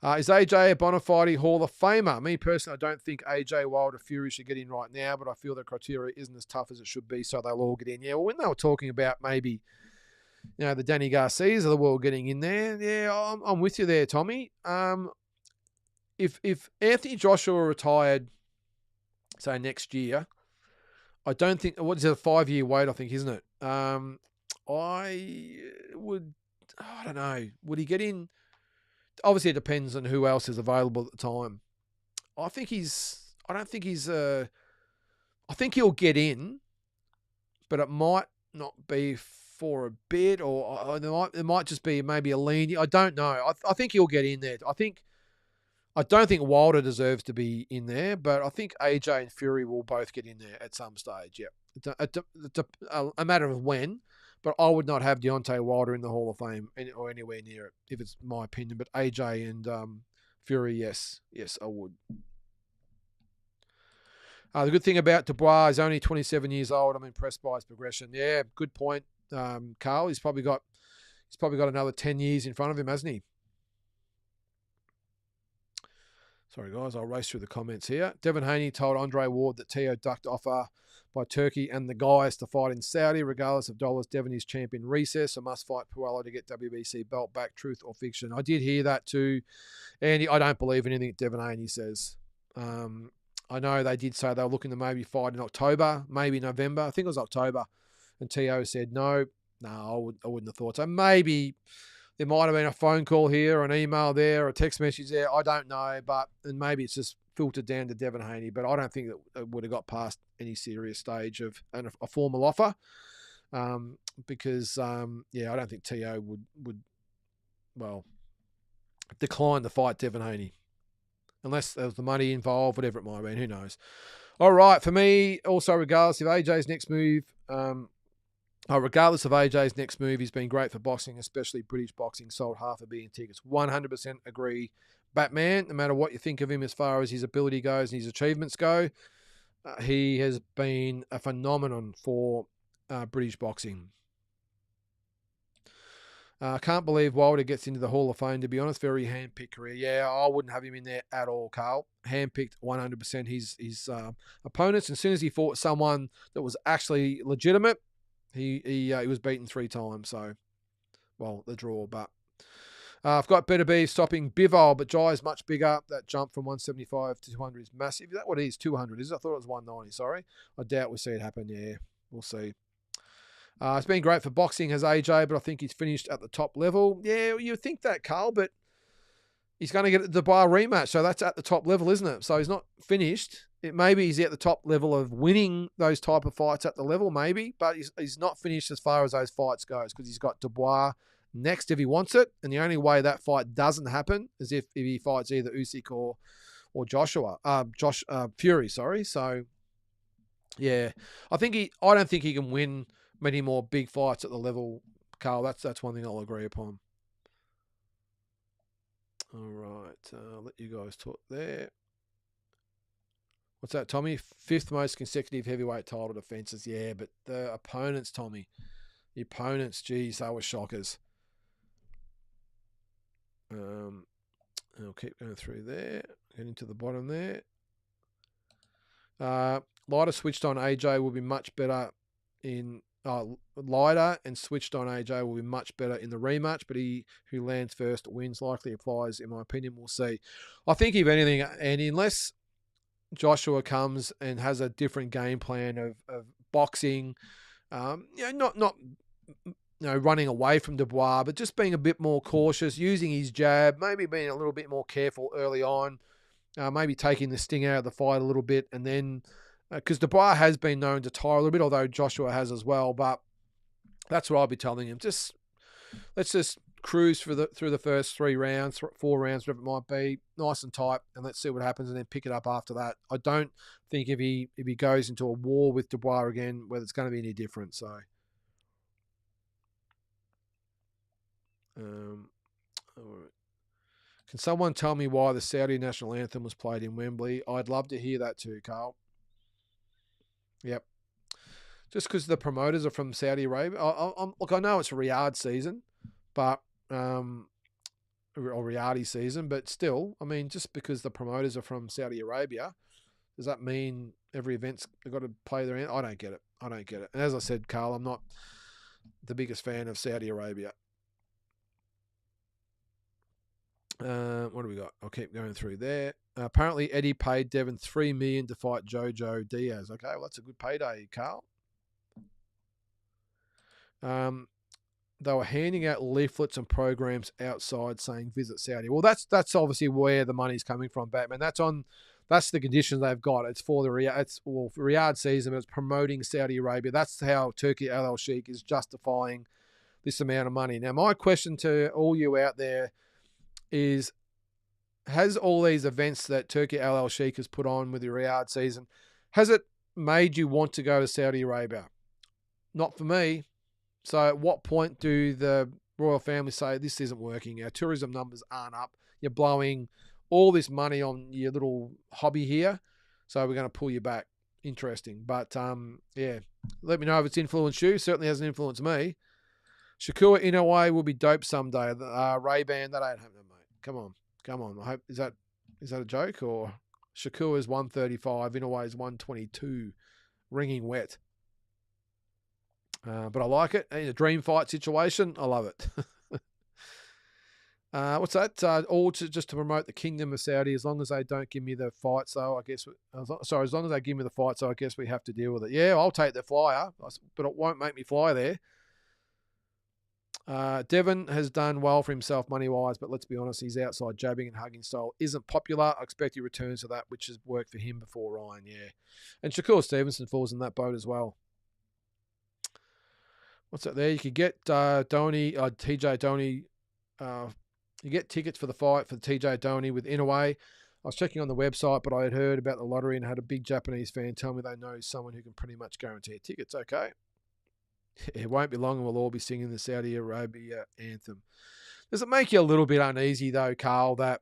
S2: Is AJ a bona fide Hall of Famer? Me personally, I don't think AJ Wilder Fury should get in right now, but I feel the criteria isn't as tough as it should be, so they'll all get in. Yeah, well, when they were talking about maybe, the Danny Garcias of the world getting in there, yeah, I'm with you there, Tommy. If Anthony Joshua retired, say next year, I don't think, what is it, a 5-year wait, I think, isn't it? I don't know, would he get in? Obviously, it depends on who else is available at the time. I think he'll get in, but it might not be for a bit, or it might just be maybe a lean. I don't know. I think he'll get in there. I don't think Wilder deserves to be in there, but I think AJ and Fury will both get in there at some stage. Yeah, it's a matter of when. But I would not have Deontay Wilder in the Hall of Fame or anywhere near it, if it's my opinion. But AJ and Fury, yes, I would. The good thing about Dubois is only 27 years old. I'm impressed by his progression. Yeah, good point, Carl. He's probably got another 10 years in front of him, hasn't he? Sorry, guys, I'll race through the comments here. Devin Haney told Andre Ward that Teo ducked offer by Turkey and the guys to fight in Saudi. Regardless of dollars, Devin is champion recess, so must fight Puello to get WBC belt back. Truth or fiction? I did hear that too, Andy. I don't believe anything Devin Haney says. I know they did say they were looking to maybe fight in October, maybe November. I think it was October. And Teo said no. No, I wouldn't have thought so. Maybe there might have been a phone call here, or an email there, or a text message there. I don't know, and maybe it's just filtered down to Devin Haney, but I don't think that it would have got past any serious stage of a formal offer, because I don't think Teo would decline to fight Devin Haney unless there was the money involved, whatever it might have been. Who knows? All right, for me, also regardless of AJ's next move. Regardless of AJ's next move, he's been great for boxing, especially British boxing. Sold 500 million tickets. 100% agree. Batman, no matter what you think of him as far as his ability goes and his achievements go, he has been a phenomenon for British boxing. I can't believe Wilder gets into the Hall of Fame, to be honest. Very hand-picked career. Yeah, I wouldn't have him in there at all, Carl. Hand-picked 100% his opponents. And as soon as he fought someone that was actually legitimate, he was beaten 3 times. So, well, the draw. But I've got Better Be stopping Bivol, but Jai is much bigger. That jump from 175 to 200 is massive. Is that what it is? 200, is it? I thought it was 190, sorry. I doubt we'll see it happen. Yeah, we'll see. It's been great for boxing, has AJ, but I think he's finished at the top level. Yeah, you think that, Carl, but he's going to get the Dubois rematch, so that's at the top level, isn't it? So he's not finished. Maybe he's at the top level of winning those type of fights at the level, maybe, but he's not finished as far as those fights goes because he's got Dubois next if he wants it, and the only way that fight doesn't happen is if he fights either Usyk or Fury. Sorry, so yeah, I don't think he can win many more big fights at the level, Carl. That's one thing I'll agree upon. All right, I'll let you guys talk there. What's that, Tommy? 5th most consecutive heavyweight title defenses. Yeah, but the opponents, Tommy. The opponents, geez, they were shockers. I'll keep going through there. Getting to the bottom there. Lighter switched on AJ will be much better in... lighter and switched on AJ will be much better in the rematch, but who lands first wins. Likely applies, in my opinion. We'll see. I think if anything, and unless Joshua comes and has a different game plan of boxing, not running away from Dubois, but just being a bit more cautious, using his jab, maybe being a little bit more careful early on, maybe taking the sting out of the fight a little bit, and then because Dubois has been known to tire a little bit, although Joshua has as well. But that's what I'll be telling him. Let's just cruise through the first 3 rounds, 4 rounds, whatever it might be, nice and tight, and let's see what happens, and then pick it up after that. I don't think if he goes into a war with Dubois again, whether it's going to be any different. So, can someone tell me why the Saudi national anthem was played in Wembley? I'd love to hear that too, Carl. Yep. Just because the promoters are from Saudi Arabia. Look, I know it's Riyadh season, or Riyadh season, but still, I mean, just because the promoters are from Saudi Arabia, does that mean every event's got to play their anthem? I don't get it. And as I said, Carl, I'm not the biggest fan of Saudi Arabia. What do we got? I'll keep going through there. Apparently, Eddie paid Devin $3 million to fight Jojo Diaz. Okay, well, that's a good payday, Carl. They were handing out leaflets and programs outside saying visit Saudi. Well, that's obviously where the money's coming from, Batman. That's the conditions they've got. It's for for Riyadh season, but it's promoting Saudi Arabia. That's how Turkey Al Sheikh is justifying this amount of money. Now, my question to all you out there is, has all these events that Turkey Al Sheikh has put on with the Riyadh season, has it made you want to go to Saudi Arabia? Not for me. So at what point do the royal family say, this isn't working, our tourism numbers aren't up, you're blowing all this money on your little hobby here, so we're going to pull you back? Interesting. But yeah, let me know if it's influenced you. Certainly hasn't influenced me. Shakur Inoue will be dope someday. Ray-Ban, that ain't happening, mate. Come on. I hope, is that a joke? Or Shakur is 135, Inoue is 122, ringing wet. But I like it. In a dream fight situation, I love it. What's that? All just to promote the Kingdom of Saudi. As long as they don't give me the fight, so I guess. As long as they give me the fight, so I guess we have to deal with it. Yeah, I'll take the flyer, but it won't make me fly there. Devin has done well for himself money-wise, but let's be honest, his outside jabbing and hugging style isn't popular. I expect he returns to that, which has worked for him before Ryan, yeah. And Shakur Stevenson falls in that boat as well. What's that there? You could get TJ Doney. You get tickets for the fight for TJ Doney with Inoue. I was checking on the website, but I had heard about the lottery and had a big Japanese fan tell me they know someone who can pretty much guarantee tickets. Okay. It won't be long and we'll all be singing the Saudi Arabia anthem. Does it make you a little bit uneasy, though, Carl, that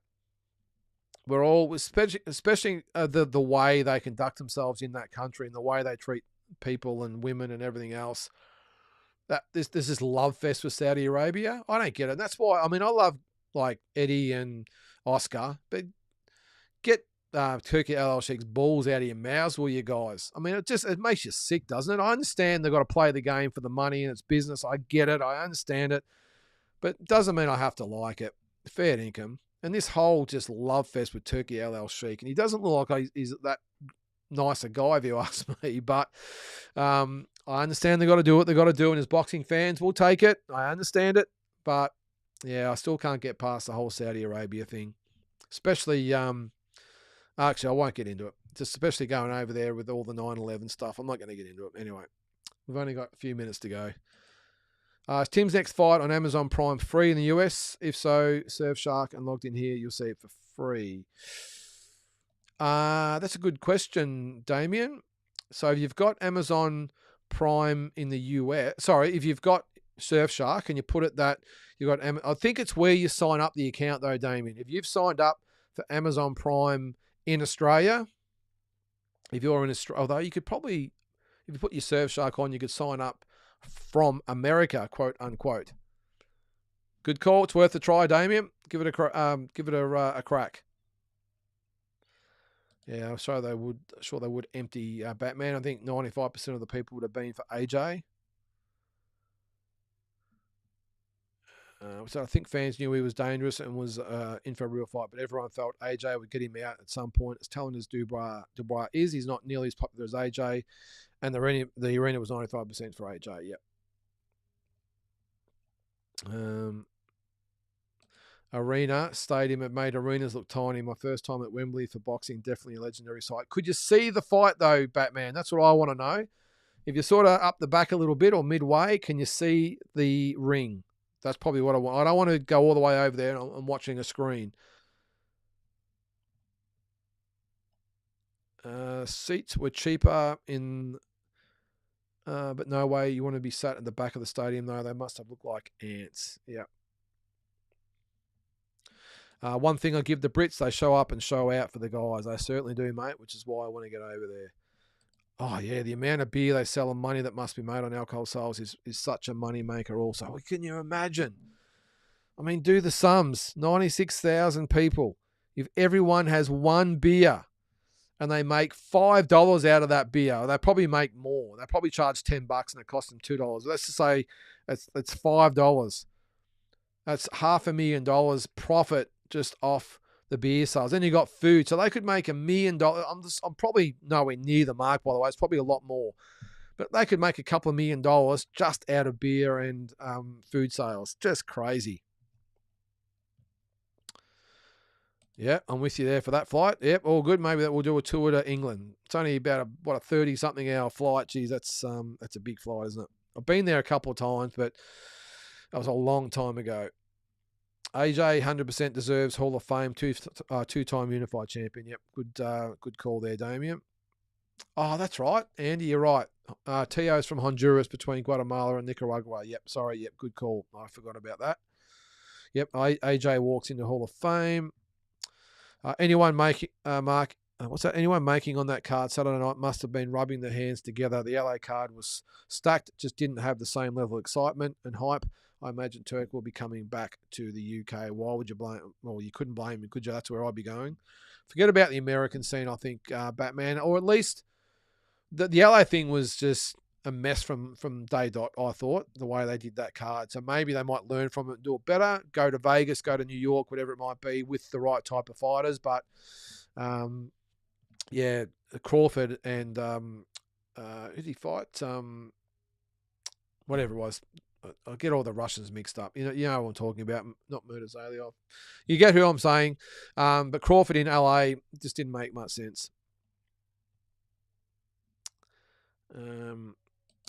S2: we're all, especially the way they conduct themselves in that country and the way they treat people and women and everything else, that there's this love fest with Saudi Arabia. I don't get it. That's why, I mean, I love like Eddie and Oscar, but get Turkey Al Sheikh's balls out of your mouths, will you guys? I mean, it makes you sick, doesn't it? I understand they've got to play the game for the money and it's business. I get it. I understand it. But it doesn't mean I have to like it. Fair income. And this whole just love fest with Turkey Al Sheikh, and he doesn't look like he's that nice a guy, if you ask me. But I understand they've got to do what they've got to do, and as boxing fans, we'll take it. I understand it. But, yeah, I still can't get past the whole Saudi Arabia thing. Especially, actually, I won't get into it. Just especially going over there with all the 9/11 stuff. I'm not going to get into it. Anyway, we've only got a few minutes to go. Is Tim's next fight on Amazon Prime free in the US? If so, Surfshark and logged in here, you'll see it for free. That's a good question, Damien. So if you've got Amazon Prime in the US, sorry, if you've got Surfshark and you put it that you've got, I think it's where you sign up the account though, Damien. If you've signed up for Amazon Prime in Australia, if you're in Australia, although you could probably, if you put your Surfshark on, you could sign up from America, quote unquote. Good call. It's worth a try, Damien. Give it a crack. Yeah, I'm sure they would empty Batman. I think 95% of the people would have been for AJ. So I think fans knew he was dangerous and was in for a real fight, but everyone felt AJ would get him out at some point. As talented as Dubois is, he's not nearly as popular as AJ, and the arena was 95% for AJ. Yep. Arena stadium, it made arenas look tiny. My first time at Wembley for boxing, definitely a legendary sight. Could you see the fight though, Batman? That's what I want to know. If you're sort of up the back a little bit or midway, can you see the ring? That's probably what I want. I don't want to go all the way over there and I'm watching a screen. Seats were cheaper but no way you want to be sat at the back of the stadium though. They must have looked like ants. Yeah. One thing I give the Brits, they show up and show out for the guys. They certainly do, mate, which is why I want to get over there. Oh, yeah, the amount of beer they sell and money that must be made on alcohol sales is such a money maker also. Can you imagine? I mean, do the sums. 96,000 people. If everyone has one beer and they make $5 out of that beer, they probably make more. They probably charge $10 and it costs them $2. Let's just say it's $5. That's $500,000 profit just off the beer sales. Then you got food. So they could make $1 million. I'm probably nowhere near the mark, by the way. It's probably a lot more. But they could make a couple of $1 million just out of beer and food sales. Just crazy. Yeah, I'm with you there for that flight. Yep, all good. Maybe that we'll do a tour to England. It's only about a 30-something hour flight. Geez, that's a big flight, isn't it? I've been there a couple of times, but that was a long time ago. AJ 100% deserves Hall of Fame, two-time unified champion. Yep, good call there, Damien. Oh, that's right. Andy, you're right. Tio's from Honduras between Guatemala and Nicaragua. Yep, sorry. Yep, good call. I forgot about that. Yep, AJ walks into Hall of Fame. Anyone making Anyone making on that card Saturday night must have been rubbing their hands together. The LA card was stacked, just didn't have the same level of excitement and hype. I imagine Turk will be coming back to the UK. Why would you blame? Well, you couldn't blame him, could you? That's where I'd be going. Forget about the American scene, I think, Batman, or at least the LA thing was just a mess from day dot, I thought, the way they did that card. So maybe they might learn from it and do it better. Go to Vegas, go to New York, whatever it might be, with the right type of fighters. But, yeah, Crawford and who did he fight? Whatever it was. I get all the Russians mixed up. You know what I'm talking about. Not Murtazaliev. You get who I'm saying. But Crawford in LA just didn't make much sense.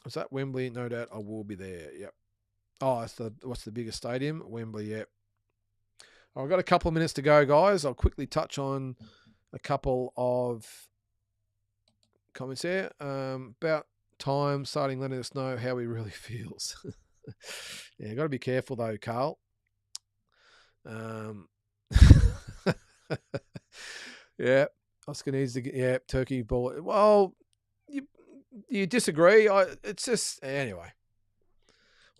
S2: Is that Wembley? No doubt I will be there. Yep. Oh, what's the biggest stadium? Wembley, yep. I've got a couple of minutes to go, guys. I'll quickly touch on a couple of comments here. About time starting letting us know how he really feels. Yeah, got to be careful though, Carl. Yeah, Oscar needs to get, Turkey ball. Well, you disagree? It's just anyway.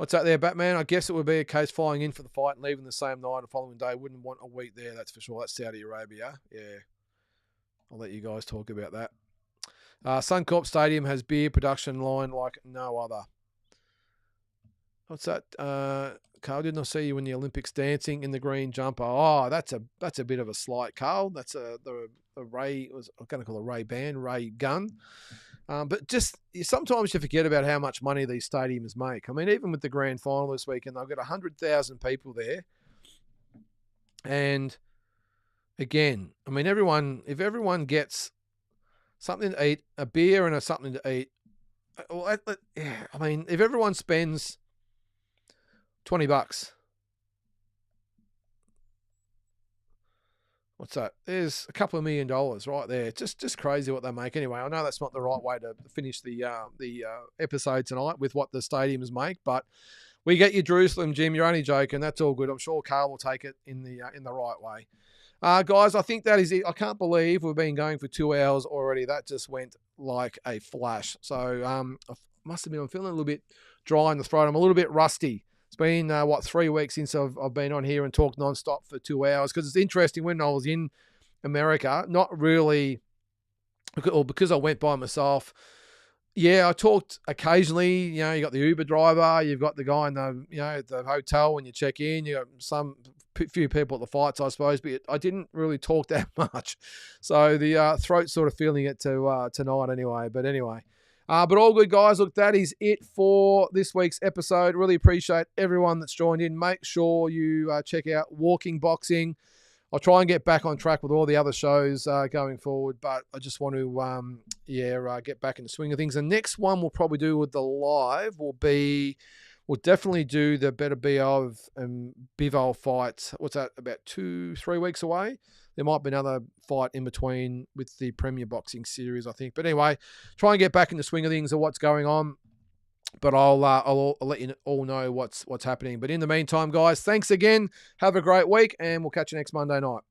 S2: What's that there, Batman? I guess it would be a case flying in for the fight and leaving the same night the following day. Wouldn't want a week there, that's for sure. That's Saudi Arabia. Yeah. I'll let you guys talk about that. Suncorp Stadium has beer production line like no other. What's that? Carl, didn't I see you in the Olympics dancing in the green jumper? Oh, that's a bit of a slight, Carl. That's the Ray, I'm going to call it Ray Band, Ray Gun. But just sometimes you forget about how much money these stadiums make. I mean, even with the grand final this weekend, they've got 100,000 people there. And again, I mean, if everyone gets something to eat, a beer and something to eat, well, I mean, if everyone spends $20, what's that? There's a couple of $1 million right there. Just crazy what they make. Anyway, I know that's not the right way to finish the episode tonight with what the stadiums make, but we get you, Jerusalem, Jim. You're only joking. That's all good. I'm sure Carl will take it in the right way. Guys, I think that is it. I can't believe we've been going for 2 hours already. That just went like a flash. So I must admit, I'm feeling a little bit dry in the throat. I'm a little bit rusty. It's been, 3 weeks since I've been on here and talked nonstop for 2 hours, because it's interesting. When I was in America, not really, or because I went by myself, yeah, I talked occasionally. You know, you got the Uber driver, you've got the guy in the hotel when you check in, you got few people at the fights, I suppose, but I didn't really talk that much. So the throat's sort of feeling it tonight anyway. But anyway. But all good, guys. Look, that is it for this week's episode. Really appreciate everyone that's joined in. Make sure you check out Walking Boxing. I'll try and get back on track with all the other shows going forward, but I just want to, get back in the swing of things. The next one we'll probably do with the live we'll definitely do the Better Bivol and Bivol fights. What's that, about 2-3 weeks away? There might be another fight in between with the Premier Boxing Series, I think. But anyway, try and get back in the swing of things of what's going on. But I'll let you all know what's happening. But in the meantime, guys, thanks again. Have a great week, and we'll catch you next Monday night.